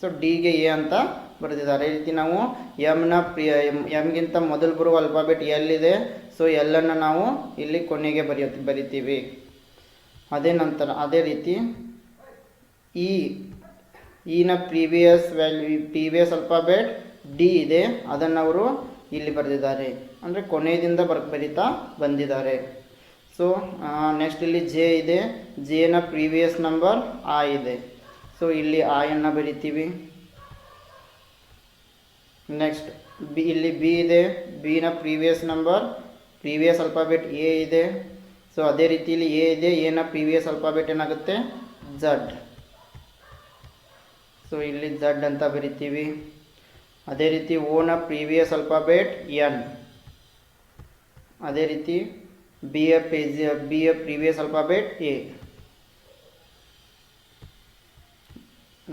ಸೊ ಡಿಗೆ ಎ ಅಂತ ಬರೆದಿದ್ದಾರೆ. ಈ ರೀತಿ ನಾವು ಎಮ್ಗಿಂತ ಮೊದಲು ಬರುವ ಅಲ್ಫಾಬೆಟ್ ಎಲ್ ಇದೆ. ಸೊ ಎಲ್ಲನ್ನು ನಾವು ಇಲ್ಲಿ ಕೊನೆಗೆ ಬರಿತೀವಿ. ಅದೇ ರೀತಿ ಇನ ಪ್ರೀವಿಯಸ್ ಅಲ್ಫಾಬೆಟ್ ಡಿ ಇದೆ, ಅದನ್ನು ಅವರು ಇಲ್ಲಿ ಬರೆದಿದ್ದಾರೆ, ಅಂದರೆ ಕೊನೆಯಿಂದ ಬರೀತಾ ಬಂದಿದ್ದಾರೆ. ಸೊ ನೆಕ್ಸ್ಟ್ ಇಲ್ಲಿ ಜೆ ಇದೆ, ಜೆನ ಪ್ರೀವಿಯಸ್ ನಂಬರ್ ಆ ಇದೆ, ಸೊ ಇಲ್ಲಿ ಆಯನ್ನು ಬರಿತೀವಿ. ನೆಕ್ಸ್ಟ್ ಇಲ್ಲಿ ಬಿ ಇದೆ, ಬಿನ ಪ್ರೀವಿಯಸ್ ಅಲ್ಫಾಬೆಟ್ ಎ ಇದೆ, ಸೊ ಅದೇ ರೀತಿ ಇಲ್ಲಿ ಎ ಇದೆ, ಎನ ಪ್ರೀವಿಯಸ್ ಅಲ್ಫಾಬೆಟ್ ಏನಾಗುತ್ತೆ ಝಡ್, ಸೊ ಇಲ್ಲಿ ಝಡ್ ಅಂತ ಬರಿತೀವಿ. ಅದೇ ರೀತಿ ಓನ ಪ್ರೀವಿಯಸ್ ಅಲ್ಫಾಬೆಟ್ ಎನ್, ಅದೇ ರೀತಿ ಬಿ ಯ ಪ್ರೀವಿಯಸ್ ಅಲ್ಫಾಬೆಟ್ ಎ.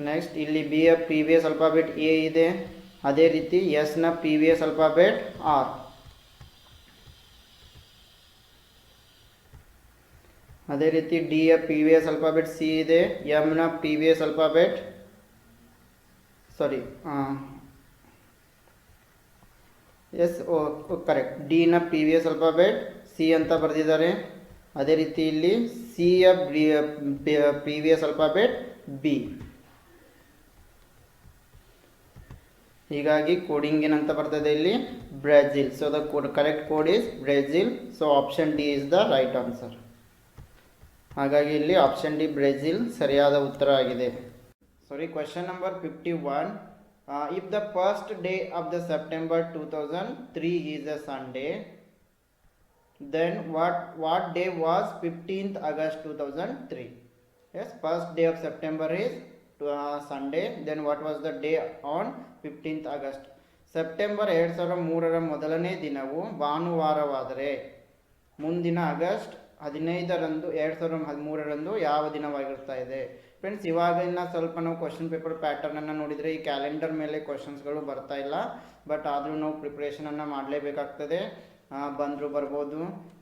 ನೆಕ್ಸ್ಟ್ ಇಲ್ಲಿ ಬಿ ಯ ಪ್ರೀವಿಯಸ್ ಅಲ್ಫಾಬೆಟ್ ಎ ಇದೆ, ಅದೇ ರೀತಿ ಎಸ್ನ ಪ್ರೀವಿಯಸ್ ಅಲ್ಫಾಬೆಟ್ ಆರ್. ಅದೇ ರೀತಿ ಡಿ ಯ ಪ್ರೀವಿಯಸ್ ಅಲ್ಫಾಬೆಟ್ ಸಿ ಇದೆ, ಎಂನ ಪ್ರೀವಿಯಸ್ ಅಲ್ಫಾಬೆಟ್ ಕರೆಕ್ಟ್, ಡಿನ ಪ್ರೀವಿಯಸ್ ಅಲ್ಫಾಬೆಟ್ ಸಿ ಅಂತ ಬರೆದಿದ್ದಾರೆ. ಅದೇ ರೀತಿ ಇಲ್ಲಿ ಸಿ ಯ ಪ್ರೀವಿಯಸ್ ಅಲ್ಫಾಬೆಟ್ ಬಿ. ಹೀಗಾಗಿ ಕೋಡಿಂಗ್ ಏನಂತ ಬರ್ತದೆ ಇಲ್ಲಿ Brazil. So the correct code is Brazil. So option D is the right answer. ಹಾಗಾಗಿ ಇಲ್ಲಿ ಆಪ್ಷನ್ ಡಿ ಬ್ರೆಜಿಲ್ ಸರಿಯಾದ ಉತ್ತರ ಆಗಿದೆ. Question number 51. If the first day of the September 2003 is a Sunday, then what day was 15th August 2003? Yes, first day of September is Sunday. Then what was the day on 15th August? September 2003ರ ಮೊದಲನೇ ದಿನವು ಭಾನುವಾರವಾದರೆ ಮುಂದಿನ August 15ರಂದು 2013ರಂದು ಯಾವ ದಿನವಾಗಿರ್ತಾ ಇದೆ? Friends, ಇವಾಗ ಇನ್ನು ಸ್ವಲ್ಪ ನಾವು ಕ್ವಶನ್ ಪೇಪರ್ ಪ್ಯಾಟರ್ನನ್ನು ನೋಡಿದರೆ ಈ ಕ್ಯಾಲೆಂಡರ್ ಮೇಲೆ ಕ್ವಶನ್ಸ್ಗಳು ಬರ್ತಾ ಇಲ್ಲ, ಬಟ್ ಆದರೂ ನಾವು ಪ್ರಿಪ್ರೇಷನನ್ನು ಮಾಡಲೇಬೇಕಾಗ್ತದೆ. ಬಂದರೂ ಬರ್ಬೋದು.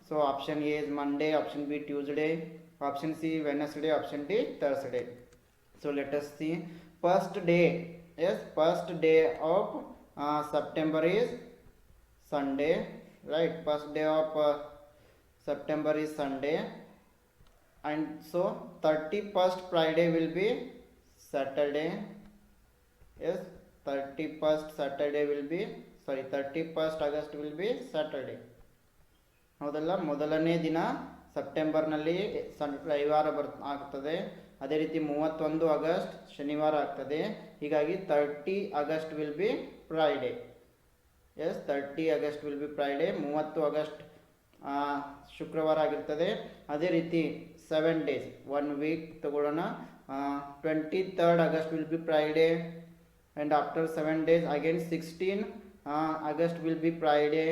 So option A is Monday, option B Tuesday, option C Wednesday, option D Thursday. So let us C. First day, yes, first day of September is Sunday, right? First day of September is Sunday, and so 31st Friday will be Saturday. Yes, 31st August will be Saturday. ಹೌದಲ್ಲ, ಮೊದಲನೇ ದಿನ ಸೆಪ್ಟೆಂಬರ್ನಲ್ಲಿ ರವಿವಾರ ಆಗ್ತದೆ. ಅದೇ ರೀತಿ 31 August ಶನಿವಾರ ಆಗ್ತದೆ. ಹೀಗಾಗಿ 30 August will be Friday. Yes, 30 August will be Friday. 30 August ಶುಕ್ರವಾರ ಆಗಿರ್ತದೆ. ಅದೇ ರೀತಿ 7 ಡೇಸ್, 1 ವೀಕ್ ತಗೊಳ್ಳೋಣ. 23rd August will be Friday, and after 7 days again 16 August will be Friday.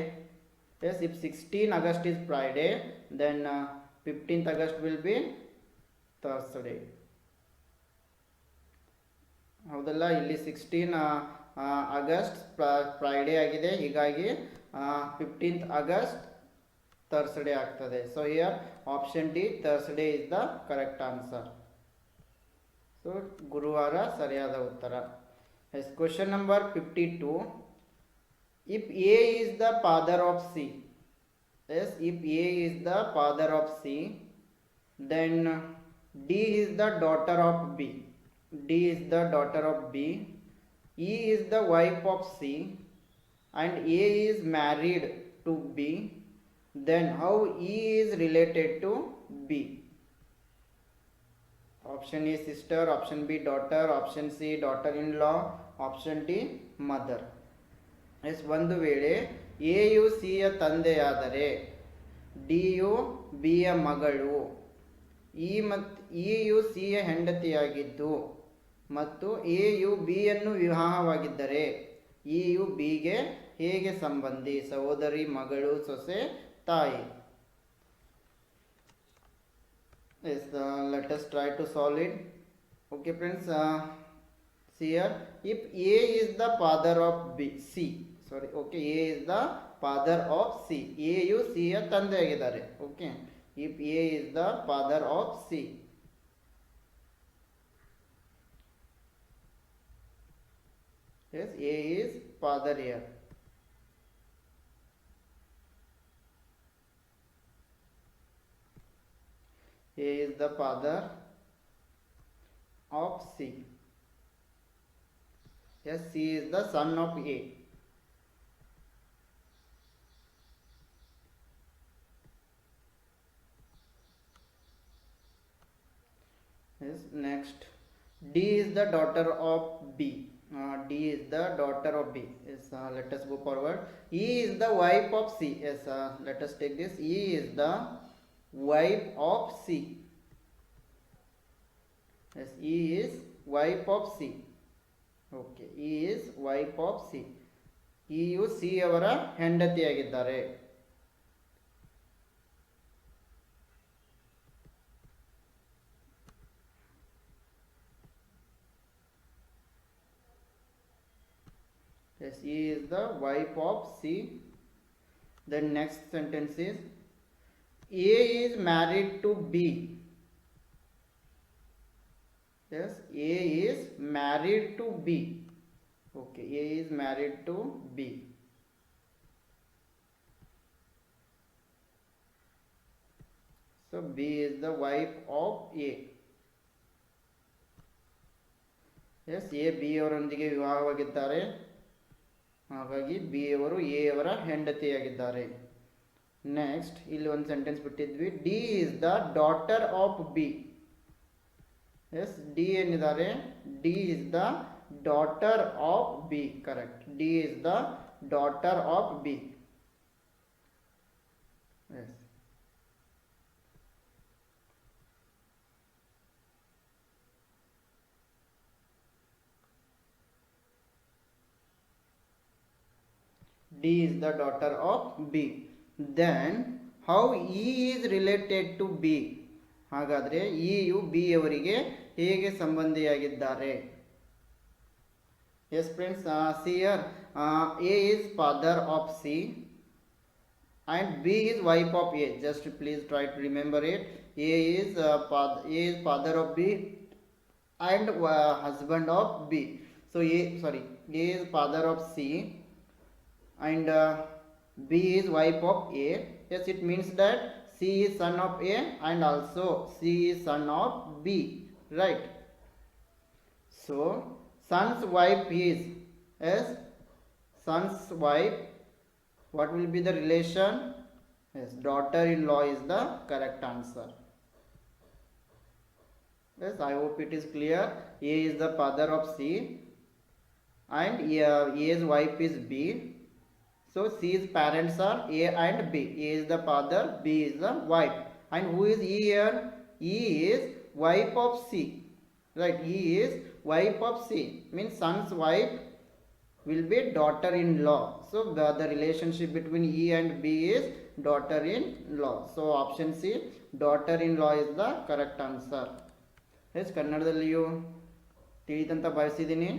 Yes, if 16 August is Friday, then 15th August will be Thursday. ಹೌದಲ್ಲ, ಇಲ್ಲಿ 16 August Friday ಆಗಿದೆ, ಹೀಗಾಗಿ 15th August Thursday ಆಗ್ತದೆ. So here option D Thursday is the correct answer. So ಗುರುವಾರ ಸರಿಯಾದ ಉತ್ತರ. Yes, question number 52. If A is the father of C, yes, if A is the father of C, then D is the daughter of B. D is the daughter of B. E is the wife of C, and A is married to B. Then how E is related to B? Option A sister, option B daughter, option C daughter-in-law, option D mother. Yes, ಒಂದು ವೇಳೆ A you C ಯ ತಂದೆಯಾದರೆ D you B ಯ ಮಗಳು, E U C ಯ ಹೆಂಡತಿಯಾಗಿದ್ದು ಮತ್ತು A you B ಯನ್ನು ವಿವಾಹವಾಗಿದ್ದರೆ E U ಬಿಗೆ ಹೇಗೆ ಸಂಬಂಧಿ? ಸಹೋದರಿ, ಮಗಳು, ಸೊಸೆ, ತಾಯಿ. Yes, let us try to solve it. Okay friends, here if A is the father of B, C, sorry, okay, A is the father of C, A ಯು C ಯ ತಂದೆಯಾಗಿದ್ದಾರೆ. Okay, if A is the father of C, yes, A is father here. A is the father of C. Yes, C is the son of A. Yes, next. D is the daughter of B. D is the daughter of B. Yes, let us go forward. E is the wife of C. Yes, let us take this. E is the wife of C. Yes, E is wife of C. Okay, E is wife of C. EU C ಅವರ ಹೆಂಡತಿಯಾಗಿದ್ದಾರೆ. Yes, E is the wife of C. Then next sentence is A is married to B. Yes, A is married to B. Okay, A is married to B. So B is the wife of A. Yes, A B ಅವರೊಂದಿಗೆ ವಿವಾಹವಾಗಿದ್ದಾರೆ. ಹಾಗಾಗಿ B ಅವರು A ಅವರ ಹೆಂಡತಿಯಾಗಿದ್ದಾರೆ. Next ಇಲ್ಲಿ ಒಂದು sentence ಬಿಟ್ಟಿದ್ವಿ. D is the daughter of B. Yes, D ಏನಿದ್ದಾರೆ, D is the daughter of B. Correct, D is the daughter of B. Yes, D is the daughter of B. Then how E is related to B? ಹಾಗಾದರೆ E you B ಅವರಿಗೆ ಹೇಗೆ ಸಂಬಂಧಿಯಾಗಿದ್ದಾರೆ? Yes friends, see here, A is father of C and B is wife of A. Just please try to remember it. A is father of B and husband of B. So A is father of C and B is wife of A. Yes, it means that C is son of A and also C is son of B, right? So son's wife is, yes, son's wife, what will be the relation? Yes, daughter-in-law is the correct answer. Yes, I hope it is clear. A is the father of C and A's wife is B. So C's parents are A and B. A is the father, B is the wife. And who is E here? E is wife of C. Right, E is wife of C. Means son's wife will be daughter-in-law. So the relationship between E and B is daughter-in-law. So option C, daughter-in-law is the correct answer. Yes, ಕನ್ನಡದಲ್ಲಿಯೂ ತಿಳಿದಂತ ಭಾವಿಸಿದ್ದೀನಿ.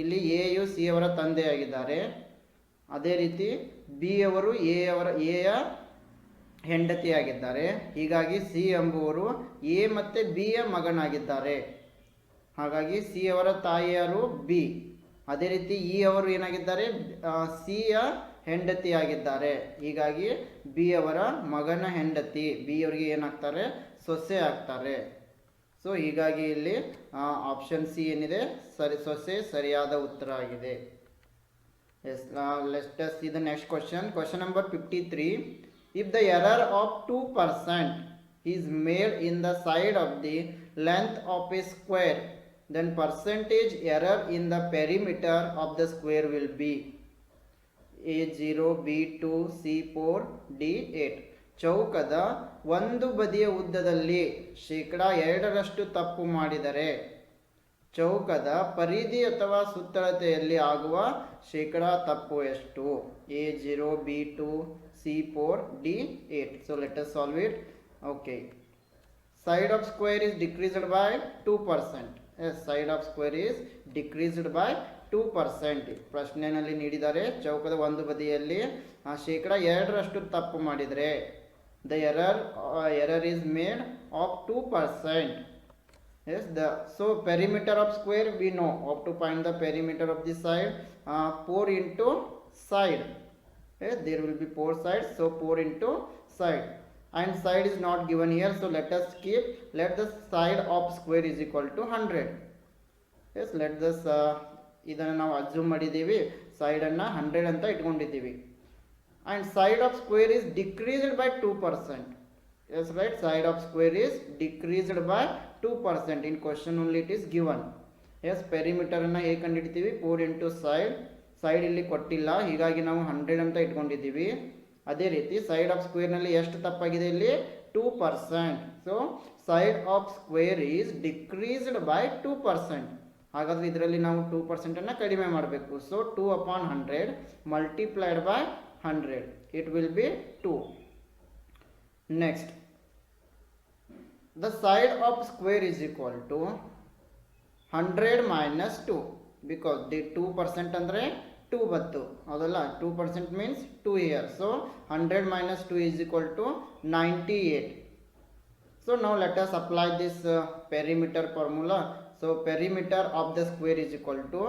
ಇಲ್ಲಿ A U C ಅವರ ತಂದೆಯಾಗಿದ್ದಾರೆ. ಅದೇ ರೀತಿ B ಅವರು ಎಯ ಹೆಂಡತಿಯಾಗಿದ್ದಾರೆ. ಹೀಗಾಗಿ C ಎಂಬುವರು A ಮತ್ತು B ಯ ಮಗನಾಗಿದ್ದಾರೆ. ಹಾಗಾಗಿ ಸಿ ಅವರ ತಾಯಿಯರು ಬಿ. ಅದೇ ರೀತಿ ಇ ಅವರು ಏನಾಗಿದ್ದಾರೆ, ಸಿ ಯ ಹೆಂಡತಿಯಾಗಿದ್ದಾರೆ. ಹೀಗಾಗಿ ಬಿ ಅವರ ಮಗನ ಹೆಂಡತಿ, ಬಿ ಅವರಿಗೆ ಏನಾಗ್ತಾರೆ, ಸೊಸೆ ಆಗ್ತಾರೆ. ಸೊ ಹೀಗಾಗಿ ಇಲ್ಲಿ ಆಪ್ಷನ್ ಸಿ ಏನಿದೆ, ಸೊಸೆ ಸರಿಯಾದ ಉತ್ತರ ಆಗಿದೆ. Yes, let us see the next question. Question number 53. If the error of 2% is made in the side of the length of a square, then percentage error in the perimeter of the square will be A0, B2, C4, D8. ಚೌಕದ ಒಂದು ಬದಿಯ ಉದ್ದದಲ್ಲಿ 2% ತಪ್ಪು ಮಾಡಿದರೆ ಚೌಕದ ಪರಿಧಿ ಅಥವಾ ಸುತ್ತಳತೆಯಲ್ಲಿ ಆಗುವ ಶೇಕಡಾ ತಪ್ಪು ಎಷ್ಟು? A0, B2, C4, D8. So let us solve it. Okay. Side of square is decreased by 2%. Yes, side of square is decreased by 2%. ಪ್ರಶ್ನೆಯಲ್ಲಿ ನೀಡಿದ್ದಾರೆ ಚೌಕದ ಒಂದು ಬದಿಯಲ್ಲಿ 2% ತಪ್ಪು ಮಾಡಿದರೆ the error is made of 2%. Yes, so perimeter of square we know. How to find the perimeter of the side? 4 into side. Yes, there will be 4 sides, so 4 into side. And side is not given here, so let us skip. Let the side of square is equal to 100. Yes, let this ಇದನ್ನು ನಾವು assume ಮಾಡಿದ್ದೀವಿ, ಸೈಡನ್ನು 100 ಅಂತ ಇಟ್ಕೊಂಡಿದ್ದೀವಿ. And side of square is decreased by 2%. Yes right, side of square is decreased by 2%. In question only it is given. Yes, ಪೆರಿಮೀಟರನ್ನು ಹೇಗೆ ಕಂಡುಹಿಡಿತೀವಿ? 4 into side ಇಲ್ಲಿ ಕೊಟ್ಟಿಲ್ಲ, ಹೀಗಾಗಿ ನಾವು 100 ಅಂತ ಇಟ್ಕೊಂಡಿದ್ದೀವಿ. ಅದೇ ರೀತಿ ಸೈಡ್ ಆಫ್ ಸ್ಕ್ವೇರ್ನಲ್ಲಿ ಎಷ್ಟು ತಪ್ಪಾಗಿದೆ? ಇಲ್ಲಿ 2%. So side of square is decreased by 2%. ಹಾಗಾದರೆ ಇದರಲ್ಲಿ ನಾವು 2%ಅನ್ನು ಕಡಿಮೆ ಮಾಡಬೇಕು. So 2/100 multiplied by 100, it will be 2. Next, the side of square is equal to 100 minus 2, because the 2% ಅಂದರೆ 2 ಬತ್ತು, ಹೌದಲ್ಲ? 2% means 2 here. So 100 minus 2 is equal to 98. So now let us apply this perimeter formula. So perimeter of the square is equal to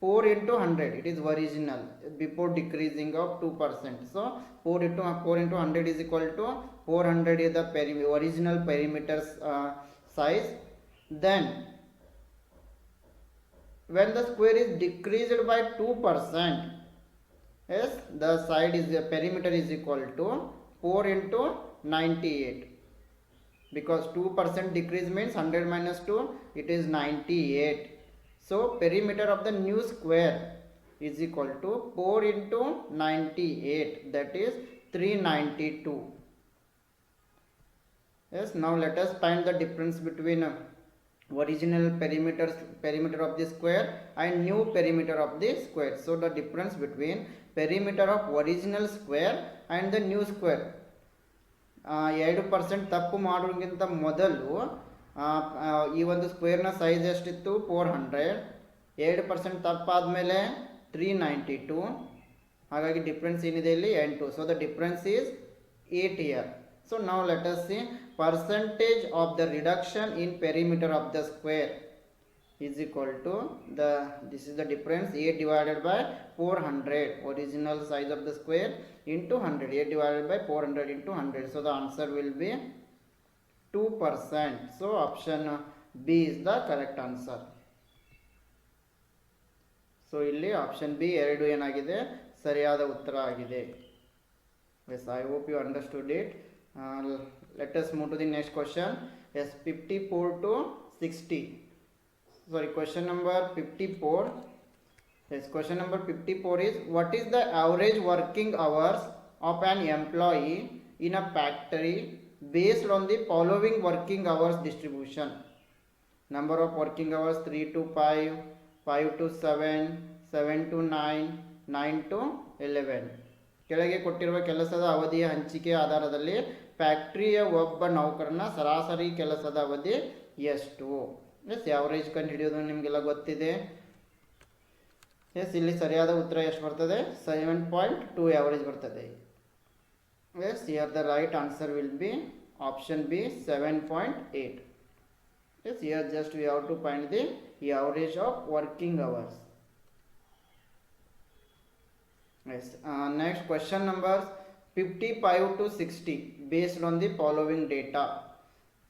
4 into 100. It is original before decreasing of 2%. So 4 into 100 is equal to 400 is the original perimeter size. Then when the square is decreased by 2%, yes, the side is the perimeter is equal to 4 into 98, because 2% decrease means 100 minus 2, it is 98. So perimeter of the new square is equal to 4 into 98, that is 392. Yes, now let us find the difference between original perimeter of the square and new perimeter of the square. So the difference between perimeter of original square and the new square, 2% ತಪ್ಪು ಮಾಡೋಕ್ಕಿಂತ ಮೊದಲು ಈ ಒಂದು ಸ್ಕ್ವೇರ್ನ size ಎಷ್ಟಿತ್ತು? 400. 2% ತಪ್ಪಾದಮೇಲೆ 392. ಹಾಗಾಗಿ difference ಏನಿದೆ ಇಲ್ಲಿ 8. So the difference is 8 here. So now let us see percentage of the reduction in perimeter of the square is equal to this is the difference, 8 divided by 400, original size of the square, into 100. 8 divided by 400 into 100. So the answer will be 2%. So option B is the correct answer. So ಇಲ್ಲಿ option B 2 ಏನಾಗಿದೆ? ಸರಿಯಾದ ಉತ್ತರ ಆಗಿದೆ. Yes, I hope you understood it. Let us move to the next question. Yes, 54 to 60. Sorry, question number 54. Yes, question number 54 is, what is the average working hours of an employee in a factory based on the following working hours distribution? Number of working hours: 3 to 5, 5 to 7, 7 to 9, 9 to 11. ಕೆಳಗೆ ಕೊಟ್ಟಿರುವ ಕೆಲಸದ ಅವಧಿಯ ಹಂಚಿಕೆ ಆಧಾರದಲ್ಲಿ ಫ್ಯಾಕ್ಟರಿಯ ಒಬ್ಬ ನೌಕರನ ಸರಾಸರಿ ಕೆಲಸದ ಅವಧಿ ಎಷ್ಟು? ಎಸ್, ಆವರೇಜ್ ಕಂಡು ಹಿಡಿಯೋದು ನಿಮಗೆಲ್ಲ ಗೊತ್ತಿದೆ. ಎಸ್, ಇಲ್ಲಿ ಸರಿಯಾದ ಉತ್ತರ ಎಷ್ಟು ಬರ್ತದೆ? 7.2 ಆವರೇಜ್ ಬರ್ತದೆ. Yes, here the right answer will be option B, 7.8. Yes, here just we have to find the average of working hours. Yes, next question number 55 to 60 based on the following data.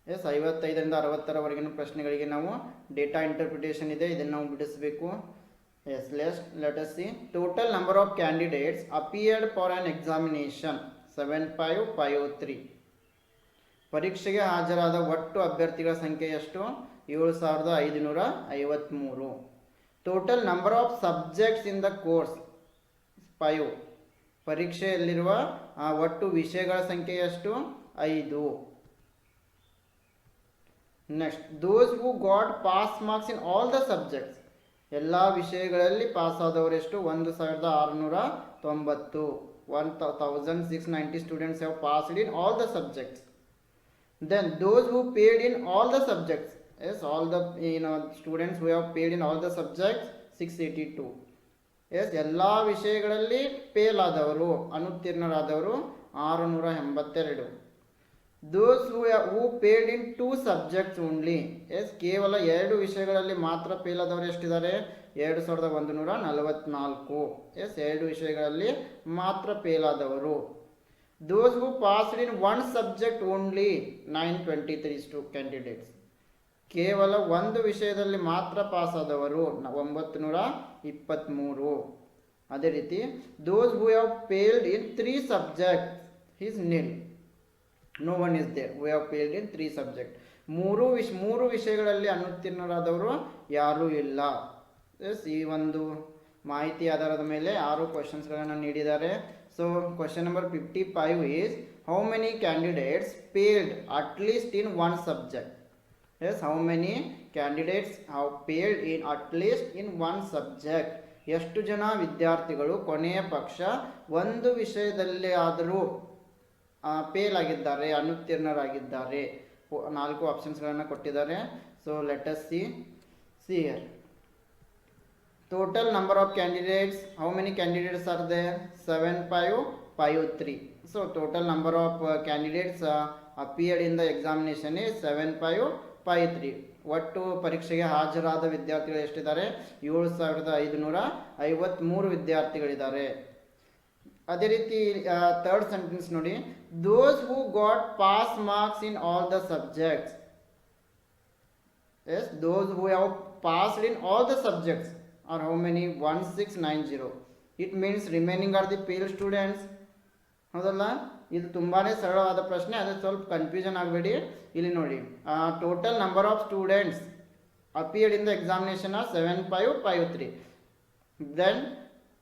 Yes, 55 ರಿಂದ 60ರವರೆಗಿನ ಪ್ರಶ್ನೆಗಳಿಗೆ ನಾವು data interpretation ಇದೆ, ಇದನ್ನು ನಾವು ಬಿಡಿಸಬೇಕು. Yes, let us see. Total number of candidates appeared for an examination 7553. ಪರೀಕ್ಷೆಗೆ ಹಾಜರಾದ ಒಟ್ಟು ಅಭ್ಯರ್ಥಿಗಳ ಸಂಖ್ಯೆ ಎಷ್ಟು? 7553. Total number of subjects in the course 5. ಪರೀಕ್ಷೆಯಲ್ಲಿರುವ ಒಟ್ಟು ವಿಷಯಗಳ ಸಂಖ್ಯೆ ಎಷ್ಟು? 5. Next, those who got pass marks in all the subjects. ಎಲ್ಲ ವಿಷಯಗಳಲ್ಲಿ ಪಾಸ್ ಆದವರೆಷ್ಟು? 1690. 1690 students have passed in all the subjects. Then those who failed in all the subjects. Yes, all the students who have paid in all the subjects 682. Yes, ಎಲ್ಲ ವಿಷಯಗಳಲ್ಲಿ fail ಆದವರು, ಅನುತ್ತೀರ್ಣರಾದವರು 682. Those who failed in 2 subjects only. Yes, ಕೇವಲ 2 ವಿಷಯಗಳಲ್ಲಿ ಮಾತ್ರ fail ಆದವರು ಎಷ್ಟಿದ್ದಾರೆ? 2144. S, 2 ವಿಷಯಗಳಲ್ಲಿ ಮಾತ್ರ ಫೇಲ್ ಆದವರು. Those who passed in 1 subject only 923 candidates. ಕೇವಲ 1 ವಿಷಯದಲ್ಲಿ ಮಾತ್ರ ಪಾಸ್ ಆದವರು 923 23. ಅದೇ ರೀತಿ those who have failed in 3 subjects is nil. No one is there who have failed in 3 subjects. ಮೂರು ವಿಷಯಗಳಲ್ಲಿ ಅನುತ್ತೀರ್ಣರಾದವರು ಯಾರೂ ಇಲ್ಲ. ಎಸ್, ಈ ಒಂದು ಮಾಹಿತಿ ಆಧಾರದ ಮೇಲೆ 6 ಕ್ವಶನ್ಸ್ಗಳನ್ನು ನೀಡಿದ್ದಾರೆ. So question number 55 is how many candidates failed at least in 1 subject. Yes, how many candidates have failed in at least in 1 subject. ಎಷ್ಟು ಜನ ವಿದ್ಯಾರ್ಥಿಗಳು ಕೊನೆಯ ಪಕ್ಷ ಒಂದು ವಿಷಯದಲ್ಲಿ ಆದರೂ ಫೇಲ್ ಆಗಿದ್ದಾರೆ, ಅನುತ್ತೀರ್ಣರಾಗಿದ್ದಾರೆ. 4 ಆಪ್ಷನ್ಸ್ಗಳನ್ನು ಕೊಟ್ಟಿದ್ದಾರೆ. So let us see here. Total number of candidates, how many candidates are there? 7553. So total number of candidates appeared in the examination is 7553. ಒಟ್ಟು ಪರೀಕ್ಷೆಗೆ ಹಾಜರಾದ ವಿದ್ಯಾರ್ಥಿಗಳು ಎಷ್ಟಿದ್ದಾರೆ? 7553 ವಿದ್ಯಾರ್ಥಿಗಳಿದ್ದಾರೆ. ಅದೇ ರೀತಿ ಥರ್ಡ್ ಸೆಂಟೆನ್ಸ್ ನೋಡಿ, those who got pass marks in all the subjects. Yes, those who have passed in all the subjects are how many? 1690. It means remaining are the failed students. ಹೌದಲ್ಲ? ಇದು ತುಂಬಾ ಸರಳವಾದ ಪ್ರಶ್ನೆ, ಅದು ಸ್ವಲ್ಪ ಕನ್ಫ್ಯೂಷನ್ ಆಗಬೇಡಿ. ಇಲ್ಲಿ ನೋಡಿ, total number of students appeared in the examination are 7553. Then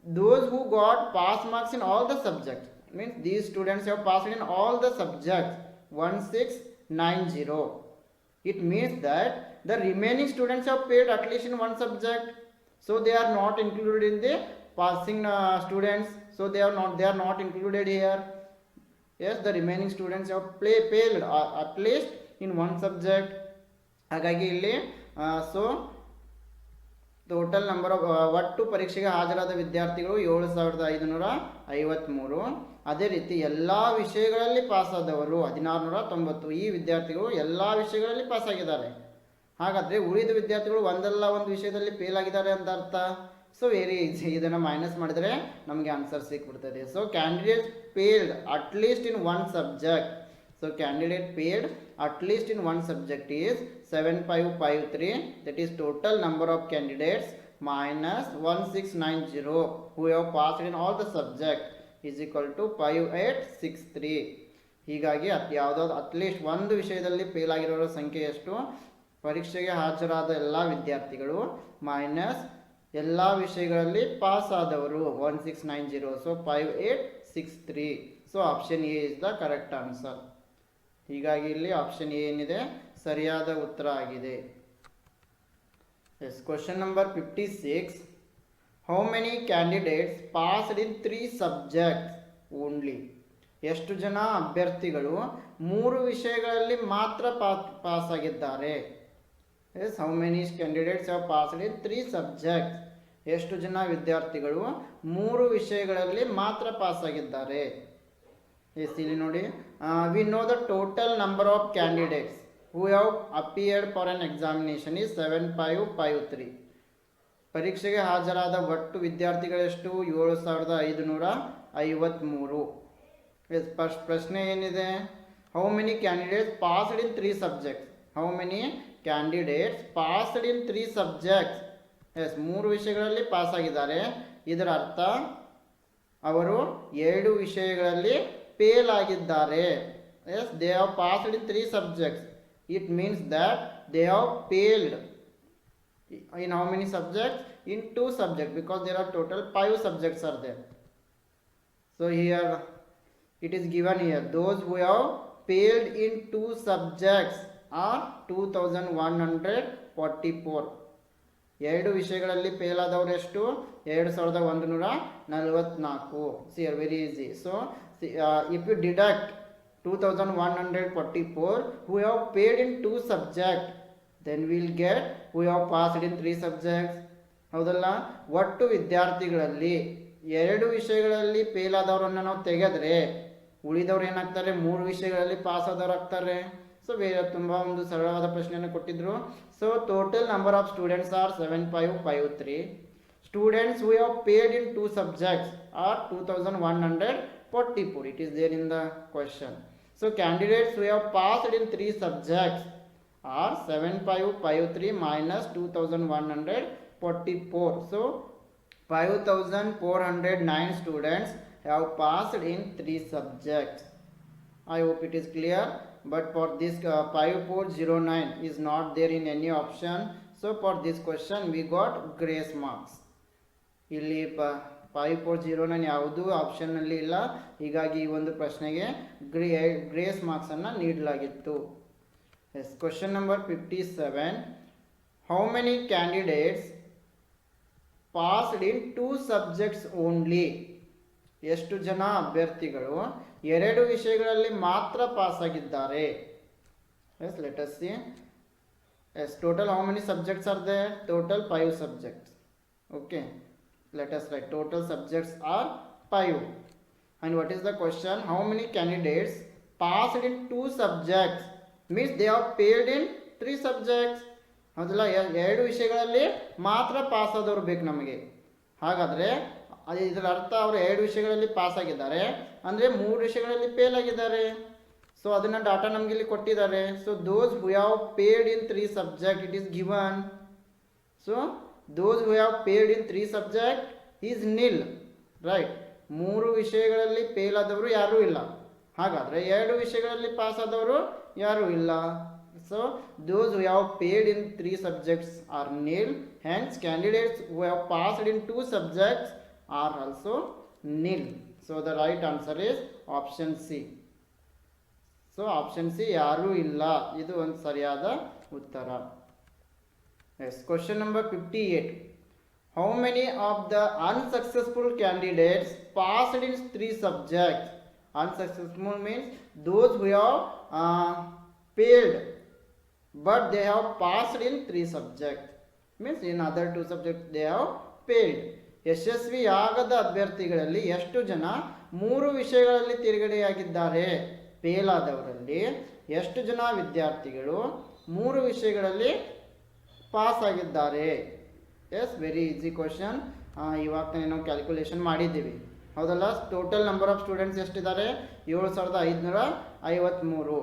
those who got pass marks in all the subjects means these students have passed in all the subjects 1690. It means that the remaining students have failed at least in 1 subject. So they are not included in the passing students. So they are not included here. Yes, the remaining students have failed at least in 1 subject. ಹಾಗಾಗಿ ಇಲ್ಲಿ so total number of ಒಟ್ಟು ಪರೀಕ್ಷೆಗೆ ಹಾಜರಾದ ವಿದ್ಯಾರ್ಥಿಗಳು 7553. ಅದೇ ರೀತಿ ಎಲ್ಲ ವಿಷಯಗಳಲ್ಲಿ ಪಾಸಾದವರು 1690. ಈ ವಿದ್ಯಾರ್ಥಿಗಳು ಎಲ್ಲ ವಿಷಯಗಳಲ್ಲಿ ಪಾಸ್ ಆಗಿದ್ದಾರೆ. ಹಾಗಾದರೆ ಉಳಿದ ವಿದ್ಯಾರ್ಥಿಗಳು ಒಂದಲ್ಲ ಒಂದು ವಿಷಯದಲ್ಲಿ ಫೇಲ್ ಆಗಿದ್ದಾರೆ ಅಂತ ಅರ್ಥ. ಸೊ ವೆರಿ ಈಸಿ, ಇದನ್ನು ಮೈನಸ್ ಮಾಡಿದರೆ ನಮಗೆ ಆನ್ಸರ್ ಸಿಕ್ಬಿಡ್ತದೆ. So candidate failed at least in 1 subject. So candidate failed at least in 1 subject is 7553. That is total number of candidates minus 1690 who have passed in all the subject is equal to 5863. ಹೀಗಾಗಿ ಯಾವುದಾದ್ರು at least ಒಂದು ವಿಷಯದಲ್ಲಿ fail ಆಗಿರೋರ ಸಂಖ್ಯೆ ಎಷ್ಟು? ಪರೀಕ್ಷೆಗೆ ಹಾಜರಾದ ಎಲ್ಲ ವಿದ್ಯಾರ್ಥಿಗಳು ಮೈನಸ್ ಎಲ್ಲ ವಿಷಯಗಳಲ್ಲಿ ಪಾಸ್ ಆದವರು 1690. So 5863. So option A is the correct answer. ಹೀಗಾಗಿ ಇಲ್ಲಿ ಆಪ್ಷನ್ ಎ ಏನಿದೆ ಸರಿಯಾದ ಉತ್ತರ ಆಗಿದೆ. Yes, question number 56. How many candidates passed in 3 subjects only. ಎಷ್ಟು ಜನ ಅಭ್ಯರ್ಥಿಗಳು 3 ವಿಷಯಗಳಲ್ಲಿ ಮಾತ್ರ ಪಾಸ್ ಆಗಿದ್ದಾರೆ? Yes, how many candidates have passed in 3 subjects. ಎಷ್ಟು ಜನ ವಿದ್ಯಾರ್ಥಿಗಳು 3 ವಿಷಯಗಳಲ್ಲಿ ಮಾತ್ರ ಪಾಸ್ ಆಗಿದ್ದಾರೆ? ಎಸ್, ಇಲ್ಲಿ ನೋಡಿ, we know the total number of candidates who have appeared for an examination is 7553. ಪರೀಕ್ಷೆಗೆ ಹಾಜರಾದ ಒಟ್ಟು ವಿದ್ಯಾರ್ಥಿಗಳೆಷ್ಟು? 7553. ಎಸ್, ಫಸ್ಟ್ ಪ್ರಶ್ನೆ ಏನಿದೆ? How many candidates passed in 3 subjects. How many candidates passed in 3 subjects. Yes, 3 ವಿಷಯಗಳಲ್ಲಿ pass ಆಗಿದ್ದಾರೆ. ಇದರ ಅರ್ಥ ಅವರು 2 ವಿಷಯಗಳಲ್ಲಿ ಫೇಲ್ ಆಗಿದ್ದಾರೆ. Yes, they have passed in 3 subjects. It means that they have failed in how many subjects? In 2 subjects, because there are total 5 subjects are there. So here it is given here, those who have failed in 2 subjects are 2144. 2 ವಿಷಯಗಳಲ್ಲಿ fail ಆದವರು ಎಷ್ಟು? 2144. See here, very easy. So if you deduct 2144 who have failed in 2 subjects, then we will get who have passed in 3 subjects. ಹೌದಲ್ಲ? ಒಟ್ಟು ವಿದ್ಯಾರ್ಥಿಗಳಲ್ಲಿ 2 ವಿಷಯಗಳಲ್ಲಿ fail ಆದವರನ್ನು ನಾವು ತೆಗೆದ್ರೆ ಉಳಿದವ್ರು ಏನಾಗ್ತಾರೆ? 3 ವಿಷಯಗಳಲ್ಲಿ ಪಾಸ್ ಆದವ್ರು ಆಗ್ತಾರೆ. ಸೊ ಬೇರೆ ತುಂಬ ಒಂದು ಸರಳವಾದ ಪ್ರಶ್ನೆಯನ್ನು ಕೊಟ್ಟಿದ್ರು. So total number of students are 7553. Students who have failed in 2 subjects are 2144. It is there in the question. So candidates who have passed in 3 subjects are 7553 minus 2144. So 5,409 students have passed in 3 subjects. I hope it is clear. But for this 5409 is not there in any option. So for this question we got grace marks. ಇಲ್ಲಿ 5409 ಯಾವುದೂ ಆಪ್ಷನ್ನಲ್ಲಿ ಇಲ್ಲ, ಹೀಗಾಗಿ ಈ ಒಂದು ಪ್ರಶ್ನೆಗೆ grace ಮಾರ್ಕ್ಸನ್ನು ನೀಡಲಾಗಿತ್ತು. Yes, question number 57. How many candidates passed in 2 subjects only? ಎಷ್ಟು ಜನ ಅಭ್ಯರ್ಥಿಗಳು 2 ವಿಷಯಗಳಲ್ಲಿ ಮಾತ್ರ ಪಾಸ್ ಆಗಿದ್ದಾರೆ? Yes, let us see. Yes, total how many subjects are there? Total 5 subjects. Okay, let us write total subjects are 5. And what is the question? How many candidates passed in 2 subjects? Means they have failed in 3 subjects. ಹೌದಲ್ಲ, 2 ವಿಷಯಗಳಲ್ಲಿ ಮಾತ್ರ pass ಆದವರು ಬೇಕು ನಮಗೆ. ಹಾಗಾದರೆ ಇದರ ಅರ್ಥ ಅವರು 2 ವಿಷಯಗಳಲ್ಲಿ ಪಾಸ್ ಆಗಿದ್ದಾರೆ ಅಂದರೆ 3 ವಿಷಯಗಳಲ್ಲಿ ಫೇಲ್ ಆಗಿದ್ದಾರೆ. ಸೊ ಅದನ್ನು ಡಾಟಾ ನಮಗೆ ಇಲ್ಲಿ ಕೊಟ್ಟಿದ್ದಾರೆ. So those who have paid in 3 subject it is given. So those who have failed in 3 subject is nil, right? 3 ವಿಷಯಗಳಲ್ಲಿ ಫೇಲ್ ಆದವರು ಯಾರೂ ಇಲ್ಲ. ಹಾಗಾದರೆ 2 ವಿಷಯಗಳಲ್ಲಿ ಪಾಸ್ ಆದವರು ಯಾರೂ ಇಲ್ಲ. So those who have failed in 3 subjects are nil. Hence candidates who have passed in 2 subjects are also nil. So the right answer is option C. So option C ಯಾರೂ ಇಲ್ಲ, ಇದು ಒಂದು ಸರಿಯಾದ ಉತ್ತರ. Yes, question number 58. How many of the unsuccessful candidates passed in 3 subjects? Unsuccessful means those who have failed but they have passed in 3 subjects. Means in other 2 subjects they have failed. ಯಶಸ್ವಿಯಾಗದ ಅಭ್ಯರ್ಥಿಗಳಲ್ಲಿ ಎಷ್ಟು ಜನ 3 ವಿಷಯಗಳಲ್ಲಿ ತೇರ್ಗಡೆಯಾಗಿದ್ದಾರೆ? Fail ಆದವರಲ್ಲಿ ಎಷ್ಟು ಜನ ವಿದ್ಯಾರ್ಥಿಗಳು 3 ವಿಷಯಗಳಲ್ಲಿ pass ಆಗಿದ್ದಾರೆ? Yes, very easy question. ಇವಾಗ ತಾನೇ ನಾವು ಕ್ಯಾಲ್ಕುಲೇಷನ್ ಮಾಡಿದ್ದೀವಿ, ಹೌದಲ್ಲ? ಟೋಟಲ್ ನಂಬರ್ ಆಫ್ ಸ್ಟೂಡೆಂಟ್ಸ್ ಎಷ್ಟಿದ್ದಾರೆ? 7553.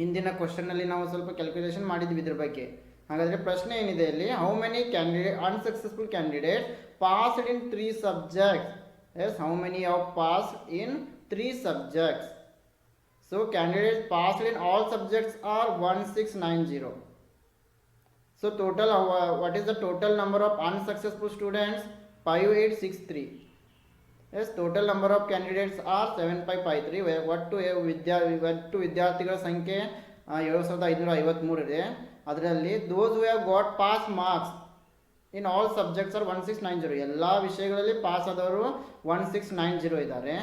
ಹಿಂದಿನ ಕ್ವಶನ್ನಲ್ಲಿ ನಾವು ಸ್ವಲ್ಪ ಕ್ಯಾಲ್ಕುಲೇಷನ್ ಮಾಡಿದ್ವಿ ಇದ್ರ ಬಗ್ಗೆ. ಹಾಗಾದರೆ ಪ್ರಶ್ನೆ ಏನಿದೆ ಇಲ್ಲಿ? How many unsuccessful candidate passed in 3 subjects? Yes, how many of passed in 3 subjects? So candidates passed in all subjects are 1690. So total, what is the total number of unsuccessful students? 5863. Yes, total number of candidates are 7553. ಒಟ್ಟು ವಿದ್ಯಾರ್ಥಿಗಳ ಸಂಖ್ಯೆ 7553 ಇದೆ. ಅದರಲ್ಲಿ those who have got pass marks in all subjects are 1690. ಎಲ್ಲ ವಿಷಯಗಳಲ್ಲಿ pass ಆದವರು 1690 ಇದ್ದಾರೆ.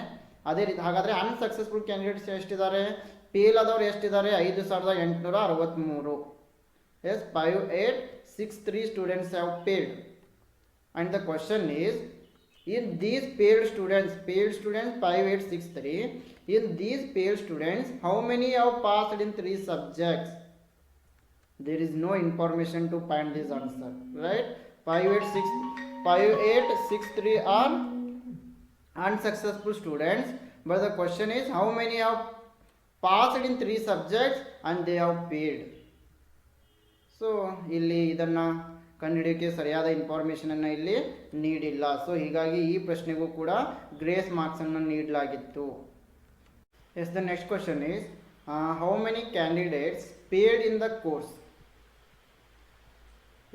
ಅದೇ ರೀತಿ ಹಾಗಾದರೆ ಅನ್ಸಕ್ಸಸ್ಫುಲ್ ಕ್ಯಾಂಡಿಡೇಟ್ಸ್ ಎಷ್ಟಿದ್ದಾರೆ? ಫೇಲ್ ಆದವರು ಎಷ್ಟಿದ್ದಾರೆ? 5863. Yes, 5863 students have failed. And the question is, in these failed students 5863, in these failed students, how many have passed in 3 subjects? There is no information to find this answer, right? 5863 are unsuccessful students, but the question is, how many have passed in 3 subjects and they have failed? So ಇಲ್ಲಿ ಇದನ್ನು ಕಂಡುಹಿಡಿಯೋಕ್ಕೆ ಸರಿಯಾದ ಇನ್ಫಾರ್ಮೇಷನನ್ನು ಇಲ್ಲಿ ನೀಡಿಲ್ಲ. So ಹೀಗಾಗಿ ಈ ಪ್ರಶ್ನೆಗೂ ಕೂಡ grace ಮಾರ್ಕ್ಸನ್ನು ನೀಡಲಾಗಿತ್ತು. Yes, the next question is how many candidates paid in the course?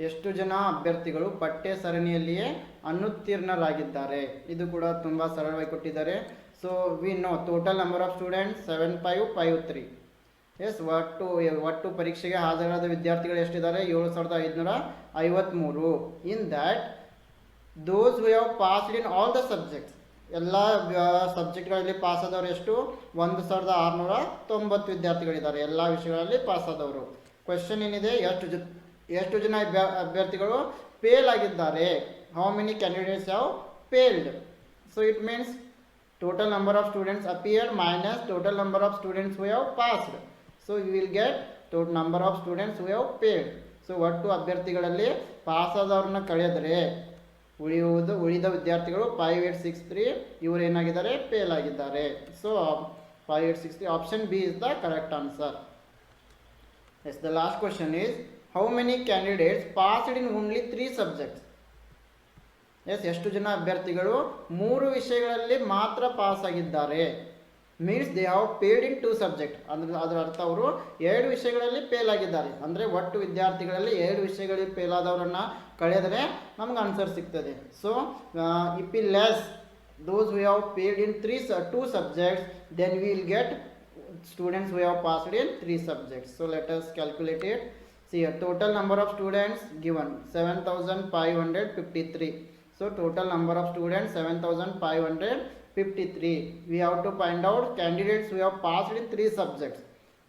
ಎಷ್ಟು ಜನ ಅಭ್ಯರ್ಥಿಗಳು ಪಠ್ಯ ಸರಣಿಯಲ್ಲಿಯೇ ಅನುತ್ತೀರ್ಣರಾಗಿದ್ದಾರೆ? ಇದು ಕೂಡ ತುಂಬ ಸರಳವಾಗಿ ಕೊಟ್ಟಿದ್ದಾರೆ. So we know total number of students 7553. Yes, ಒಟ್ಟು ಪರೀಕ್ಷೆಗೆ ಹಾಜರಾದ ವಿದ್ಯಾರ್ಥಿಗಳು ಎಷ್ಟಿದ್ದಾರೆ? 7553. In that those who have passed in all the subjects, ಎಲ್ಲ ಸಬ್ಜೆಕ್ಟ್ಗಳಲ್ಲಿ ಪಾಸ್ ಆದವರು ಎಷ್ಟು? 1690 ವಿದ್ಯಾರ್ಥಿಗಳಿದ್ದಾರೆ ಎಲ್ಲ ವಿಷಯಗಳಲ್ಲಿ ಪಾಸ್ ಆದವರು. ಕ್ವೆಶ್ಚನ್ ಏನಿದೆ? ಎಷ್ಟು ಜನ ಅಭ್ಯರ್ಥಿಗಳು ಫೇಲ್ ಆಗಿದ್ದಾರೆ? How many candidates have failed? So it means total number of students appeared minus total number of students who have passed. So we will get total number of students who have failed. So ಒಟ್ಟು ಅಭ್ಯರ್ಥಿಗಳಲ್ಲಿ pass ಆದವ್ರನ್ನ ಕಳೆದರೆ ಉಳಿದ ವಿದ್ಯಾರ್ಥಿಗಳು 5863, ಇವರು ಏನಾಗಿದ್ದಾರೆ? Fail ಆಗಿದ್ದಾರೆ. So 5863, option B is the correct answer. Yes, the last question is how many candidates passed in only 3 subjects? Yes, ಎಷ್ಟು ಜನ ಅಭ್ಯರ್ಥಿಗಳು 3 ವಿಷಯಗಳಲ್ಲಿ ಮಾತ್ರ ಪಾಸ್ ಆಗಿದ್ದಾರೆ. Means they have paid in 2 subject. ಅಂದ್ರೆ ಅದರ ಅರ್ಥ ಅವರು 2 ವಿಷಯಗಳಲ್ಲಿ ಫೇಲ್ ಆಗಿದ್ದಾರೆ. ಅಂದರೆ ಒಟ್ಟು ವಿದ್ಯಾರ್ಥಿಗಳಲ್ಲಿ 2 ವಿಷಯಗಳಲ್ಲಿ ಫೇಲ್ ಆದವರನ್ನು ಕಳೆದರೆ ನಮ್ಗೆ ಆನ್ಸರ್ ಸಿಗ್ತದೆ. So if we less those who have paid in 2 subjects, then we will get students who have passed in 3 subjects. So let us calculate it. See here, total number of students given 7553. So total number of students 7553. We have to find out candidates who have passed in 3 subjects,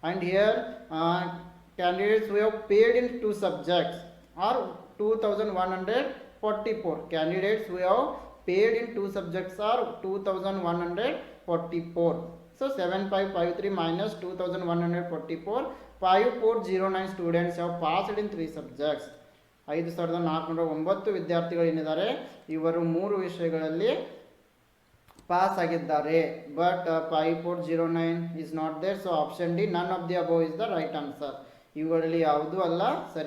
and here candidates who have paid in 2 subjects are 2144. Candidates who have paid in 2 subjects are 2144. So 7553 minus 2144, 5409 students have passed in 3 subjects. 5409 ವಿದ್ಯಾರ್ಥಿಗಳು ಏನಿದ್ದಾರೆ ಇವರು 3 ವಿಷಯಗಳಲ್ಲಿ pass ಆಗಿದ್ದಾರೆ. But 5409 is not there. So option D, none of the above is the right answer. ಇವುಗಳಲ್ಲಿ ಯಾವುದೂ ಅಲ್ಲ ಸರಿ.